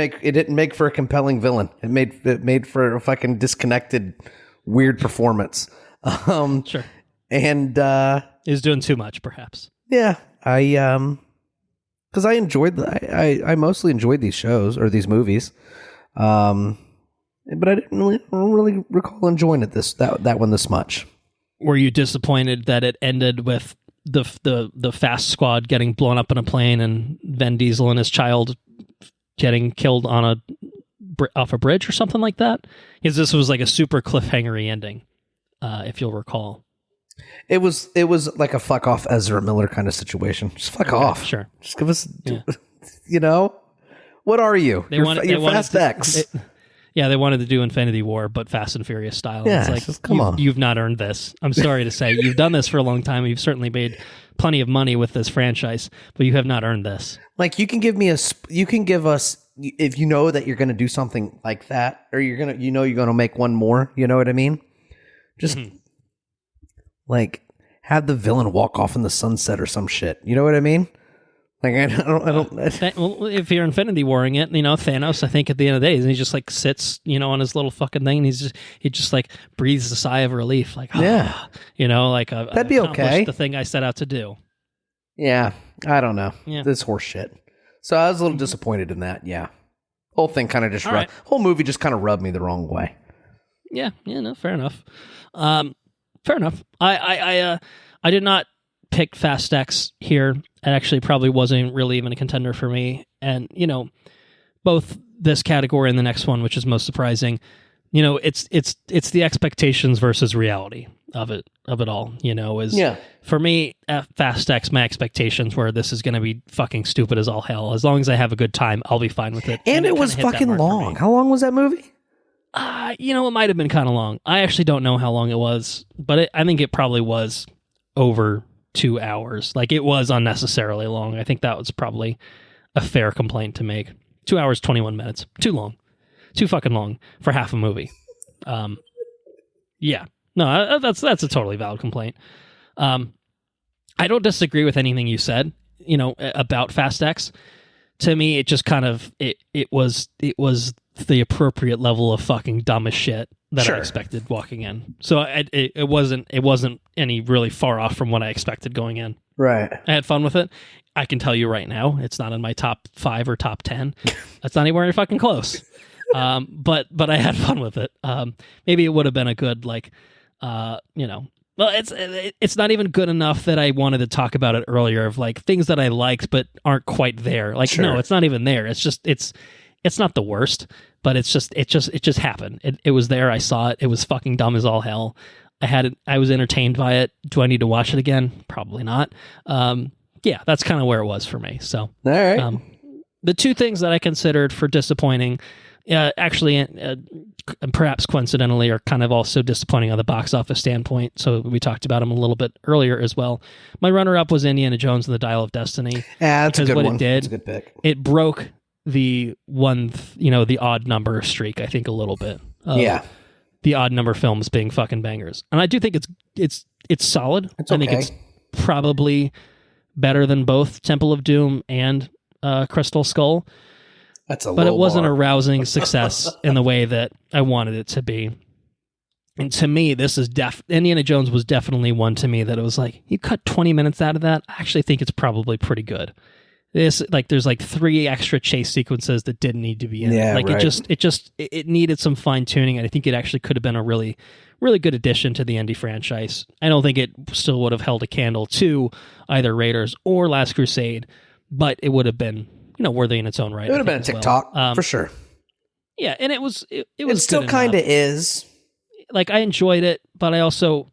make for a compelling villain. It made for a fucking disconnected, weird performance. Sure. And he was doing too much, perhaps. Yeah, because I mostly enjoyed these shows or these movies. But I don't really recall enjoying it that one this much. Were you disappointed that it ended with the Fast Squad getting blown up in a plane and Vin Diesel and his child getting killed on off a bridge or something like that? Because this was like a super cliffhangery ending, if you'll recall. It was like a fuck off Ezra Miller kind of situation. Just fuck off. Sure. Just give us, you know, what are you? You're Fast X. They wanted to do Infinity War, but Fast and Furious style. Yeah, it's like, just, come on. You've not earned this. I'm sorry to say. You've done this for a long time. You've certainly made plenty of money with this franchise, but you have not earned this. Like, you can give us, if you know that you're going to do something like that, or you're going to make one more, you know what I mean? Just, like, have the villain walk off in the sunset or some shit. You know what I mean? Like, I don't. Well, if you're Infinity Warring it, Thanos, I think at the end of the day, he just like sits, on his little fucking thing, and he just like breathes a sigh of relief, like, that'd be okay. The thing I set out to do. Yeah, I don't know. Yeah. This horse shit. So I was a little disappointed in that. Yeah, whole thing kind of just whole movie just kind of rubbed me the wrong way. Yeah, no, fair enough. Fair enough. I did not pick Fast X here. It actually probably wasn't really even a contender for me. And, both this category and the next one, which is most surprising, it's the expectations versus reality of it all, for me, at Fast X, my expectations were this is going to be fucking stupid as all hell. As long as I have a good time, I'll be fine with it. And it was fucking long. How long was that movie? It might have been kind of long. I actually don't know how long it was, but I think it probably was over 2 hours. Like, it was unnecessarily long. I think that was probably a fair complaint to make. 2 hours, 21 minutes. Too long. Too fucking long for half a movie. Yeah. No, that's a totally valid complaint. I don't disagree with anything you said, about Fast X. To me, it just kind of, it was the appropriate level of fucking dumb as shit that I expected walking in. So it wasn't any really far off from what I expected going in. Right. I had fun with it. I can tell you right now, it's not in my top 5 or top 10. That's not anywhere fucking close. But I had fun with it. Maybe it would have been a good, well, it's not even good enough that I wanted to talk about it earlier, of like things that I liked but aren't quite there. Like, no, it's not even there. It's just it's not the worst, but it just happened. It was there. I saw it. It was fucking dumb as all hell. I was entertained by it. Do I need to watch it again? Probably not. Yeah, that's kind of where it was for me. So, all right. The two things that I considered for disappointing, actually, perhaps coincidentally, are kind of also disappointing on the box office standpoint. So we talked about them a little bit earlier as well. My runner-up was Indiana Jones and the Dial of Destiny. Yeah, that's a good one. It did, that's a good pick. It broke the the odd number streak, I think, a little bit. Yeah. The odd number films being fucking bangers. And I do think it's solid. It's okay. I think it's probably better than both Temple of Doom and Crystal Skull. But it wasn't a rousing success in the way that I wanted it to be. And to me, this is Indiana Jones was definitely one to me that it was like, you cut 20 minutes out of that. I actually think it's probably pretty good. There's 3 extra chase sequences that didn't need to be in. Yeah, it needed some fine tuning, and I think it actually could have been a really, really good addition to the Indy franchise. I don't think it still would have held a candle to either Raiders or Last Crusade, but it would have been, worthy in its own right. It would have been a TikTok for sure. Yeah, and it was. It still kind of is. Like, I enjoyed it, but I also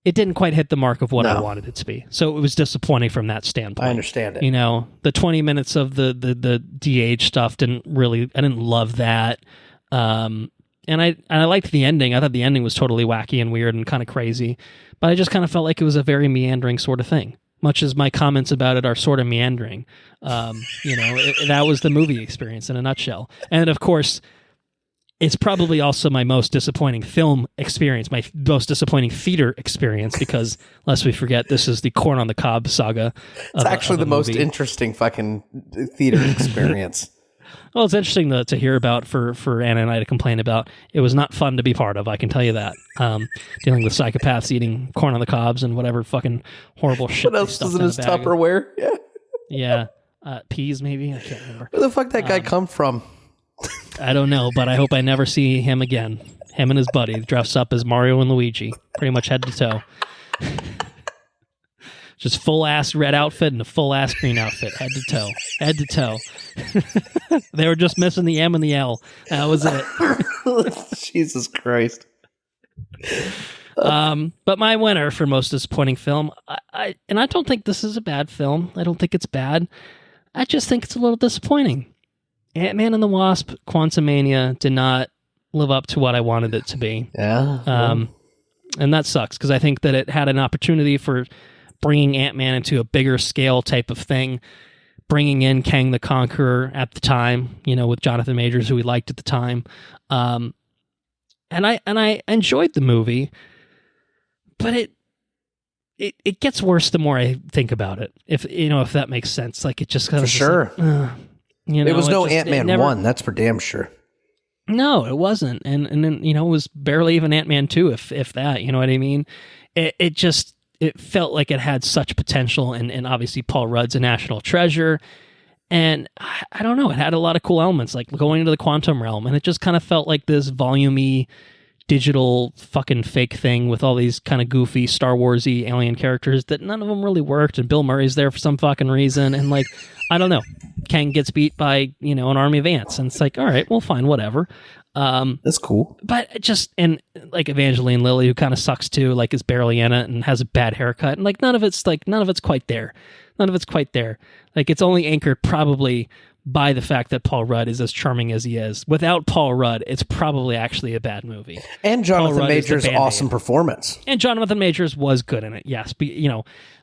it didn't quite hit the mark of what I wanted it to be. So it was disappointing from that standpoint. I understand it. The 20 minutes of the DH stuff I didn't love that. And I liked the ending. I thought the ending was totally wacky and weird and kind of crazy, but I just kind of felt like it was a very meandering sort of thing. Much as my comments about it are sort of meandering. That was the movie experience in a nutshell. And of course, it's probably also my most disappointing film experience, my most disappointing theater experience, because, lest we forget, this is the Corn on the Cob saga. It's actually the most interesting fucking theater experience. Well, it's interesting to hear about for Anna and I to complain about. It was not fun to be part of, I can tell you that. Dealing with psychopaths eating corn on the cobs and whatever fucking horrible shit. What else is in his Tupperware? Yeah. Peas, maybe? I can't remember. Where the fuck that guy come from? I don't know, but I hope I never see him again. Him and his buddy dressed up as Mario and Luigi, pretty much head to toe. Just full ass red outfit and a full ass green outfit, head to toe. They were just missing the M and the L. That was it. Jesus Christ. But my winner for most disappointing film, I don't think this is a bad film. I don't think it's bad. I just think it's a little disappointing. Ant-Man and the Wasp: Quantumania did not live up to what I wanted it to be. Yeah. And that sucks because I think that it had an opportunity for bringing Ant-Man into a bigger scale type of thing, bringing in Kang the Conqueror at the time, with Jonathan Majors, who we liked at the time. And I enjoyed the movie, but it gets worse the more I think about it. If that makes sense. Like, it just kind of sure. It was no Ant-Man 1, that's for damn sure. No, it wasn't. And then, it was barely even Ant-Man 2, if that, you know what I mean? It felt like it had such potential, and obviously Paul Rudd's a national treasure. And I don't know, it had a lot of cool elements, like going into the quantum realm, and it just kind of felt like this volume-y, digital fucking fake thing with all these kind of goofy Star Wars-y alien characters that none of them really worked, and Bill Murray's there for some fucking reason, and like, I don't know, Kang gets beat by, an army of ants, and it's like, all right, well, fine, whatever. That's cool. But and like Evangeline Lilly, who kind of sucks too, like is barely in it and has a bad haircut, and like none of it's quite there. None of it's quite there. Like, it's only anchored probably by the fact that Paul Rudd is as charming as he is. Without Paul Rudd, it's probably actually a bad movie. And Jonathan Majors' awesome performance. And Jonathan Majors was good in it, yes. But,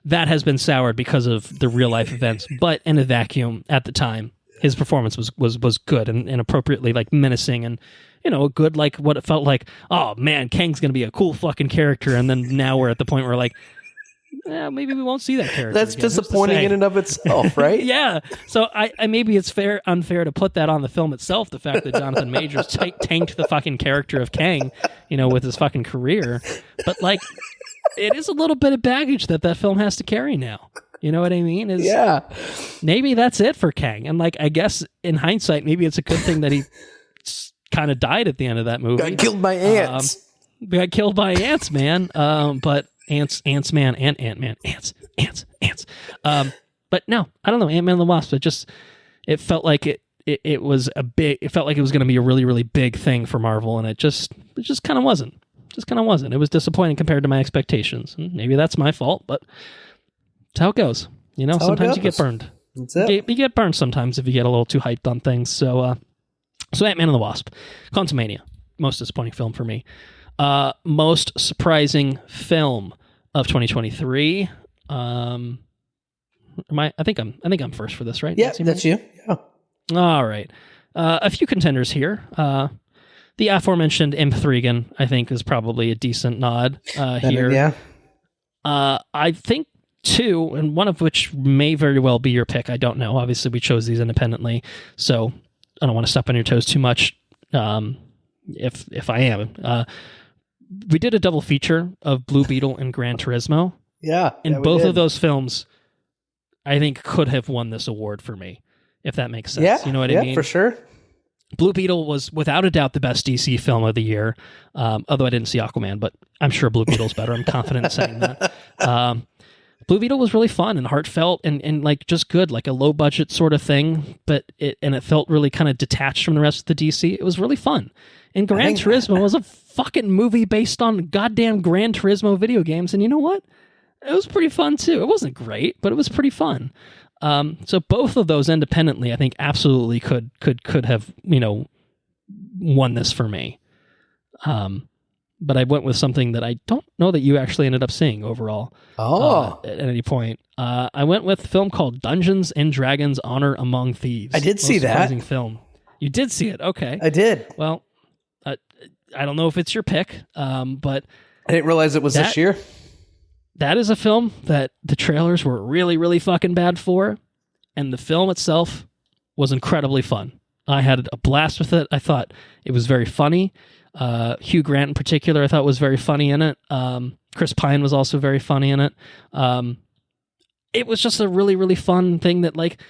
that has been soured because of the real life events. But in a vacuum at the time, his performance was good and appropriately like menacing and, a good, like, what it felt like, oh man, Kang's going to be a cool fucking character. And then now we're at the point where like, maybe we won't see that character. That's again. disappointing in and of itself, right? Yeah. So I maybe it's unfair to put that on the film itself, the fact that Jonathan Majors tanked the fucking character of Kang, with his fucking career. But like, it is a little bit of baggage that film has to carry now. You know what I mean? Yeah. Maybe that's it for Kang. And like, I guess in hindsight, maybe it's a good thing that he kind of died at the end of that movie. Got killed by ants. Got killed by ants, man. But Ants, man, and Ant-Man. Ants. But no, I don't know. Ant-Man and the Wasp. It felt like it was it felt like it was going to be a really, really big thing for Marvel, and it just kind of wasn't. It was disappointing compared to my expectations. And maybe that's my fault, but it's how it goes. Sometimes you get burned. That's it. You get burned sometimes if you get a little too hyped on things. So Ant-Man and the Wasp. Quantumania. Most disappointing film for me. Most surprising film of 2023. I think I'm first for this, right? Yeah, that's you. Yeah. All right. A few contenders here. The aforementioned M3gan, I think, is probably a decent nod here. Yeah. I think two, and one of which may very well be your pick. I don't know. Obviously, we chose these independently, so I don't want to step on your toes too much. If I am. We did a double feature of Blue Beetle and Gran Turismo. Yeah. And both of those films, I think, could have won this award for me, if that makes sense. Yeah, you know what I mean? Yeah, for sure. Blue Beetle was without a doubt the best DC film of the year, although I didn't see Aquaman, but I'm sure Blue Beetle's better. I'm confident in saying that. Blue Beetle was really fun and heartfelt and like just good, like a low budget sort of thing, but it felt really kind of detached from the rest of the DC. It was really fun. And Gran Turismo was a fucking movie based on goddamn Gran Turismo video games, and you know what? It was pretty fun too. It wasn't great, but it was pretty fun. So both of those independently, I think, absolutely could have won this for me. But I went with something that I don't know that you actually ended up seeing overall. At any point. I went with a film called Dungeons and Dragons: Honor Among Thieves. I did see that. Surprising film. You did see it. Okay. I did. Well, I don't know if it's your pick, but I didn't realize it was this year. That is a film that the trailers were really, really fucking bad for, and the film itself was incredibly fun. I had a blast with it. I thought it was very funny. Hugh Grant in particular, I thought was very funny in it. Chris Pine was also very funny in it. It was just a really, really fun thing that like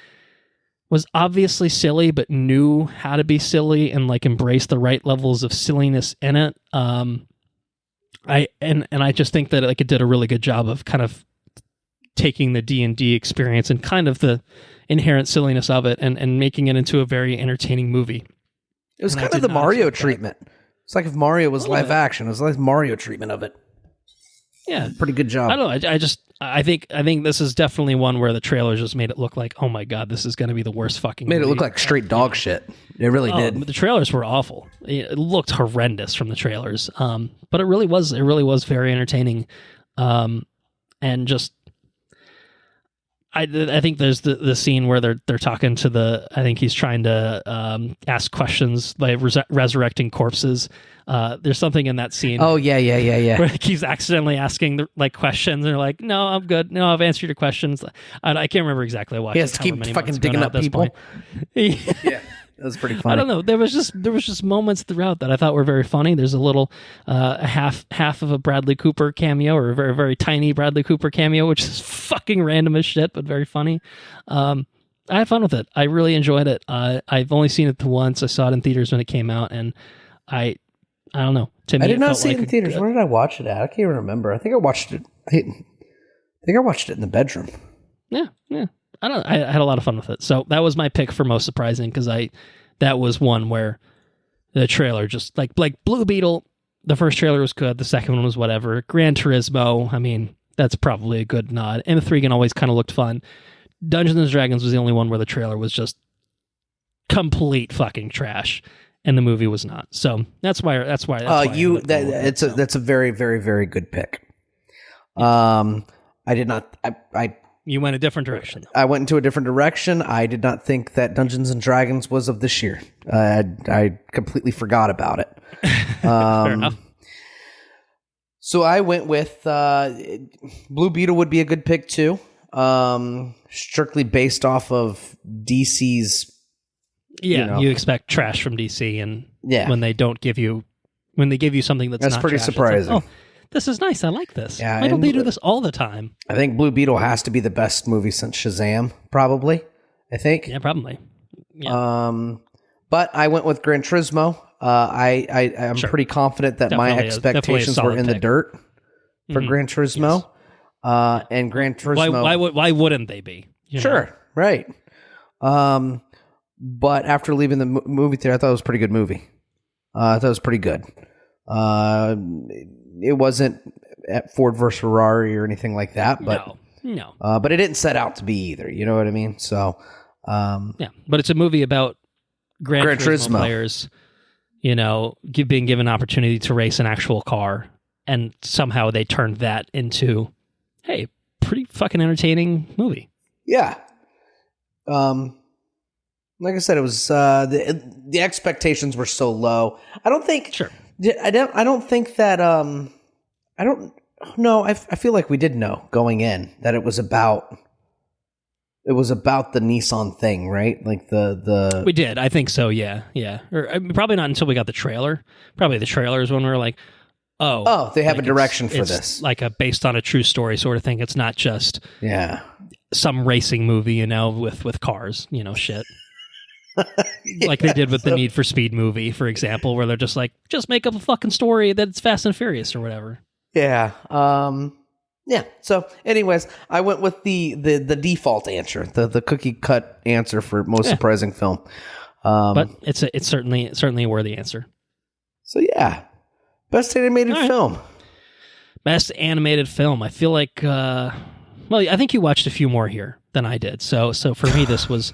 was obviously silly, but knew how to be silly and like embrace the right levels of silliness in it. I just think that like it did a really good job of kind of taking the D&D experience and kind of the inherent silliness of it and making it into a very entertaining movie. It was kind of the Mario treatment. It's like if Mario was live action. It was like Mario treatment of it. Yeah, pretty good job. I don't know. I think this is definitely one where the trailers just made it look like, oh my god, this is going to be the worst fucking. Made movie. it look like straight dog shit. It really did. The trailers were awful. It looked horrendous from the trailers. But it really was very entertaining. And just, I think there's the scene where they're talking to I think he's trying to ask questions by resurrecting corpses. There's something in that scene. Oh yeah. Where he's accidentally asking questions, and they're like, "No, I'm good. No, I've answered your questions." I can't remember exactly why. He has to keep fucking digging up people. Yeah. That was pretty funny. I don't know. There was just moments throughout that I thought were very funny. There's a little half of a Bradley Cooper cameo, or a very, very tiny Bradley Cooper cameo, which is fucking random as shit, but very funny. I had fun with it. I really enjoyed it. I've only seen it once. I saw it in theaters when it came out, and I don't know. To me, I did not see like it in theaters. Where did I watch it at? I can't even remember. I think I watched it. I think I watched it in the bedroom. Yeah. I had a lot of fun with it. So that was my pick for most surprising, because that was one where the trailer just like Blue Beetle, the first trailer was good, the second one was whatever. Gran Turismo, I mean, that's probably a good nod. And the 3 always kind of looked fun. Dungeons and Dragons was the only one where the trailer was just complete fucking trash, and the movie was not. So that's why that's a very, very, very good pick. I did not. You went a different direction. I went into a different direction. I did not think that Dungeons and Dragons was of this year. I completely forgot about it. Fair enough. So I went with Blue Beetle would be a good pick too. Strictly based off of DC's. Yeah, you expect trash from DC, and when they give you something that's not pretty trash, surprising. Like, oh, this is nice. I like this. Yeah, Why don't they do this all the time? I think Blue Beetle has to be the best movie since Shazam, probably. I think. Yeah, probably. Yeah. But I went with Gran Turismo. I'm pretty confident that my expectations were in the dirt for Gran Turismo. Yes. And Gran Turismo. Why wouldn't they be? Sure, right. But after leaving the movie theater, I thought it was a pretty good movie. I thought it was pretty good. It wasn't at Ford versus Ferrari or anything like that, but no. But it didn't set out to be either. You know what I mean? So, yeah, but it's a movie about Gran Turismo players, being given an opportunity to race an actual car, and somehow they turned that into, hey, pretty fucking entertaining movie. Yeah. Like I said, it was the expectations were so low. I don't think. Sure. I don't think that. I don't know. I feel like we did know going in that it was about. It was about the Nissan thing, right? Like the. We did. I think so. Yeah. Or probably not until we got the trailer. Probably the trailer is when we were like, oh, they have a direction for this, like a based on a true story sort of thing. It's not just some racing movie, with cars, shit. Like they did with the Need for Speed movie, for example, where they're just like, just make up a fucking story that's Fast and Furious or whatever. Yeah. Yeah. So, anyways, I went with the default answer, the cookie cut answer for most surprising film. But it's certainly a worthy answer. So yeah, best animated film. Best animated film. I feel like, I think you watched a few more here than I did. So for me, this was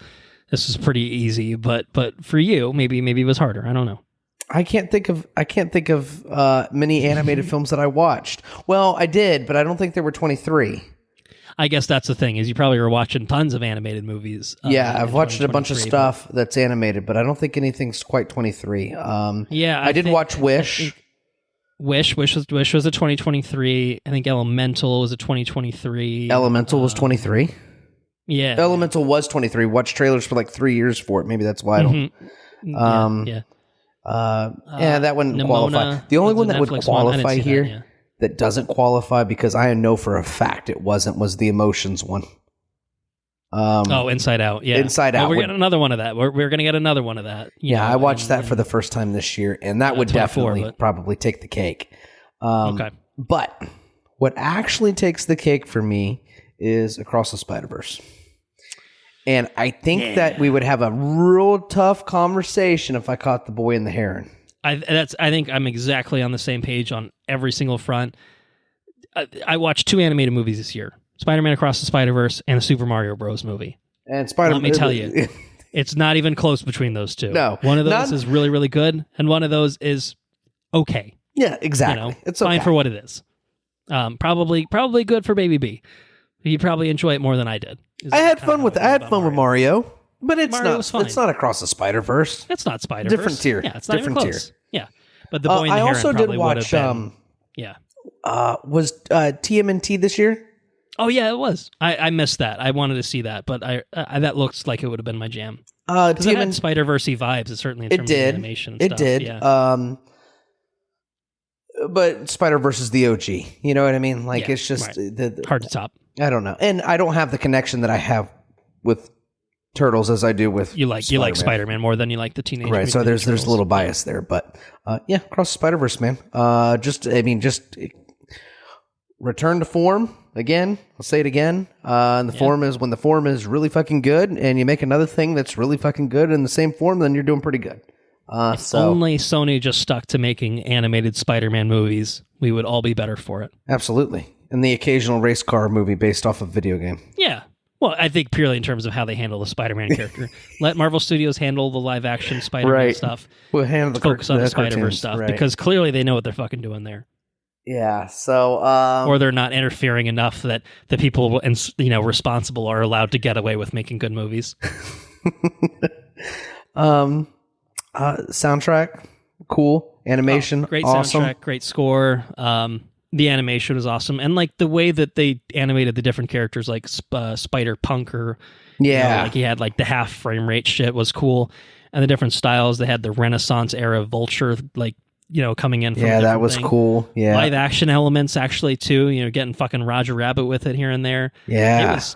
pretty easy. But for you, maybe it was harder. I don't know. I can't think of many animated films that I watched. Well, I did, but I don't think there were 23. I guess that's the thing, is you probably were watching tons of animated movies. I've watched a bunch of stuff that's animated, but I don't think anything's quite 23. I did watch Wish. Wish was a 2023. I think Elemental was a 2023. Elemental was 23. Yeah, Elemental was 23. Watched trailers for like 3 years for it. Maybe that's why I don't. That wouldn't qualify. The only one that would qualify here that doesn't qualify, because I know for a fact it wasn't, was the Emotions one. Inside Out. Yeah, Inside Out. We're getting another one of that. We're going to get another one of that. I watched that for the first time this year, and that would definitely probably take the cake. Okay. But what actually takes the cake for me is Across the Spider-Verse. And I think that we would have a real tough conversation if I caught The Boy and the Heron. I think I'm exactly on the same page on every single front. I watched 2 animated movies this year: Spider-Man Across the Spider-Verse and the Super Mario Bros. Movie. And Spider-Man. Let me tell you, it's not even close between those two. No, one of those is really, really good, and one of those is okay. Yeah, exactly. It's fine for what it is. Probably good for Baby B. He probably enjoy it more than I did. I had fun with Mario, but it's Mario was fine. It's not Across the Spider-Verse. It's not Spider-Verse. Different tier. Yeah, it's not different even close. tier. Yeah, but the Boy and the I Heron also did probably would watch. have been. Yeah. Was TMNT this year? Oh yeah, it was. I missed that. I wanted to see that, but I that looks like it would have been my jam. Because it had Spider-Verse-y vibes. It certainly in terms of animation. And it stuff. did. Yeah. But Spider-Verse is the OG. You know what I mean? Like it's just hard to top. I don't know, and I don't have the connection that I have with Turtles as I do with you like Spider-Man more than you like the Teenage right. Mutant So there's Turtles. a little bias there, but Across the Spider-Verse, man. Just return to form again. I'll say it again. And the form is when the form is really fucking good, and you make another thing that's really fucking good in the same form, then you're doing pretty good. If only Sony just stuck to making animated Spider-Man movies, we would all be better for it. Absolutely. And the occasional race car movie based off of video game. Yeah. Well, I think purely in terms of how they handle the Spider-Man character. Let Marvel Studios handle the live-action Spider-Man stuff. We'll handle focus on the Spider-Verse stuff because clearly they know what they're fucking doing there. Yeah. So, or they're not interfering enough that the people responsible are allowed to get away with making good movies. Soundtrack, cool. Animation, great awesome. Soundtrack, great score. The animation was awesome, and like the way that they animated the different characters, like Spider Punk, or like he had like the half frame rate shit was cool, and the different styles. They had the Renaissance era Vulture, like coming in. From that was cool. Yeah, live action elements actually too. Getting fucking Roger Rabbit with it here and there. Yeah, it was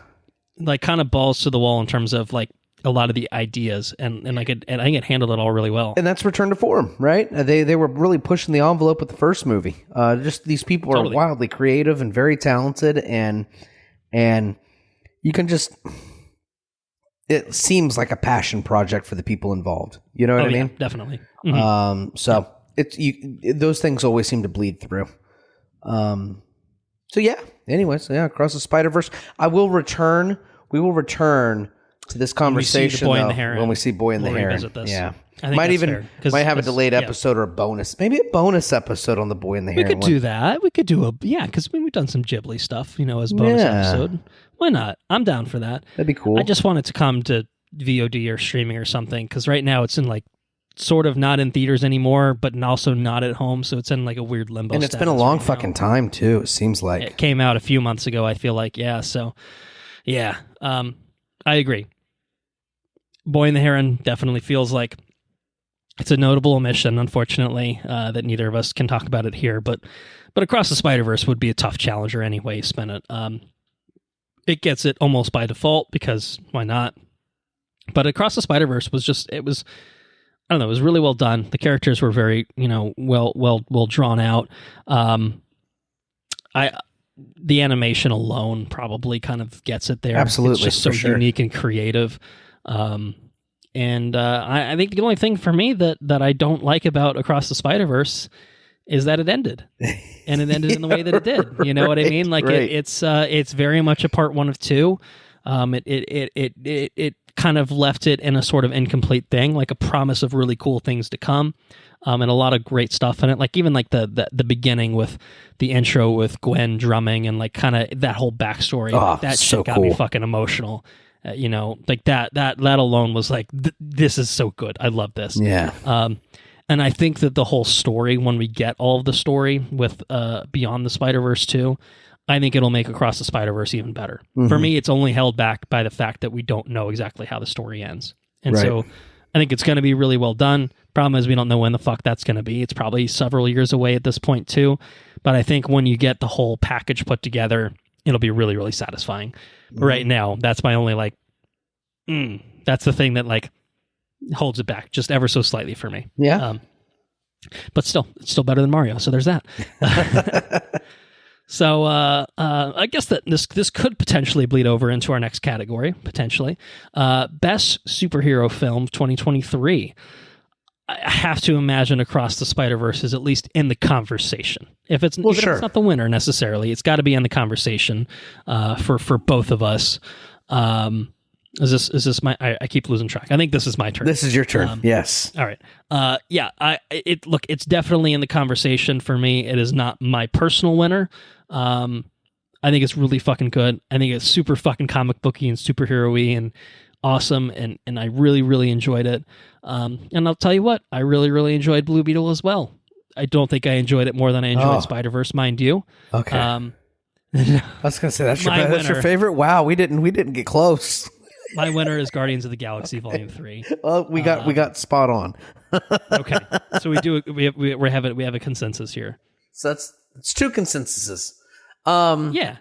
like kind of balls to the wall in terms of like a lot of the ideas, and I think it handled it all really well. And that's return to form, right? They were really pushing the envelope with the first movie. Just these people are wildly creative and very talented, and you can just, it seems like a passion project for the people involved. You know what I mean? Yeah, definitely. Mm-hmm. Those things always seem to bleed through. Anyways, Across the Spider-Verse. We will return to this conversation when we see Boy and the Heron. Yeah, might have a delayed episode or a bonus, maybe a bonus episode on the Boy and the Heron. We could do that. We could do because we've done some Ghibli stuff, as bonus episode. Why not? I'm down for that. That'd be cool. I just want it to come to VOD or streaming or something, because right now it's in like sort of not in theaters anymore, but also not at home, so it's in like a weird limbo. And it's been a long fucking time too. It seems like it came out a few months ago. I feel like I agree. Boy and the Heron definitely feels like it's a notable omission, unfortunately, that neither of us can talk about it here, but Across the Spider-Verse would be a tough challenger anyway you spin it. It gets it almost by default, because why not? But Across the Spider-Verse it was really well done. The characters were very, well drawn out. The animation alone probably kind of gets it there. Absolutely. It's just so unique and creative. I think the only thing for me that I don't like about Across the Spider-Verse is that it ended, and it ended in the way that it did. You know what I mean? Like it's very much a part 1 of 2. It kind of left it in a sort of incomplete thing, like a promise of really cool things to come. And a lot of great stuff in it, like even like the beginning with the intro with Gwen drumming and like kind of that whole backstory. That shit got me fucking emotional. Like that alone was like, this is so good. I love this. Yeah. And I think that the whole story, when we get all of the story with Beyond the Spider-Verse 2, I think it'll make Across the Spider-Verse even better. Mm-hmm. For me, it's only held back by the fact that we don't know exactly how the story ends. And so I think it's going to be really well done. Problem is we don't know when the fuck that's going to be. It's probably several years away at this point too. But I think when you get the whole package put together, it'll be really, really satisfying. But right now, that's my only that's the thing that like holds it back just ever so slightly for me. Yeah. But still, it's still better than Mario. So there's that. So I guess that this could potentially bleed over into our next category, potentially. Best Superhero Film 2023. I have to imagine Across the Spider-Verse is at least in the conversation. If it's, Well, even if it's not the winner necessarily, it's got to be in the conversation for both of us. Is this my? I keep losing track. I think this is my turn. This is your turn. Yes. All right. Yeah. It's definitely in the conversation for me. It is not my personal winner. I think it's really fucking good. I think it's super fucking comic booky and superhero-y and awesome, and I really, really enjoyed it. And I'll tell you what, I really, really enjoyed Blue Beetle as well. I don't think I enjoyed it more than I enjoyed Spider-Verse, mind you. Okay. I was gonna say that's your favorite. Wow, we didn't get close. My winner is Guardians of the Galaxy Volume 3. Well, we got spot on. Okay, so we have a consensus here. So it's two consensuses. Yeah.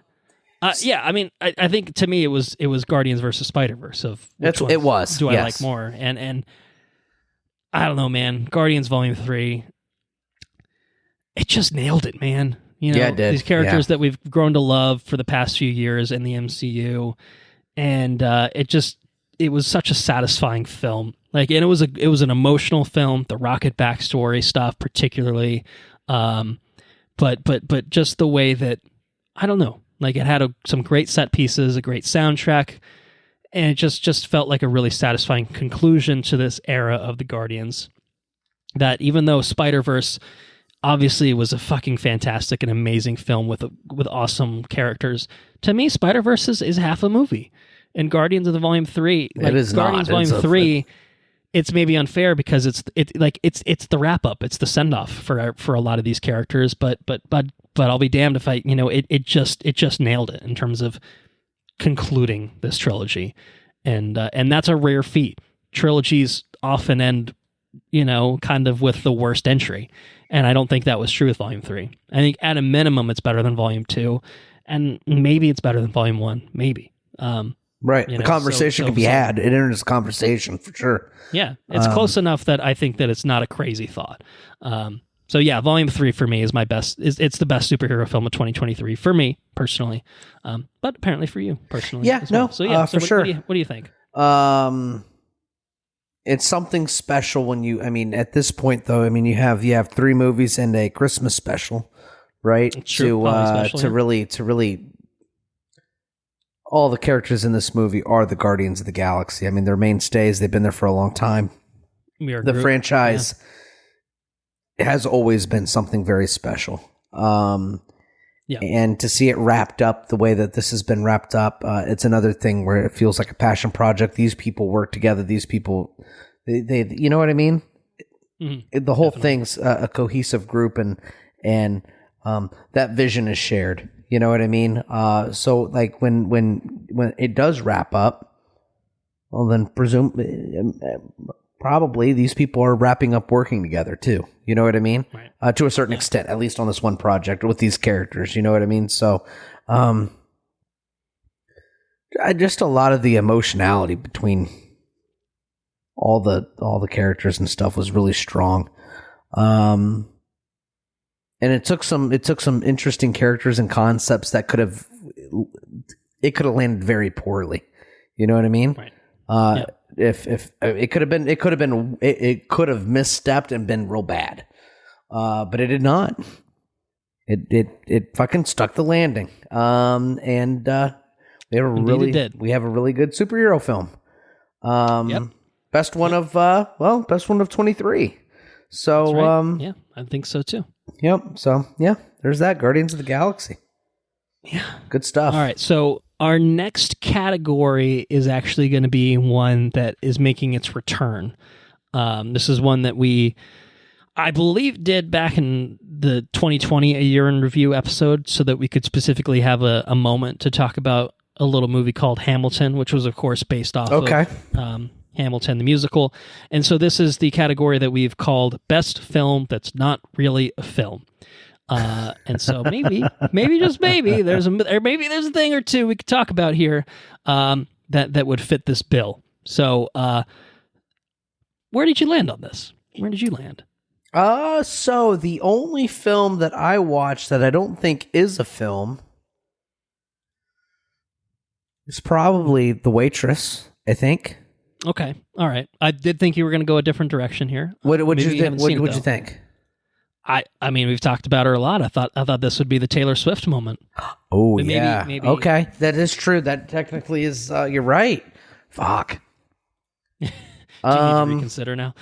I mean, I think to me it was Guardians versus Spider-Verse of which it was. Do I like more? And I don't know, man. Guardians Volume 3, it just nailed it, man. You know, it did. These characters that we've grown to love for the past few years in the MCU, and it was such a satisfying film. Like, and it was an emotional film. The Rocket backstory stuff, particularly, but just the way that, I don't know. Like, it had some great set pieces, a great soundtrack, and it just felt like a really satisfying conclusion to this era of the Guardians. That even though Spider-Verse obviously was a fucking fantastic and amazing film with awesome characters, to me, Spider-Verse is half a movie. And Guardians of the Volume 3, like, it is Guardians not. Volume 3, it's maybe unfair because it's the wrap up, it's the send off for a lot of these characters, but I'll be damned if it just nailed it in terms of concluding this trilogy, and that's a rare feat. Trilogies often end, kind of with the worst entry, and I don't think that was true with Volume 3. I think at a minimum it's better than Volume 2, and maybe it's better than Volume 1, maybe. Right, the conversation can be had. It enters conversation for sure. Yeah, it's close enough that I think that it's not a crazy thought. So yeah, Volume 3 for me is my best. It's the best superhero film of 2023 for me personally, but apparently for you personally. Yeah, as well. So yeah, for sure. What do you think? It's something special when you. I mean, at this point though, I mean, you have 3 movies and a Christmas special, right? To really. All the characters in this movie are the Guardians of the Galaxy. I mean, they're mainstays. They've been there for a long time. The franchise has always been something very special. And to see it wrapped up the way that this has been wrapped up, it's another thing where it feels like a passion project. These people work together. These people, they you know what I mean? Mm-hmm. The whole thing's a cohesive group, and that vision is shared. You know what I mean? So like when it does wrap up, well then probably these people are wrapping up working together too. You know what I mean? Right. To a certain extent, at least on this one project with these characters. You know what I mean? So, just a lot of the emotionality between all the characters and stuff was really strong. And it took some interesting characters and concepts that could have landed very poorly. You know what I mean? Right. If it could have misstepped and been real bad, but it did not. It fucking stuck the landing. And we have a really good superhero film. Best one of 23. So right. Yeah, I think so too. Yep. So yeah, there's that Guardians of the Galaxy. Yeah, good stuff. All right, so our next category is actually going to be one that is making its return. This is one that I believe, did back in the 2020 A Year in Review episode, so that we could specifically have a moment to talk about a little movie called Hamilton, which was, of course, based off of Hamilton the musical. And so this is the category that we've called Best Film That's Not Really a Film. And so maybe just maybe there's a thing or two we could talk about here that would fit this bill. So where did you land on this? Where did you land? So the only film that I watched that I don't think is a film is probably The Waitress, I think. Okay. All right. I did think you were going to go a different direction here. What would Maybe you think? haven't What seen it, would you though. think? I mean, we've talked about her a lot. I thought this would be the Taylor Swift moment. Oh, But maybe. Okay, that is true. That technically is. You're right. Fuck. Do you need to reconsider now?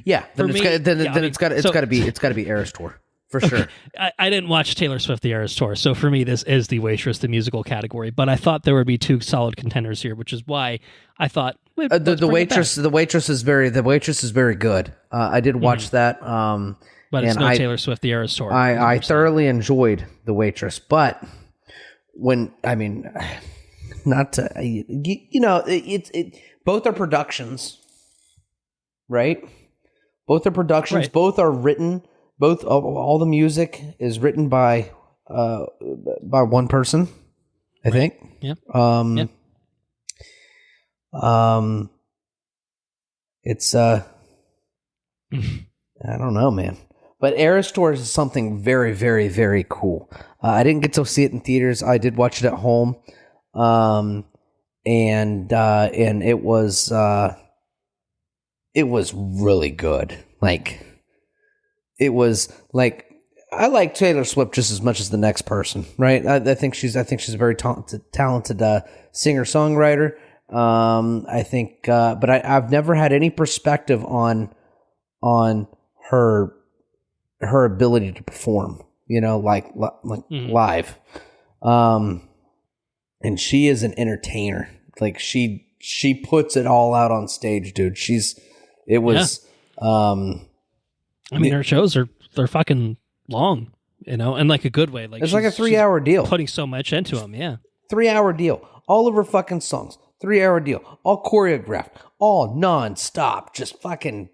Yeah. Then For it's me, got to be Eras Tour for sure. I didn't watch Taylor Swift the Eras Tour, so for me this is the Waitress the musical category. But I thought there would be two solid contenders here, which is why I thought The Waitress is very good. I did watch that. But it's no Taylor Swift the Eras Tour. I thoroughly enjoyed The Waitress, but not to both are productions, right? Both are productions. Right. Both are written. All the music is written by one person, I think. Yeah. It's I don't know, man. But Eras Tour is something very, very, very cool. I didn't get to see it in theaters. I did watch it at home, and it was really good. It was like I like Taylor Swift just as much as the next person, right? I think she's a very talented singer songwriter. But I've never had any perspective on her ability to perform, live. And she is an entertainer. Like she puts it all out on stage, dude. Her shows they're fucking long, in like a good way. Like it's like a 3-hour deal. Putting so much into them, yeah. 3-hour deal. All of her fucking songs. 3-hour deal. All choreographed. All non-stop. Just fucking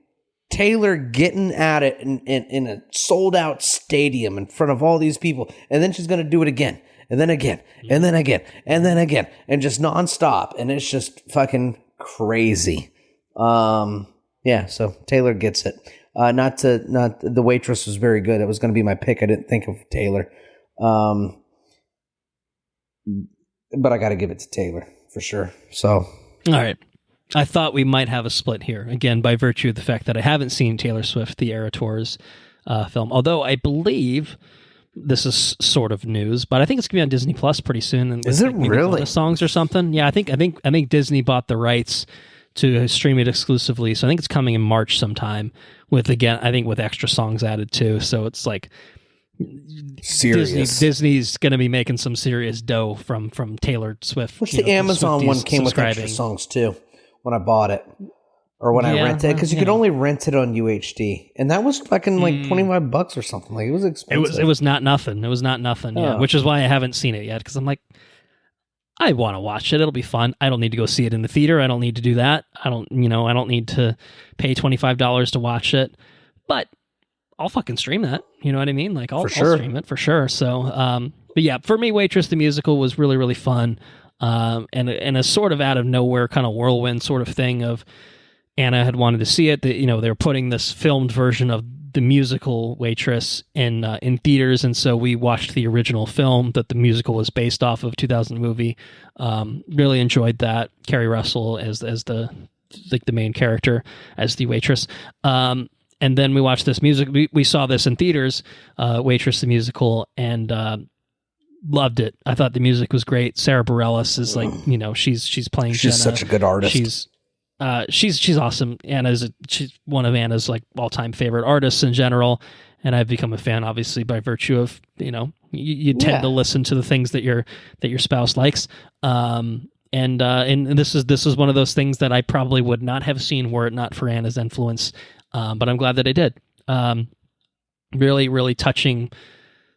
Taylor getting at it in a sold-out stadium in front of all these people. And then she's going to do it again. And then again. And then again. And then again. And just non-stop. And it's just fucking crazy. So Taylor gets it. The Waitress was very good. It was going to be my pick. I didn't think of Taylor. But I got to give it to Taylor for sure. So, all right. I thought we might have a split here again by virtue of the fact that I haven't seen Taylor Swift the Eras Tour's film. Although I believe this is sort of news, but I think it's gonna be on Disney Plus pretty soon. And is it really bonus songs or something? Yeah, I think Disney bought the rights to stream it exclusively, so I think it's coming in March sometime. With extra songs added too. So it's like serious. Disney's going to be making some serious dough from Taylor Swift. Which the Amazon one came with extra songs too when I bought it or when I rented it, because you could only rent it on UHD, and that was fucking like $25 or something. Like it was expensive. It was not nothing. It was not nothing. Yeah, which is why I haven't seen it yet, because I'm like, I want to watch it. It'll be fun. I don't need to go see it in the theater. I don't need to do that. I don't need to pay $25 to watch it, but I'll fucking stream that. You know what I mean? Like I'll stream it for sure. So, but yeah, for me, Waitress the musical was really, really fun. And a sort of out of nowhere kind of whirlwind sort of thing of Anna had wanted to see it. They were putting this filmed version of the musical Waitress in theaters, and so we watched the original film that the musical was based off of, 2000 movie. Really enjoyed that. Kerry Russell as the main character as the waitress. And then we watched this music. We saw this in theaters, Waitress the musical, and loved it. I thought the music was great. Sarah Bareilles is she's playing. She's Jenna. such a good artist. She's awesome. She's one of Anna's like all-time favorite artists in general, and I've become a fan obviously by virtue of you tend to listen to the things that your spouse likes. And this is one of those things that I probably would not have seen were it not for Anna's influence. But I'm glad that I did. Really, really touching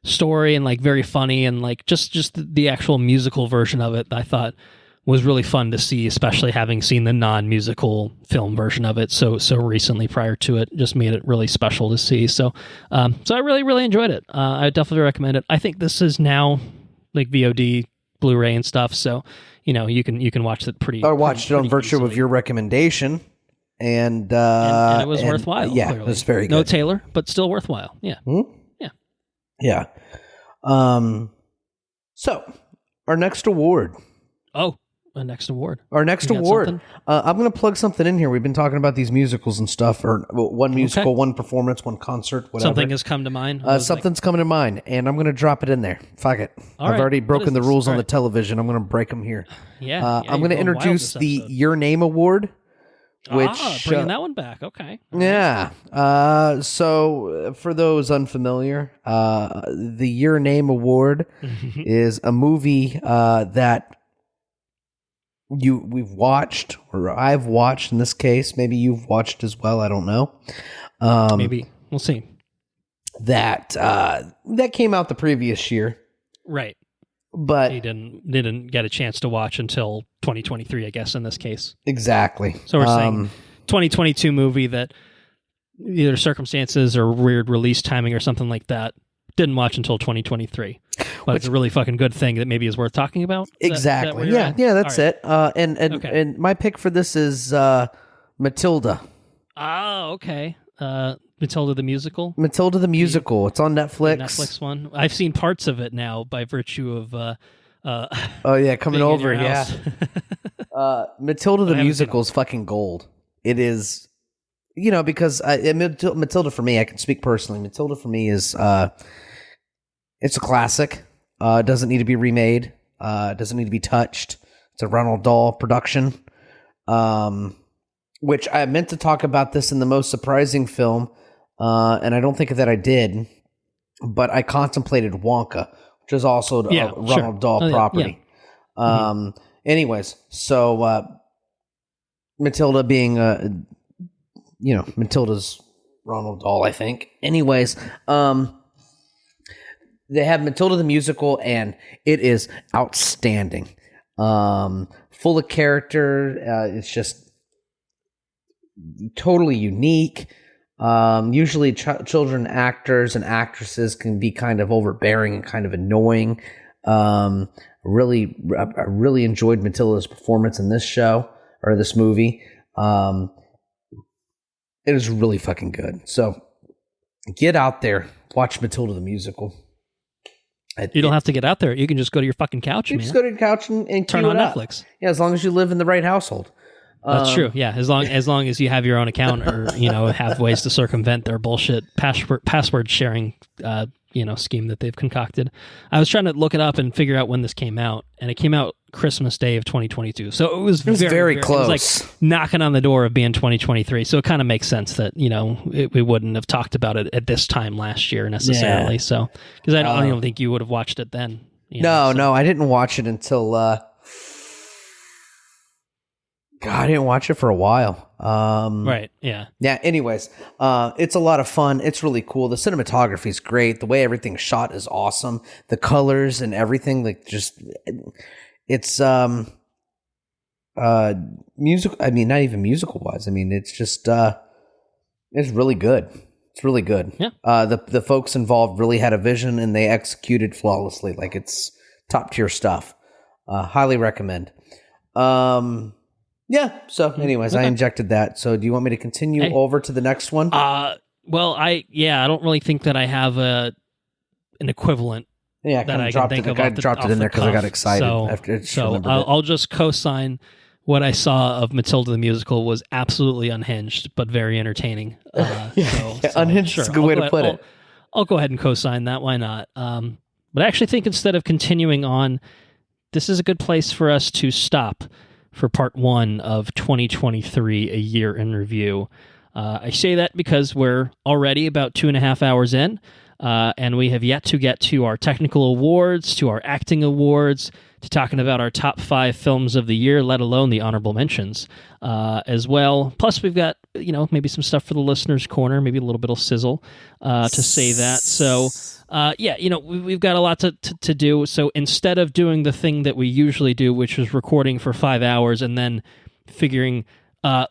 story, and like very funny, and like just the actual musical version of it I thought was really fun to see, especially having seen the non-musical film version of it so recently prior to it. Just made it really special to see. So I really, really enjoyed it. I definitely recommend it. I think this is now like VOD, Blu-ray and stuff. So, you can watch it pretty. I watched it on virtue easily. of your recommendation. And it was worthwhile. Yeah, clearly. it was very good. No Taylor, but still worthwhile. Yeah. Yeah. So our next award. Oh, next award. Our next You got award. something? I'm going to plug something in here. We've been talking about these musicals and stuff, or one musical, one performance, one concert, whatever. Something has come to mind. Something's coming to mind, and I'm going to drop it in there. Fuck it. I've already broken the rules on the television. I'm going to break them here. Yeah. I'm going to introduce the Your Name Award. Which bringing that one back. Okay. Yeah. So for those unfamiliar, the Your Name Award is a movie that we've watched, or I've watched in this case. Maybe you've watched as well. I don't know. Maybe we'll see. That came out the previous year, right? But he didn't get a chance to watch until 2023, I guess, in this case. Exactly. So we're saying 2022 movie that either circumstances or weird release timing or something like that didn't watch until 2023. But it's a really fucking good thing that maybe is worth talking about. Exactly. Yeah, that's it. And my pick for this is Matilda. Oh, okay. Matilda the Musical? Matilda the Musical. It's on Netflix. The Netflix one. I've seen parts of it now by virtue of coming over, yeah. Matilda the Musical is fucking gold. It is, because Matilda for me, I can speak personally. Matilda for me is it's a classic. It doesn't need to be remade. It doesn't need to be touched. It's a Ronald Dahl production. Which I meant to talk about this in the most surprising film, and I don't think that I did, but I contemplated Wonka, which is also a Ronald Dahl property. Yeah. Anyways, so Matilda being, Matilda's Ronald Dahl, I think. Anyways, they have Matilda the Musical, and it is outstanding. Full of character. It's just totally unique. Usually children actors and actresses can be kind of overbearing and kind of annoying. I really enjoyed Matilda's performance in this show or this movie. It is really fucking good. So get out there, watch Matilda the Musical. You don't have to get out there. You can just go to your fucking couch, man. Just go to your couch and turn on Netflix. Yeah, as long as you live in the right household. That's true. Yeah, as long as you have your own account or have ways to circumvent their bullshit password sharing scheme that they've concocted. I was trying to look it up and figure out when this came out, and it came out Christmas Day of 2022. So it was very close. It was like knocking on the door of being 2023. So it kind of makes sense that we wouldn't have talked about it at this time last year necessarily. Yeah. So because I don't think you would have watched it then. No, I didn't watch it until. I didn't watch it for a while. Right, yeah. Yeah, anyways, it's a lot of fun. It's really cool. The cinematography is great. The way everything's shot is awesome. The colors and everything, it's musical. I mean, not even musical wise. I mean, it's just, it's really good. It's really good. Yeah. The folks involved really had a vision and they executed flawlessly. Like, it's top tier stuff. Highly recommend. Yeah. So, anyways, I injected that. So, do you want me to continue over to the next one? Well, I don't really think that I have an equivalent. Yeah, I dropped it in there because I got excited. I'll just co-sign what I saw of Matilda the Musical was absolutely unhinged, but very entertaining. Unhinged is a good way to put it. I'll go ahead and co-sign that. Why not? But I actually think instead of continuing on, this is a good place for us to stop for part one of 2023, a year in review. I say that because we're already about 2.5 hours in, and we have yet to get to our technical awards, to our acting awards, to talking about our top 5 films of the year, let alone the honorable mentions as well. Plus, we've got maybe some stuff for the listeners' corner, maybe a little bit of sizzle to say that. So, we've got a lot to do. So instead of doing the thing that we usually do, which is recording for 5 hours and then figuring,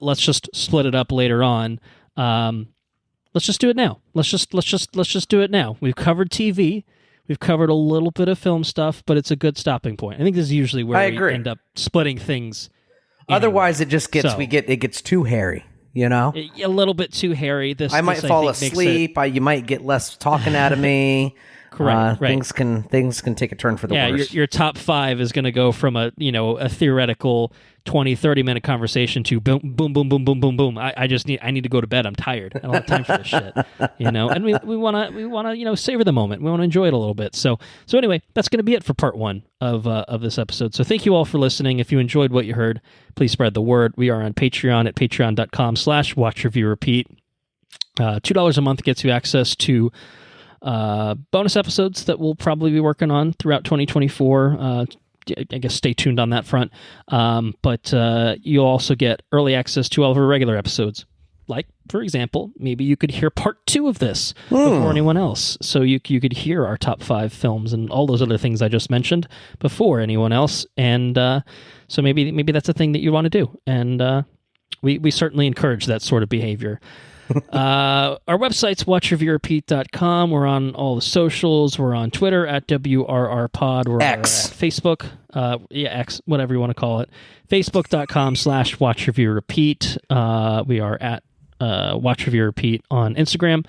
let's just split it up later on. Let's just do it now. Let's just do it now. We've covered TV. We've covered a little bit of film stuff, but it's a good stopping point. I think this is usually where we end up splitting things. Otherwise, it just gets it gets too hairy. A little bit too hairy. I might fall asleep. You might get less talking out of me. Right. things can take a turn for the worse. Your top 5 is going to go from a theoretical 20, 30-minute conversation to boom, boom, boom, boom, boom, boom, boom. I need to go to bed. I'm tired. I don't have time for this shit. And we want to savor the moment. We want to enjoy it a little bit. So anyway, that's going to be it for part 1 of this episode. So thank you all for listening. If you enjoyed what you heard, please spread the word. We are on Patreon at patreon.com/watchreviewrepeat. $2 a month gets you access to bonus episodes that we'll probably be working on throughout 2024. I guess stay tuned on that front. But you'll also get early access to all of our regular episodes. Like, for example, maybe you could hear part 2 of this before anyone else. So you could hear our top 5 films and all those other things I just mentioned before anyone else. And so maybe that's a thing that you want to do. And we certainly encourage that sort of behavior. Our website's watchreviewrepeat.com. We're on all the socials. We're on Twitter at WRRPod. We're X. at Facebook. X, whatever you want to call it. Facebook.com/watchreviewrepeat. We are at watchreviewrepeat on Instagram.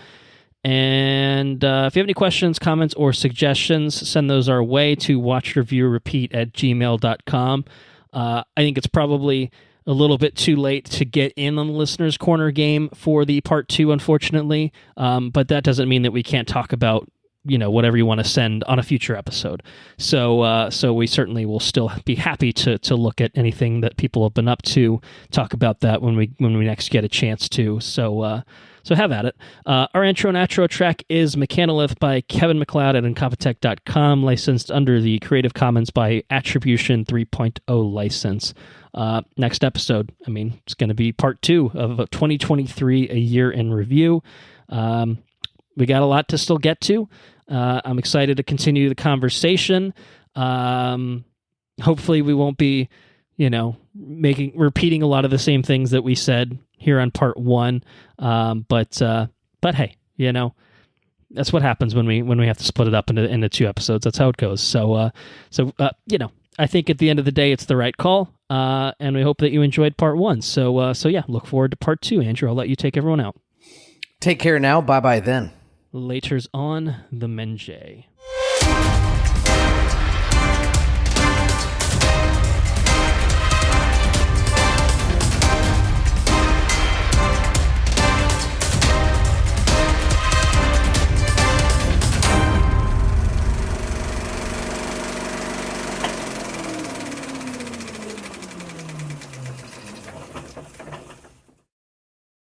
And if you have any questions, comments, or suggestions, send those our way to watchreviewrepeat@gmail.com. I think it's probably a little bit too late to get in on the listener's corner game for the part 2, unfortunately. But that doesn't mean that we can't talk about, whatever you want to send on a future episode. So we certainly will still be happy to look at anything that people have been up to, talk about that when we next get a chance to. So have at it. Our intro and outro track is Mechanolith by Kevin MacLeod at Incompetech.com, licensed under the Creative Commons by Attribution 3.0 license. Next episode, it's going to be part 2 of 2023, a year in review. We got a lot to still get to. I'm excited to continue the conversation. Hopefully we won't be, repeating a lot of the same things that we said here on part 1. But hey, that's what happens when we have to split it up into 2 episodes. That's how it goes. So I think at the end of the day, it's the right call. And we hope that you enjoyed part 1. So yeah, look forward to part 2. Andrew, I'll let you take everyone out. Take care now. Bye-bye then. Laters on the Menjay.